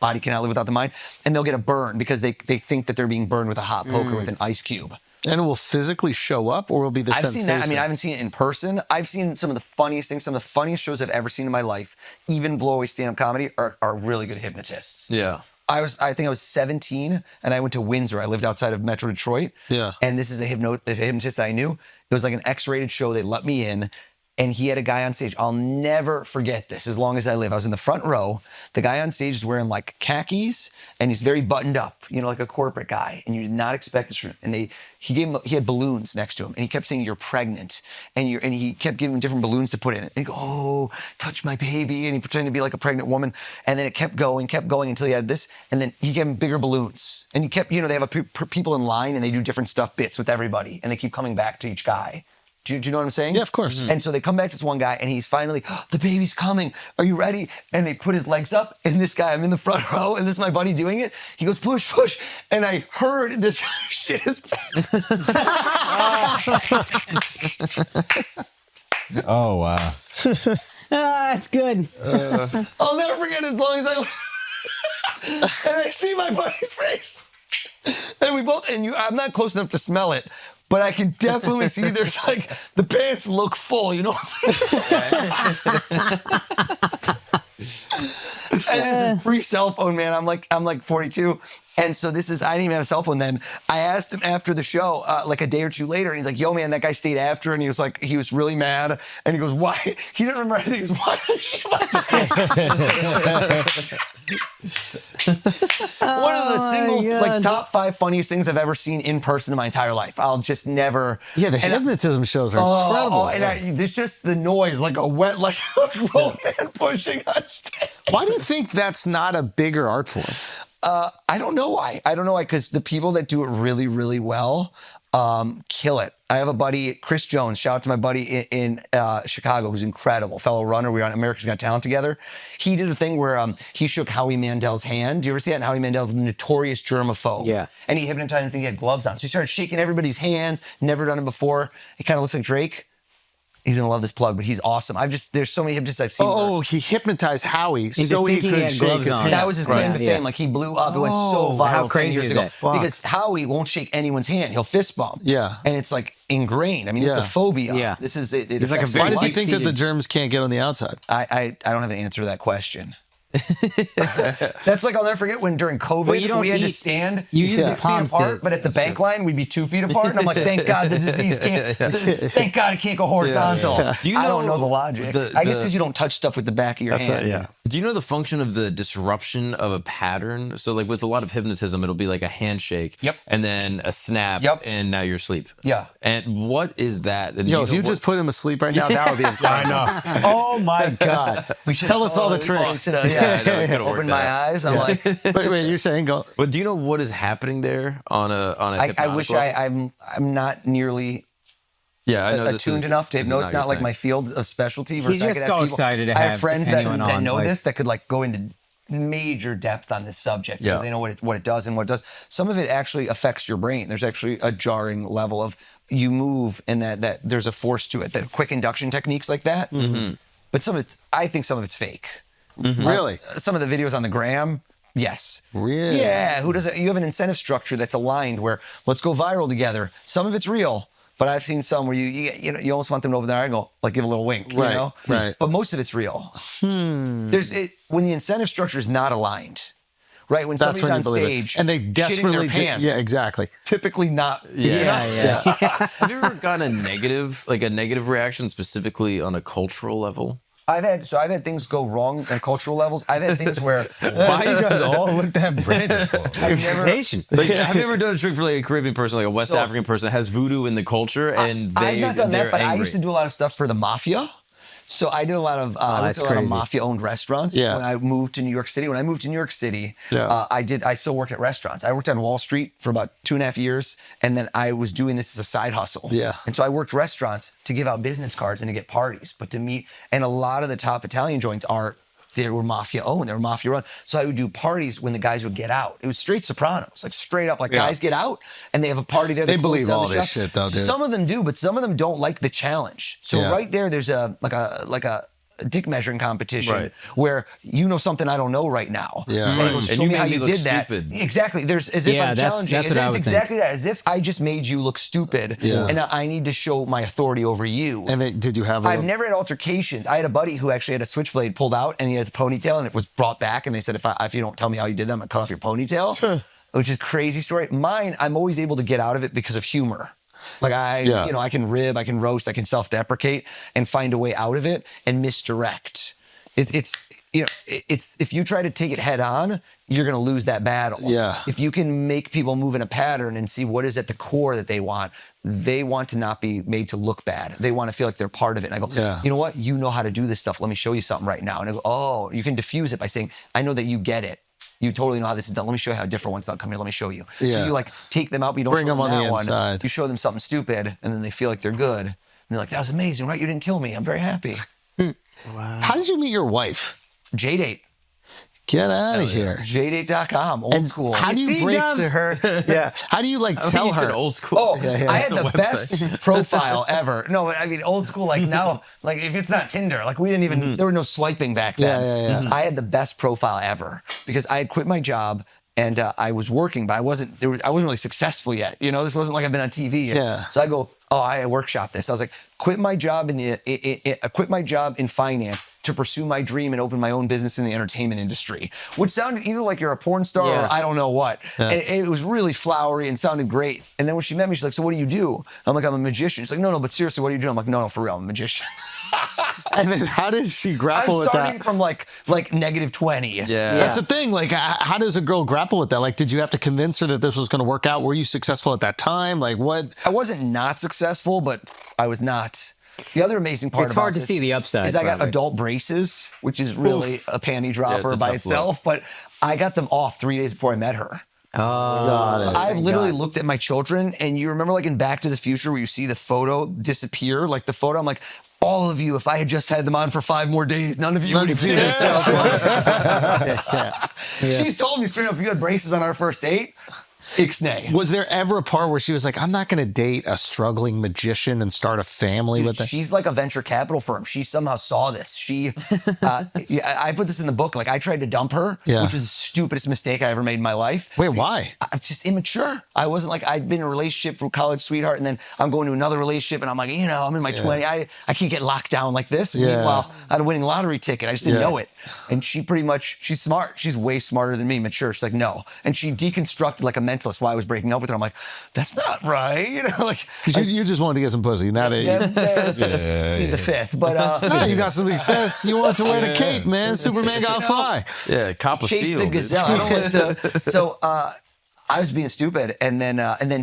body cannot live without the mind. And they'll get a burn because they think that they're being burned with a hot poker with an ice cube. And it will physically show up, or will be the sensation? I've seen that. I mean, I haven't seen it in person. I've seen some of the funniest things, some of the funniest shows I've ever seen in my life. Even blow away stand-up comedy are really good hypnotists. Yeah. I think I was 17 and I went to Windsor. I lived outside of Metro Detroit. Yeah. And this is a hypnotist that I knew. It was like an X-rated show. They let me in. And he had a guy on stage. I'll never forget this as long as I live. I was in the front row. The guy on stage is wearing like khakis and he's very buttoned up, you know, like a corporate guy. And you did not expect this from him. And he had balloons next to him and he kept saying, "You're pregnant." And he kept giving him different balloons to put in it. And he'd go, "Oh, touch my baby." And he pretended to be like a pregnant woman. And then it kept going until he had this. And then he gave him bigger balloons. And he kept, you know, they have people in line and they do different bits with everybody. And they keep coming back to each guy. Do you know what I'm saying? Yeah, of course. And so they come back to this one guy and he's finally, "Oh, the baby's coming. Are you ready?" And they put his legs up and this guy, I'm in the front row and this is my buddy doing it. He goes, "Push, push." And I heard this shit his pants. Oh, wow. That's good. I'll never forget it as long as I live. And I see my buddy's face. And we both, I'm not close enough to smell it, but I can definitely see there's like, the pants look full, you know what I'm saying? And this is pre-cell phone, man. I'm like 42. And so I didn't even have a cell phone then. I asked him after the show, like a day or two later, and he's like, "Yo, man, that guy stayed after." And he was really mad. And he goes, "Why?" He didn't remember anything. He goes, "Why did I shit my pants?" One of the single, top 5 funniest things I've ever seen in person in my entire life. I'll just never. Yeah, the hypnotism shows are incredible. And there's just the noise, like a Rogan pushing on stage. Why do you think that's not a bigger art form? I don't know why. Because the people that do it really, really well kill it. I have a buddy, Chris Jones. Shout out to my buddy in Chicago, who's incredible, fellow runner. We were on America's Got Talent together. He did a thing where he shook Howie Mandel's hand. Do you ever see that? And Howie Mandel's a notorious germaphobe. Yeah. And he hypnotized him thinking he had gloves on. So he started shaking everybody's hands. Never done it before. He kind of looks like Drake. He's gonna love this plug, but he's awesome. there's so many hypnotists I've seen. Oh, he hypnotized Howie so he could shake his hand. That was his claim to fame. Like he blew up. It went so viral. How crazy 10 years ago. Because Howie won't shake anyone's hand. He'll fist bump. Yeah. And it's like ingrained. I mean, it's a phobia. Yeah. This is it. It's like why does he think that the germs can't get on the outside? I don't have an answer to that question. That's like, I'll never forget when during COVID we had to stand 6 feet apart, but at the bank line we'd be 2 feet apart, and I'm like, thank God the disease can't. Thank God it can't go horizontal. I don't know the logic. I guess because you don't touch stuff with the back of your hand. Do you know the function of the disruption of a pattern? So like with a lot of hypnotism, it'll be like a handshake, and then a snap, and now you're asleep. Yeah. And what is that? And if you just put him asleep right now, that would be incredible. I know. Oh my God. Tell us all the tricks. Open my eyes. I'm like, wait, you're saying go. But do you know what is happening there on a I wish I'm not nearly attuned enough to hypnosis. Not like my field of specialty. He's just so excited to have. I have friends that know this that could like go into major depth on this subject because they know what it does and what it does. Some of it actually affects your brain. There's actually a jarring level of you move and that there's a force to it. The quick induction techniques like that. Mm-hmm. But I think some of it's fake. Mm-hmm. Really? Some of the videos on the gram, yes. Really? Yeah. Who does it? You have an incentive structure that's aligned where let's go viral together. Some of it's real, but I've seen some where you almost want them to open their eye and go like give a little wink, you know? Right. But most of it's real. When the incentive structure is not aligned, right? When somebody's on stage and they desperately shitting their pants, yeah, exactly. Typically not. Yeah. Have you ever gotten a negative reaction specifically on a cultural level? I've had things go wrong on cultural levels. I've had things where why you guys all look that Brandon for? Have you ever done a trick for like a Caribbean person, like a West African person that has voodoo in the culture, and I've not done that, but angry? I used to do a lot of stuff for the mafia. So I did a lot of mafia-owned restaurants when I moved to New York City. When I moved to New York City, I still worked at restaurants. I worked on Wall Street for about 2.5 years, and then I was doing this as a side hustle. Yeah. And so I worked restaurants to give out business cards and to get parties, but to meet. And a lot of the top Italian joints they were mafia-owned, they were mafia-run. So I would do parties when the guys would get out. It was straight Sopranos, like straight up, like guys get out and they have a party there. They believe all this shit, though, dude. Some of them do, but some of them don't like the challenge. So right there's dick measuring competition Right. where you know something I don't know right now. Yeah. And he goes, And show you me how made me you look did that. stupid. Exactly. There's as if Yeah, I'm that's- challenging. that's what I It's would exactly that. As if I just made you look stupid, Yeah. and I need to show my authority over you. And did you have? I've never had altercations. I had a buddy who actually had a switchblade pulled out, and he has a ponytail, and it was brought back, and they said, if you don't tell me how you did that, I'm gonna cut off your ponytail. Which is a crazy story. Mine, I'm always able to get out of it because of humor. Like I can rib, I can roast, I can self-deprecate, and find a way out of it and misdirect. It's if you try to take it head on, you're going to lose that battle. Yeah. If you can make people move in a pattern and see what is at the core that they want to not be made to look bad. They want to feel like they're part of it. And I go, you know what? You know how to do this stuff. Let me show you something right now. And I go, oh, you can diffuse it by saying, I know that you get it. You totally know how this is done. Let me show you how a different one's done. Come here, let me show you. Yeah. So you like take them out, but you don't Bring show them on that the one. inside. You show them something stupid, and then they feel like they're good. And they're like, that was amazing, right? You didn't kill me. I'm very happy. How did you meet your wife? JDate. Get out of here. JDate.com, old school. How do you break to her? Yeah. How do you tell You said her? old school. Oh, I had That's a the website. best profile ever. No, I mean old school. Like now, like if it's not Tinder, like we didn't even. There were no swiping back then. Yeah. I had the best profile ever because I had quit my job and I was working, but I wasn't really successful yet. You know, this wasn't like I've been on TV yet. Yeah. So I go, I workshop this. I was like, quit my job quit my job in finance to pursue my dream and open my own business in the entertainment industry, which sounded either like you're a porn star or I don't know what. And it was really flowery and sounded great. And then when she met me, she's like, so what do you do? I'm like, I'm a magician. She's like, no, but seriously, what do you do? I'm like, no, for real, I'm a magician. And then how did she grapple I'm with starting that? from like -20. Yeah. That's the thing. Like, how does a girl grapple with that? Like, did you have to convince her that this was going to work out? Were you successful at that time? Like, what? I wasn't not successful, but I was not. The other amazing part It's about hard to this see the upside, is I got probably. adult braces, which is really a panty dropper a by tough itself. But I got them off 3 days before I met her. Oh, I've literally looked at my children, and you remember like in Back to the Future where you see the photo disappear, like the photo, I'm like, all of you, if I had just had them on for 5 more days, none of you would have seen this. She's told me straight up, if you had braces on our first date, ixnay. Was there ever a part where she was like, I'm not going to date a struggling magician and start a family with that? She's like a venture capital firm. She somehow saw this. I put this in the book. Like I tried to dump her, which was the stupidest mistake I ever made in my life. Wait, why? I'm just immature. I wasn't like, I'd been in a relationship for college sweetheart, and then I'm going to another relationship, and I'm like, I'm in my 20s. I can't get locked down like this. Meanwhile, I had a winning lottery ticket. I just didn't know it. And she pretty much, she's smart. She's way smarter than me, mature. She's like, no. And she deconstructed like a mentalist why I was breaking up with her. I'm like, that's not right. You know, like. Because you just wanted to get some pussy, not the fifth. But no, you got some success. You want to wear the cape, man. Superman got to fly. Yeah, cop a chase field. the gazelle. I don't like the, so I was being stupid, and then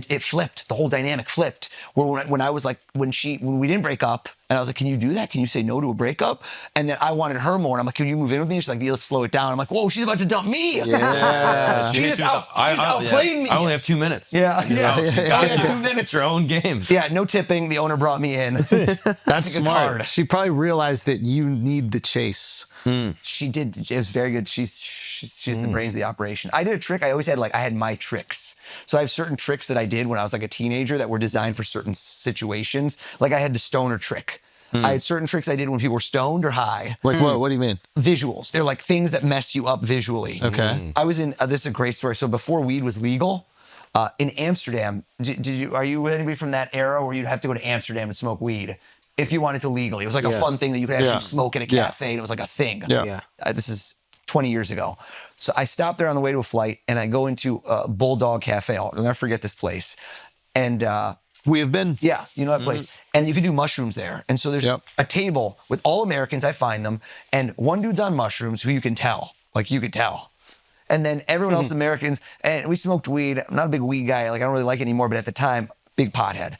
it flipped. The whole dynamic flipped. Where when I was like, when we didn't break up, and I was like, can you do that? Can you say no to a breakup? And then I wanted her more, and I'm like, can you move in with me? She's like, yeah, let's slow it down. I'm like, whoa, she's about to dump me. Yeah. She just outplayed me. I only have 2 minutes. Yeah. I had 2 minutes. It's your own game. Yeah, no tipping. The owner brought me in. That's smart. She probably realized that you need the chase. She did. It was very good. She's the brains of the operation. I did a trick. I always had I had my tricks. So I have certain tricks that I did when I was like a teenager that were designed for certain situations. Like I had the stoner trick. I had certain tricks I did when people were stoned or high. Like what? What do you mean? Visuals. They're like things that mess you up visually. Okay. I was in, this is a great story. So before weed was legal, in Amsterdam, are you anybody from that era where you'd have to go to Amsterdam to smoke weed? If you wanted to legally. It was like a fun thing that you could actually smoke in a cafe. And it was like a thing. Yeah. This is 20 years ago. So I stopped there on the way to a flight, and I go into Bulldog Cafe. I'll never forget this place. And we have been. Yeah, you know that place. And you can do mushrooms there. And so there's a table with all Americans, I find them, and one dude's on mushrooms who you can tell. Like you could tell. And then everyone else Americans, and we smoked weed. I'm not a big weed guy. Like I don't really like it anymore, but at the time, big pothead.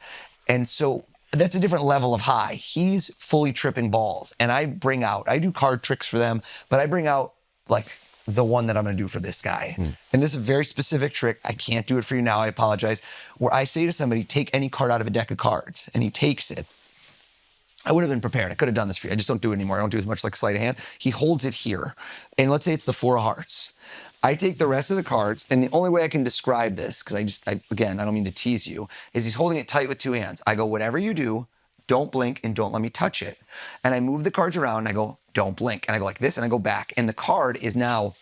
And so that's a different level of high. He's fully tripping balls. And I do card tricks for them, but I bring out like the one that I'm going to do for this guy. And this is a very specific trick. I can't do it for you now. I apologize. Where I say to somebody, take any card out of a deck of cards, and he takes it. I would have been prepared. I could have done this for you. I just don't do it anymore. I don't do as much like sleight of hand. He holds it here. And let's say it's the 4 of hearts. I take the rest of the cards, and the only way I can describe this, because again, I don't mean to tease you, is he's holding it tight with 2 hands. I go, whatever you do, don't blink and don't let me touch it. And I move the cards around, and I go, don't blink. And I go like this, and I go back, and the card is now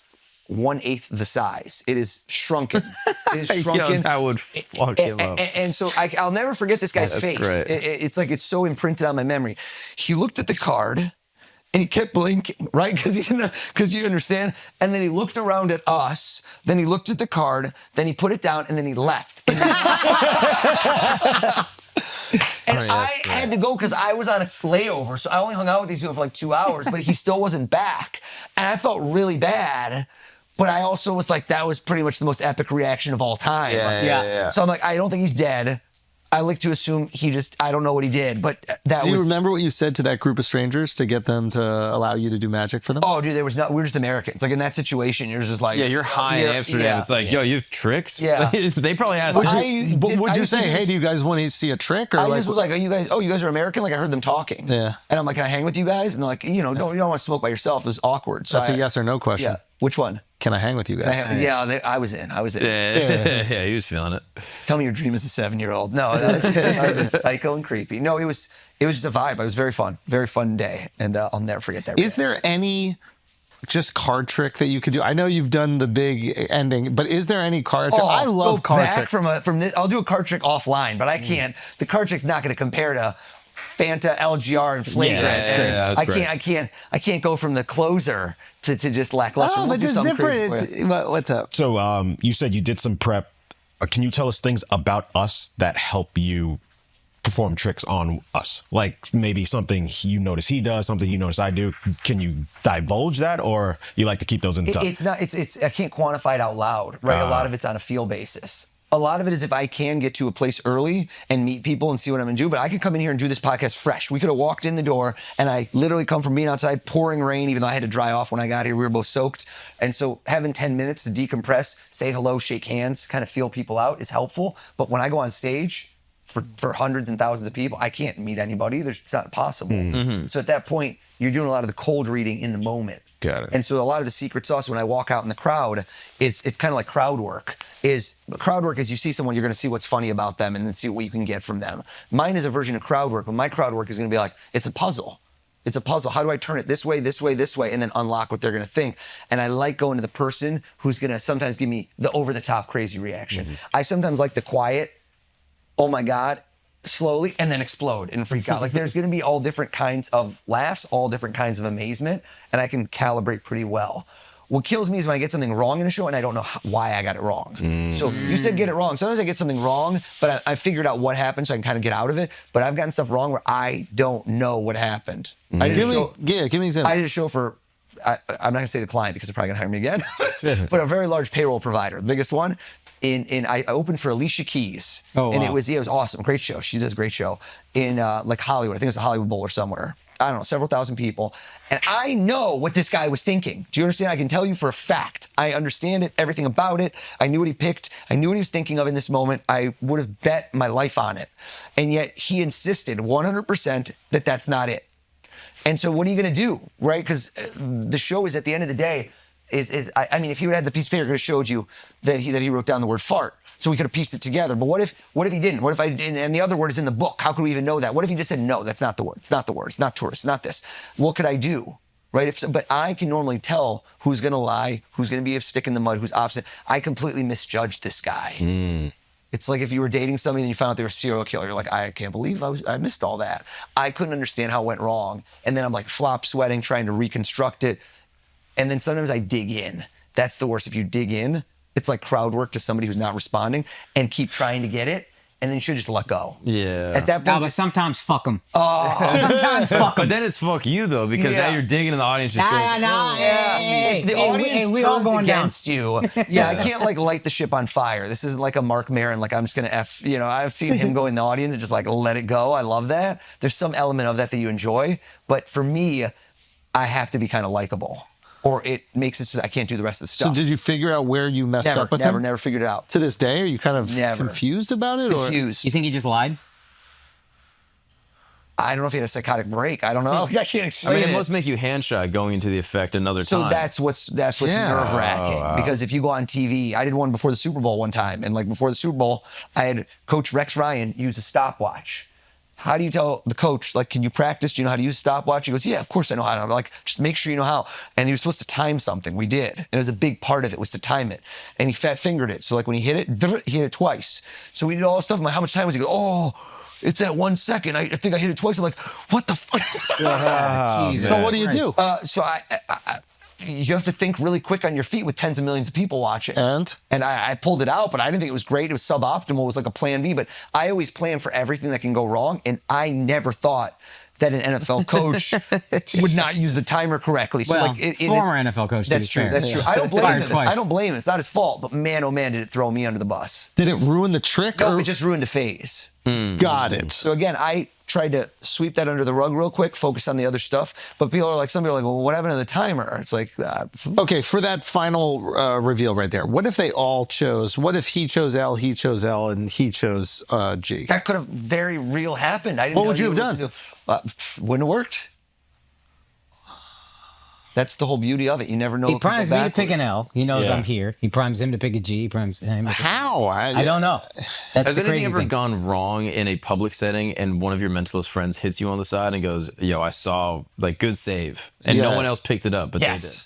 1/8 the size. It is shrunken. It is shrunken. Yo, that would fuck him up. And so I'll never forget this guy's That's face. great. It's like it's so imprinted on my memory. He looked at the card and he kept blinking, right? Because you understand. And then he looked around at us. Then he looked at the card. Then he put it down, and then he left. And I had to go because I was on a layover. So I only hung out with these people for like 2 hours, but he still wasn't back. And I felt really bad. But I also was like, that was pretty much the most epic reaction of all time. Yeah. So I'm like, I don't think he's dead. I like to assume I don't know what he did, but Do you remember what you said to that group of strangers to get them to allow you to do magic for them? Oh, dude, we're just Americans. Like in that situation, you're just like, Yeah, you're high in Amsterdam. Yeah. It's like, yo, you have tricks? Yeah. They probably asked Would you. you say, hey, do you guys want to see a trick? Or I just was like, you guys are American? Like I heard them talking. Yeah. And I'm like, can I hang with you guys? And they're like, you don't want to smoke by yourself. It was awkward. So That's a yes or no question. Yeah. Which one? Can I hang with you guys? I was in. Yeah, he was feeling it. Tell me your dream as a 7-year-old. No, that would have been psycho and creepy. No, it was just a vibe. It was very fun day, and I'll never forget that. Is there any just card trick that you could do? I know you've done the big ending, but is there any card trick? I love card tricks. From this, I'll do a card trick offline, but I can't. The card trick's not going to compare to Fanta, LGR, and flagrant. Yeah, that's great. I can't go from the closer to just lackluster. Oh, but do it's something different. crazy. What's up? So you said you did some prep. Can you tell us things about us that help you perform tricks on us? Like maybe something you notice he does, something you notice I do. Can you divulge that, or you like to keep those in the tuck? It's not. It's. I can't quantify it out loud. Right. A lot of it's on a feel basis. A lot of it is if I can get to a place early and meet people and see what I'm gonna do, but I could come in here and do this podcast fresh. We could have walked in the door and I literally come from being outside, pouring rain, even though I had to dry off when I got here. We were both soaked. And so having 10 minutes to decompress, say hello, shake hands, kind of feel people out is helpful. But when I go on stage for hundreds and thousands of people, I can't meet anybody. It's not possible. Mm-hmm. So at that point, you're doing a lot of the cold reading in the moment. Got it. And so a lot of the secret sauce when I walk out in the crowd is it's kind of like crowd work. Crowd work is you see someone, you're going to see what's funny about them and then see what you can get from them. Mine is a version of crowd work, but my crowd work is going to be like, it's a puzzle. It's a puzzle. How do I turn it this way, this way, this way, and then unlock what they're going to think? And I like going to the person who's going to sometimes give me the over-the-top crazy reaction. Mm-hmm. I sometimes like the quiet, oh my God, slowly, and then explode and freak out. Like there's going to be all different kinds of laughs, all different kinds of amazement, and I can calibrate pretty well. What kills me is when I get something wrong in a show and I don't know why I got it wrong. So you said get it wrong. Sometimes I get something wrong, but I figured out what happened so I can kind of get out of it. But I've gotten stuff wrong where I don't know what happened. Give me an example. I did a show for, I'm not going to say the client because they're probably going to hire me again, but a very large payroll provider, the biggest one. I opened for Alicia Keys. Oh, and wow. it was awesome. Great show. She does a great show in like Hollywood. I think it was the Hollywood Bowl or somewhere. I don't know, several thousand people. And I know what this guy was thinking. Do you understand? I can tell you for a fact. I understand it, everything about it. I knew what he picked. I knew what he was thinking of in this moment. I would have bet my life on it. And yet he insisted 100% that that's not it. And so what are you going to do, right? Because the show is at the end of the day, I mean, if he would have had the piece of paper, it could have showed you that he wrote down the word fart. So we could have pieced it together. But what if he didn't? What if I didn't? And the other word is in the book. How could we even know that? What if he just said, no, that's not the word. It's not the word. It's not tourist. It's not this. What could I do? Right? But I can normally tell who's going to lie, who's going to be a stick in the mud, who's opposite. I completely misjudged this guy. It's like if you were dating somebody and you found out they were a serial killer. You're like, I can't believe I missed all that. I couldn't understand how it went wrong. And then I'm like flop sweating, trying to reconstruct it. And then sometimes I dig in. That's the worst. If you dig in, it's like crowd work to somebody who's not responding and keep trying to get it. And then you should just let go. Yeah. At that No, point, but sometimes fuck them. oh, Sometimes fuck But them. then it's fuck you though, because now you're digging and the audience just goes, if the audience we all turns going down. against you. Yeah, I can't like light the ship on fire. This isn't like a Mark Maron, like I'm just gonna F, I've seen him go in the audience and just like let it go. I love that. There's some element of that you enjoy. But for me, I have to be kind of likable. Or it makes it so that I can't do the rest of the stuff. So did you figure out where you messed up with him? Never figured it out. To this day, are you kind of Never. confused about it? Confused. You think he just lied? I don't know if he had a psychotic break. I don't know. I can't I explain mean, it it. must make you hand shy going into the effect another So time. that's what's nerve wracking because if you go on TV, I did one before the Super Bowl one time, and like before the Super Bowl, I had Coach Rex Ryan use a stopwatch, how do you tell the coach, like, can you practice? Do you know how to use a stopwatch? He goes, yeah, of course I know how to. I'm like, just make sure you know how. And he was supposed to time something. We did. And it was a big part of it was to time it. And he fat fingered it. So like when he hit it twice. So we did all this stuff. I'm like, how much time was he? Go, oh, it's at 1 second. I think I hit it twice. I'm like, what the fuck? So what do you do? So you have to think really quick on your feet with tens of millions of people watching. And I pulled it out, but I didn't think it was great. It was suboptimal. It was like a plan B. But I always plan for everything that can go wrong. And I never thought that an NFL coach would not use the timer correctly. So well, like former NFL coach. That's true. Fair. That's true. I don't blame Fired him. twice. I don't blame him. It's not his fault. But man, oh man, did it throw me under the bus. Did it ruin the trick? No, it just ruined the phase. Got it. So again, I tried to sweep that under the rug real quick, focus on the other stuff. But people are like, some people are like, well, what happened to the timer? It's like, okay, for that final reveal right there, what if they all chose, what if he chose L, he chose L, and he chose G? that could have very real happened. I didn't What know would you have done? Wouldn't have worked. That's the whole beauty of it. You never know. He what could go primes me to pick backwards. an L. He knows I'm here. He primes him to pick a G. He primes him. How? I don't know. That's Has the anything crazy ever thing. gone wrong in a public setting and one of your mentalist friends hits you on the side and goes, yo, I saw, like, good save. And no one else picked it up, but they did.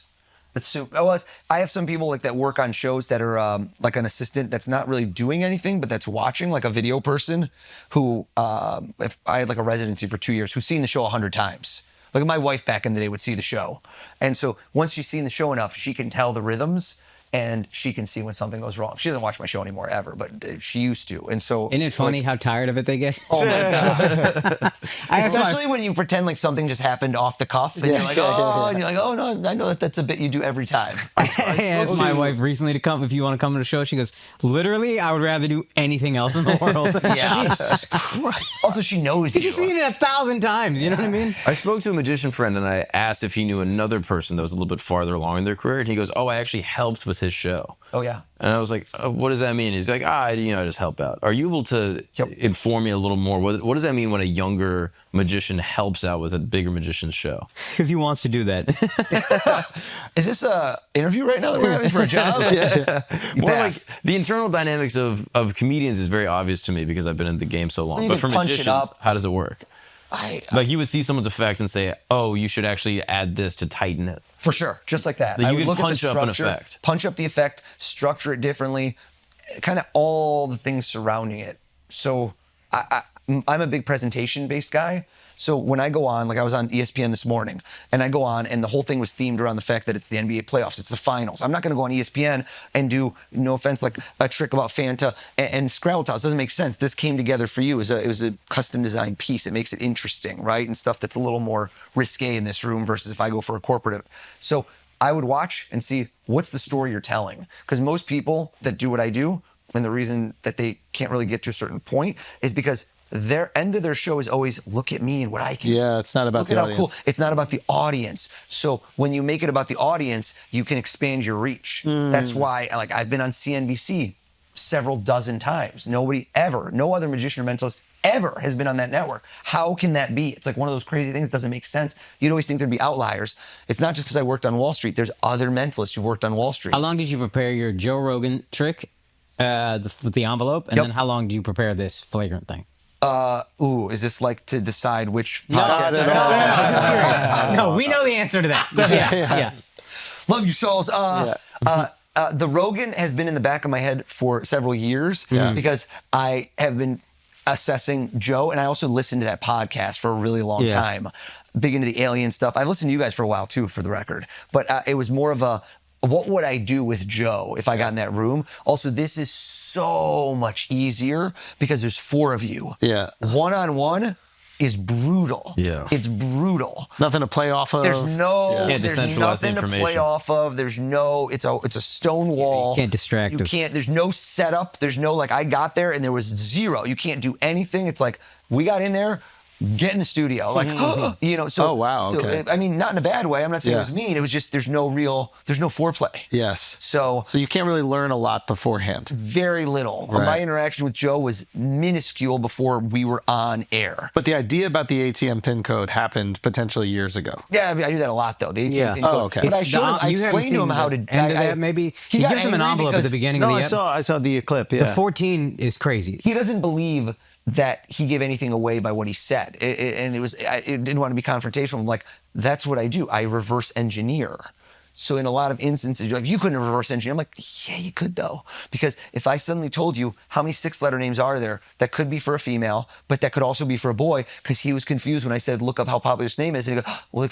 That's super. Well, I have some people like that work on shows that are like an assistant that's not really doing anything, but that's watching, like a video person who, if I had like a residency for 2 years, who's seen the show 100 times. Like my wife back in the day would see the show. And so once she's seen the show enough, she can tell the rhythms and she can see when something goes wrong. She doesn't watch my show anymore ever, but she used to. And so Isn't it funny how tired of it they get? oh my God. Especially when you pretend like something just happened off the cuff and you're like, oh, and you're like, oh no, I know that's a bit you do every time. I asked my wife recently to come, if you want to come to the show. She goes, literally, I would rather do anything else in the world. Yeah. Jesus Christ. Also, she knows She's you. seen it 1,000 times. You know what I mean? I spoke to a magician friend and I asked if he knew another person that was a little bit farther along in their career. And he goes, oh, I actually helped with his show. Oh, yeah. And I was like, what does that mean? He's like, I just help out. Are you able to inform me a little more? What does that mean when a younger magician helps out with a bigger magician's show? Because he wants to do that. Is this a interview right now that we're having for a job? More like the internal dynamics of comedians is very obvious to me because I've been in the game so long. You But can for punch it magicians, up. how does it work? Like you would see someone's effect and say, oh, you should actually add this to tighten it. For sure, just like that. Like I you would can look punch at the up an structure, effect. punch up the effect, structure it differently, kind of all the things surrounding it. So I'm a big presentation-based guy. So when I go on, like I was on ESPN this morning, and I go on, and the whole thing was themed around the fact that it's the NBA playoffs, it's the finals. I'm not going to go on ESPN and do, no offense, like a trick about Fanta and Scrabble tiles. It doesn't make sense. This came together for you. It was a custom designed piece. It makes it interesting, right? And stuff that's a little more risque in this room versus if I go for a corporate. So I would watch and see what's the story you're telling. Because most people that do what I do, and the reason that they can't really get to a certain point is because their end of their show is always look at me and what I can do. Yeah, it's not about the audience. Cool. It's not about the audience. So when you make it about the audience, you can expand your reach. That's why, like, I've been on CNBC several dozen times. Nobody ever, no other magician or mentalist ever has been on that network. How can that be? It's like one of those crazy things that doesn't make sense. You'd always think there'd be outliers. It's not just because I worked on Wall Street. There's other mentalists who've worked on Wall Street. How long did you prepare your Joe Rogan trick with the envelope? And then how long do you prepare this flagrant thing? Is this like to decide which No, podcast? I'm just curious. No, we know the answer to that. Yeah. Love you, Schulz. The Rogan has been in the back of my head for several years because I have been assessing Joe, and I also listened to that podcast for a really long time. Big into the alien stuff. I've listened to you guys for a while too, for the record. But it was more of a, what would I do with Joe if I got in that room? Also, this is so much easier because there's 4 of you. Yeah. One-on-one is brutal. Yeah. It's brutal. Nothing to play off of. There's no, Can't there's decentralize the nothing to play information. off of. There's no, it's a stone wall. You can't distract You us. can't, there's no setup. There's no, like, I got there and there was 0. You can't do anything. It's like, we got in there, get in the studio. Like, you know, so. Oh, wow, okay. So, I mean, not in a bad way. I'm not saying it was mean. It was just, there's no foreplay. Yes. So you can't really learn a lot beforehand. very little. Right. My interaction with Joe was minuscule before we were on air. But the idea about the ATM PIN code happened potentially years ago. Yeah, I mean, I do that a lot though. The ATM pin Oh, code. okay. But I It's showed him, I you haven't explained to seen him how to the end of that, maybe. He got gives him an angry envelope at the because- beginning No, of the I saw the clip. Yeah. The 14 is crazy. He doesn't believe that he gave anything away by what he said. And it didn't want to be confrontational. I'm like, that's what I do. I reverse engineer. So in a lot of instances, you're like, you couldn't reverse engineer. I'm like, yeah, you could though. Because if I suddenly told you how many 6-letter names are there, that could be for a female, but that could also be for a boy, because he was confused when I said, look up how popular this name is. And he goes, well, it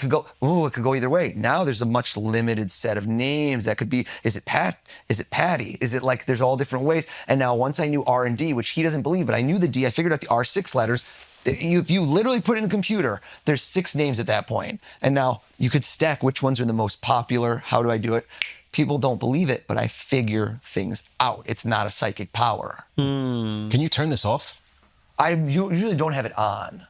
could go either way. Now there's a much limited set of names that could be, is it Pat? Is it Patty? Is it like, there's all different ways. And now once I knew R and D, which he doesn't believe, but I knew the D, I figured out the R 6 letters. If you literally put it in a computer, there's 6 names at that point. And now you could stack which ones are the most popular. How do I do it? People don't believe it, but I figure things out. It's not a psychic power. Can you turn this off? I usually don't have it on.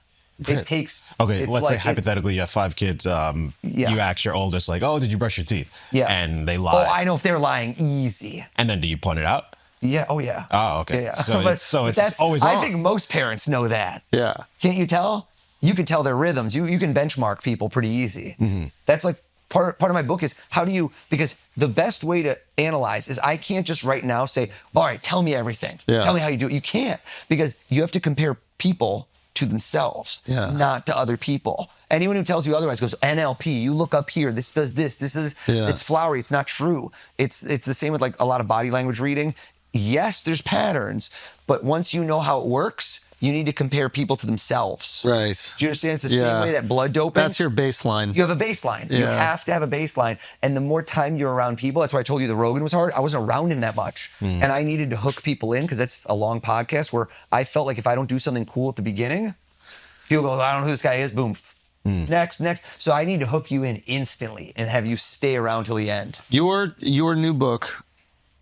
It takes... Okay, let's say hypothetically you have 5 kids. You ask your oldest, like, oh, did you brush your teeth? Yeah. And they lie. Oh, I know if they're lying, easy. And then do you point it out? Yeah. Oh, yeah. Oh, okay. Yeah. So it's always on. I think most parents know that. Yeah. Can't you tell? You can tell their rhythms. You can benchmark people pretty easy. Mm-hmm. That's like part of my book is how do you, because the best way to analyze is I can't just right now say, all right, tell me everything. Yeah. Tell me how you do it. You can't, because you have to compare people to themselves, not to other people. Anyone who tells you otherwise goes, NLP, you look up here, this does this is, it's flowery, it's not true. It's the same with like a lot of body language reading. Yes, there's patterns, but once you know how it works, you need to compare people to themselves. Right. Do you understand? It's the same way that blood doping. That's your baseline. You have a baseline. You have to have a baseline. And the more time you're around people, that's why I told you the Rogan was hard. I wasn't around him that much. And I needed to hook people in, because that's a long podcast where I felt like if I don't do something cool at the beginning, people go, I don't know who this guy is, boom. Next. So I need to hook you in instantly and have you stay around till the end. Your new book,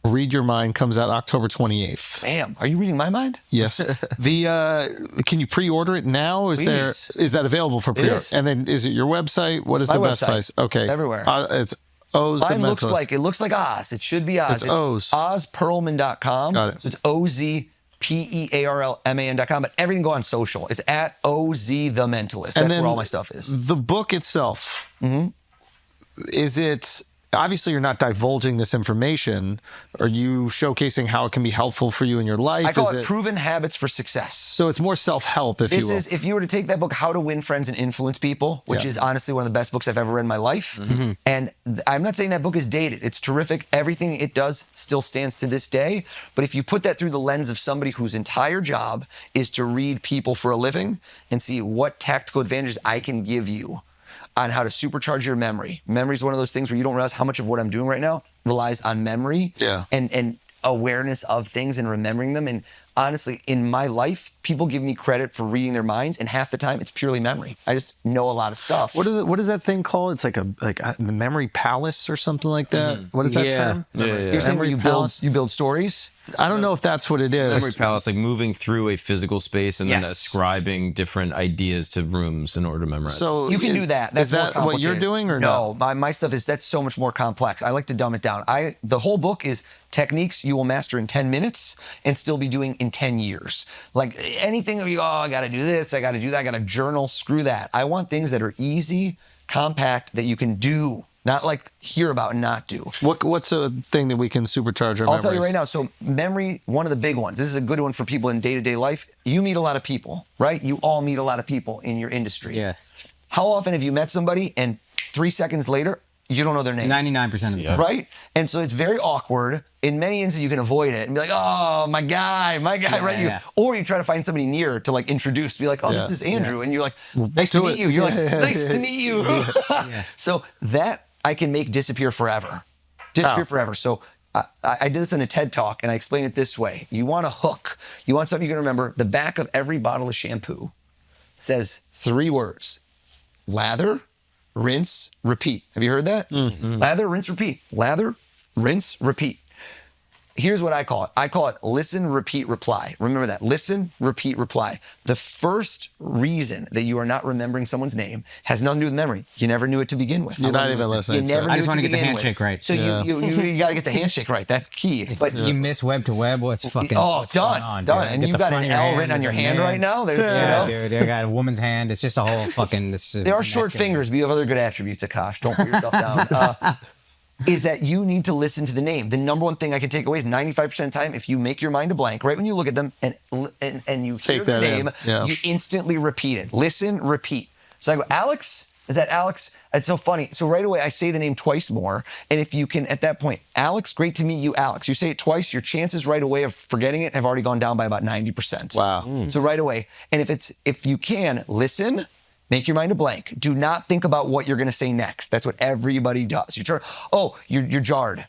Read Your Mind, comes out October 28th. Damn, are you reading my mind? Yes. Can you pre-order it now? Is that available for pre-order? And then is it your website? What is the best price? Okay. Everywhere. It's Oz. Mine looks like Oz. It should be Oz. It's Oz. OzPearlman.com. Got it. So it's OzPearlman.com, but everything go on social. It's at OZ the Mentalist. That's where all my stuff is. The book itself, is it... Obviously, you're not divulging this information. Are you showcasing how it can be helpful for you in your life? I call it Proven Habits for Success. So it's more self-help, if you will. If you were to take that book, How to Win Friends and Influence People, which is honestly one of the best books I've ever read in my life. And I'm not saying that book is dated. It's terrific. Everything it does still stands to this day. But if you put that through the lens of somebody whose entire job is to read people for a living and see what tactical advantages I can give you on how to supercharge your memory. Memory is one of those things where you don't realize how much of what I'm doing right now relies on memory and awareness of things and remembering them. And honestly, in my life, people give me credit for reading their minds, and half the time it's purely memory. I just know a lot of stuff. What is that thing called? It's like a memory palace or something like that. What is that term? You're saying where you build stories? I don't know if that's what it is. Memory palace, like moving through a physical space and then ascribing different ideas to rooms in order to memorize. So you can do that. That's is that what you're doing, or no? My stuff that's so much more complex. I like to dumb it down. The whole book is techniques you will master in 10 minutes and still be doing in 10 years. Like anything that you I got to do this, I got to do that, I got to journal. Screw that. I want things that are easy, compact, that you can do. Not like hear about and not do. What's a thing that we can supercharge our memories? I'll tell you right now. So memory, one of the big ones. This is a good one for people in day-to-day life. You meet a lot of people, right? You all meet a lot of people in your industry. Yeah. How often have you met somebody and 3 seconds later, you don't know their name? 99% of the time. Right? And so it's very awkward. In many instances, you can avoid it and be like, oh, my guy, right? Yeah. Or you try to find somebody near to like introduce, be like, oh, this is Andrew. And you're like, nice to meet you. You're like, nice to meet you. So that I can make disappear forever. Forever. So I did this in a TED Talk, and I explained it this way. You want a hook. You want something you can remember. The back of every bottle of shampoo says 3 words. Lather, rinse, repeat. Have you heard that? Lather, rinse, repeat. Lather, rinse, repeat. Here's what I call it. I call it listen, repeat, reply. Remember that. Listen, repeat, reply. The first reason that you are not remembering someone's name has nothing to do with memory. You never knew it to begin with. You're not even listening. I just want to get the handshake right. So you got to get the handshake right. That's key. But you miss web to web. What's fucking done. And you got an L written on your hand right now. There's, dude, I got a woman's hand. It's just a whole fucking. There are short fingers, but you have other good attributes, Akash. Don't put yourself down. is that you need to listen to the name. The number one thing I can take away is 95% of the time, if you make your mind a blank, right when you look at them and you Take hear the that in. name, Yeah. you instantly repeat it. Listen, repeat. So I go, Alex? Is that Alex? It's so funny. So right away, I say the name twice more. And if you can, at that point, Alex, great to meet you, Alex. You say it twice, your chances right away of forgetting it have already gone down by about 90%. Wow. So right away. And if you can, listen, make your mind a blank. Do not think about what you're going to say next. That's what everybody does. You turn, you're jarred.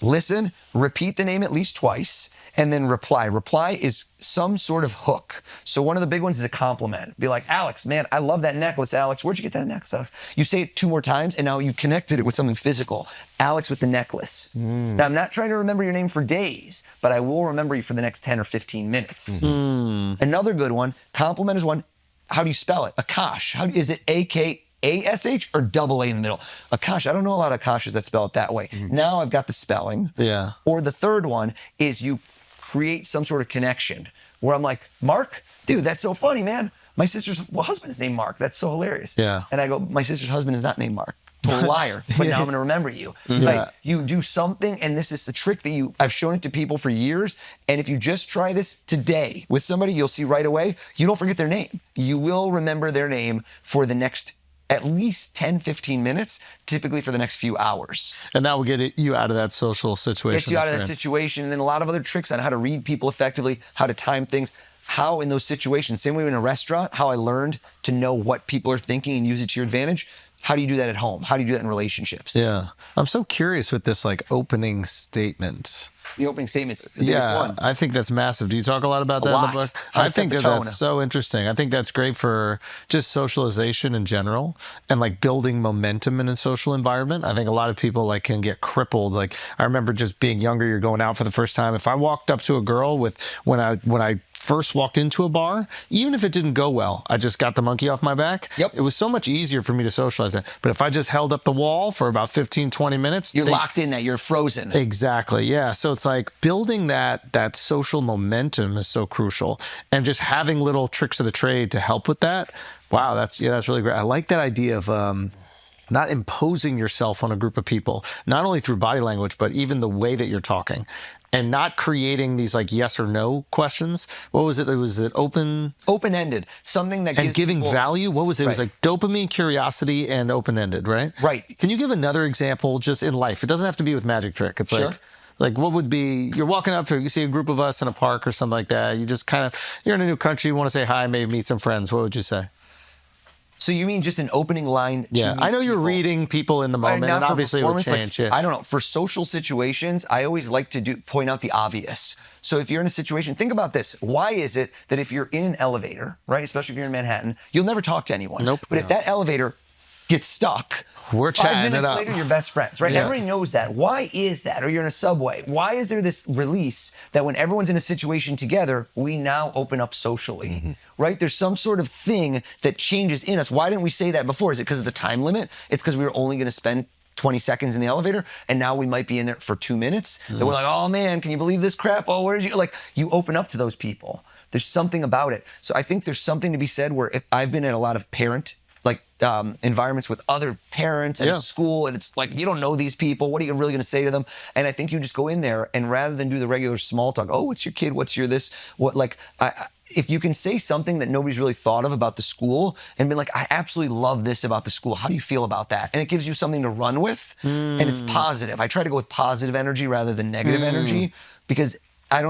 Listen, repeat the name at least twice, and then reply. Reply is some sort of hook. So one of the big ones is a compliment. Be like, Alex, man, I love that necklace, Alex. Where'd you get that necklace, Alex? You say it 2 more times, and now you connected it with something physical. Alex with the necklace. Now, I'm not trying to remember your name for days, but I will remember you for the next 10 or 15 minutes. Another good one, compliment is one. How do you spell it? Akash. Is it A-K-A-S-H or double A in the middle? Akash. I don't know a lot of Akashas that spell it that way. Now I've got the spelling. Yeah. Or the third one is you create some sort of connection where I'm like, Mark, dude, that's so funny, man. My sister's husband is named Mark. That's so hilarious. Yeah. And I go, my sister's husband is not named Mark. Total liar. But now I'm going to remember you. Like, you do something, and this is a trick that I've shown it to people for years. And if you just try this today with somebody, you'll see right away, you don't forget their name. You will remember their name for the next at least 10, 15 minutes, typically for the next few hours. And that will get you out of that social situation. Gets you out of that situation. And then a lot of other tricks on how to read people effectively, how to time things, how in those situations, same way in a restaurant, how I learned to know what people are thinking and use it to your advantage. How do you do that at home? How do you do that in relationships? Yeah. I'm so curious with this like opening statement. The opening statement's the biggest one. I think that's massive. Do you talk a lot about that in the book? How to I set think the that tone. that's so interesting. I think that's great for just socialization in general and like building momentum in a social environment. I think a lot of people like can get crippled. Like I remember just being younger, you're going out for the first time. If I walked up to a girl when I first walked into a bar, even if it didn't go well, I just got the monkey off my back. Yep. It was so much easier for me to socialize that. But if I just held up the wall for about 15, 20 minutes, You're locked in that. You're frozen. Exactly. Yeah. So it's like building that social momentum is so crucial, and just having little tricks of the trade to help with that. Wow. That's really great. I like that idea of not imposing yourself on a group of people, not only through body language, but even the way that you're talking. And not creating these like yes or no questions. What was it? Was it open-ended? Something that gives and giving people value. What was it? It was like dopamine, curiosity, and open-ended, right? Right. Can you give another example just in life? It doesn't have to be with magic trick. It's like what would be? You're walking up here, you see a group of us in a park or something like that. You just you're in a new country. You want to say hi, maybe meet some friends. What would you say? So you mean just an opening line? Yeah, I know you're reading people in the moment, and obviously it would change. I don't know. For social situations, I always like to point out the obvious. So if you're in a situation, think about this. Why is it that if you're in an elevator, right, especially if you're in Manhattan, you'll never talk to anyone? Nope. But if that elevator gets stuck, we're 5 chatting minutes it up. later, you're best friends, right? Yeah. Everybody knows that. Why is that? Or you're in a subway. Why is there this release that when everyone's in a situation together, we now open up socially, right? There's some sort of thing that changes in us. Why didn't we say that before? Is it because of the time limit? It's because we were only going to spend 20 seconds in the elevator, and now we might be in there for 2 minutes. Then we're like, oh man, can you believe this crap? Oh, where did you, like, you open up to those people. There's something about it. So I think there's something to be said where if I've been at a lot of environments with other parents at school, and it's like, you don't know these people. What are you really going to say to them? And I think you just go in there, and rather than do the regular small talk, oh, what's your kid? What's your this? What, like, if you can say something that nobody's really thought of about the school and be like, I absolutely love this about the school. How do you feel about that? And it gives you something to run with, and it's positive. I try to go with positive energy rather than negative energy, because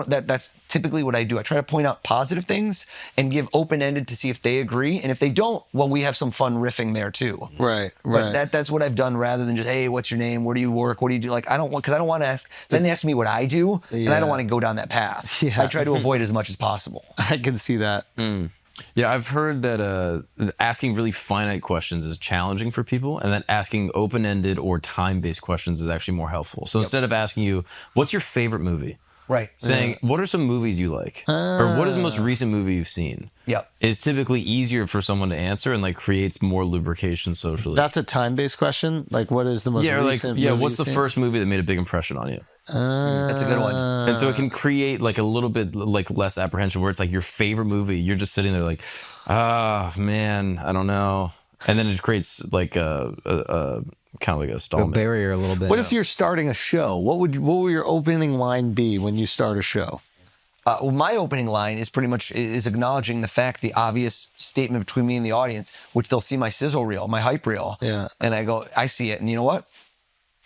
that's typically what I do. I try to point out positive things and give open-ended to see if they agree. And if they don't, well, we have some fun riffing there too. Right. But that's what I've done rather than just, hey, what's your name? Where do you work? What do you do? Like, because I don't want to ask. Then they ask me what I do, and I don't want to go down that path. Yeah. I try to avoid as much as possible. I can see that. Yeah, I've heard that asking really finite questions is challenging for people, and that asking open-ended or time-based questions is actually more helpful. So instead of asking you, what's your favorite movie? Right. Saying, what are some movies you like? Or what is the most recent movie you've seen? Yep. Is typically easier for someone to answer and like creates more lubrication socially. That's a time-based question. Like, what is the most recent movie what's the you've seen? first movie that made a big impression on you? That's a good one. And so it can create like a little bit like less apprehension where it's like your favorite movie. You're just sitting there like, man, I don't know. And then it just creates like a kind of like a The stallman. barrier a little bit. What if you're starting a show? What would your opening line be when you start a show? Well, my opening line is pretty much is acknowledging the fact, the obvious statement between me and the audience, which they'll see my sizzle reel, my hype reel. Yeah. And I go, I see it. And you know what?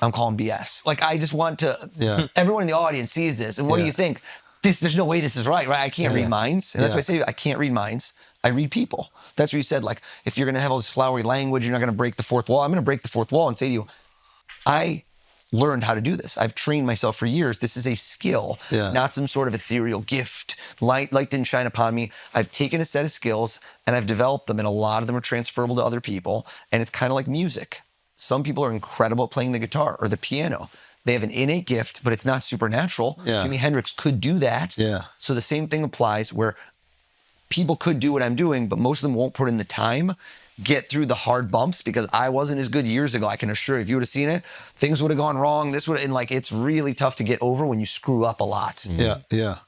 I'm calling BS. Like, I just want to, everyone in the audience sees this. And what do you think? There's no way this is right? I can't read minds. And that's why I say I can't read minds. I read people. That's what you said. Like, if you're going to have all this flowery language, you're not going to break the fourth wall. I'm going to break the fourth wall and say to you, I learned how to do this. I've trained myself for years. This is a skill, not some sort of ethereal gift. Light didn't shine upon me. I've taken a set of skills and I've developed them, and a lot of them are transferable to other people. And it's kind of like music. Some people are incredible at playing the guitar or the piano. They have an innate gift, but it's not supernatural. Jimi Hendrix could do that. So the same thing applies, where people could do what I'm doing, but most of them won't put in the time, get through the hard bumps, because I wasn't as good years ago. I can assure you, if you would have seen it, things would have gone wrong. And like, it's really tough to get over when you screw up a lot.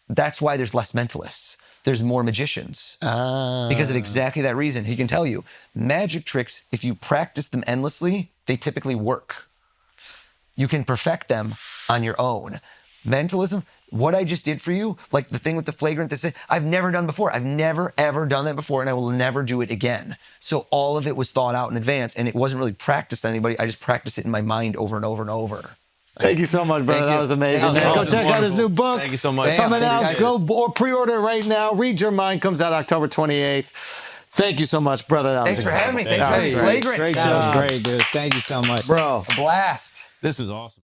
That's why there's less mentalists. There's more magicians. Because of exactly that reason. He can tell you, magic tricks, if you practice them endlessly, they typically work. You can perfect them on your own. Mentalism, what I just did for you, like the thing with the flagrant, I've never done before. I've never, ever done that before, and I will never do it again. So all of it was thought out in advance, and it wasn't really practiced on anybody. I just practiced it in my mind over and over and over. Thank you so much, brother. That was amazing. Go check out his new book. Thank you so much. Coming out. Go or pre-order right now. Read Your Mind comes out October 28th. Thank you so much, brother. Thanks for having me. Thanks for having me. Flagrant. That was great, dude. Thank you so much. Bro. A blast. This was awesome.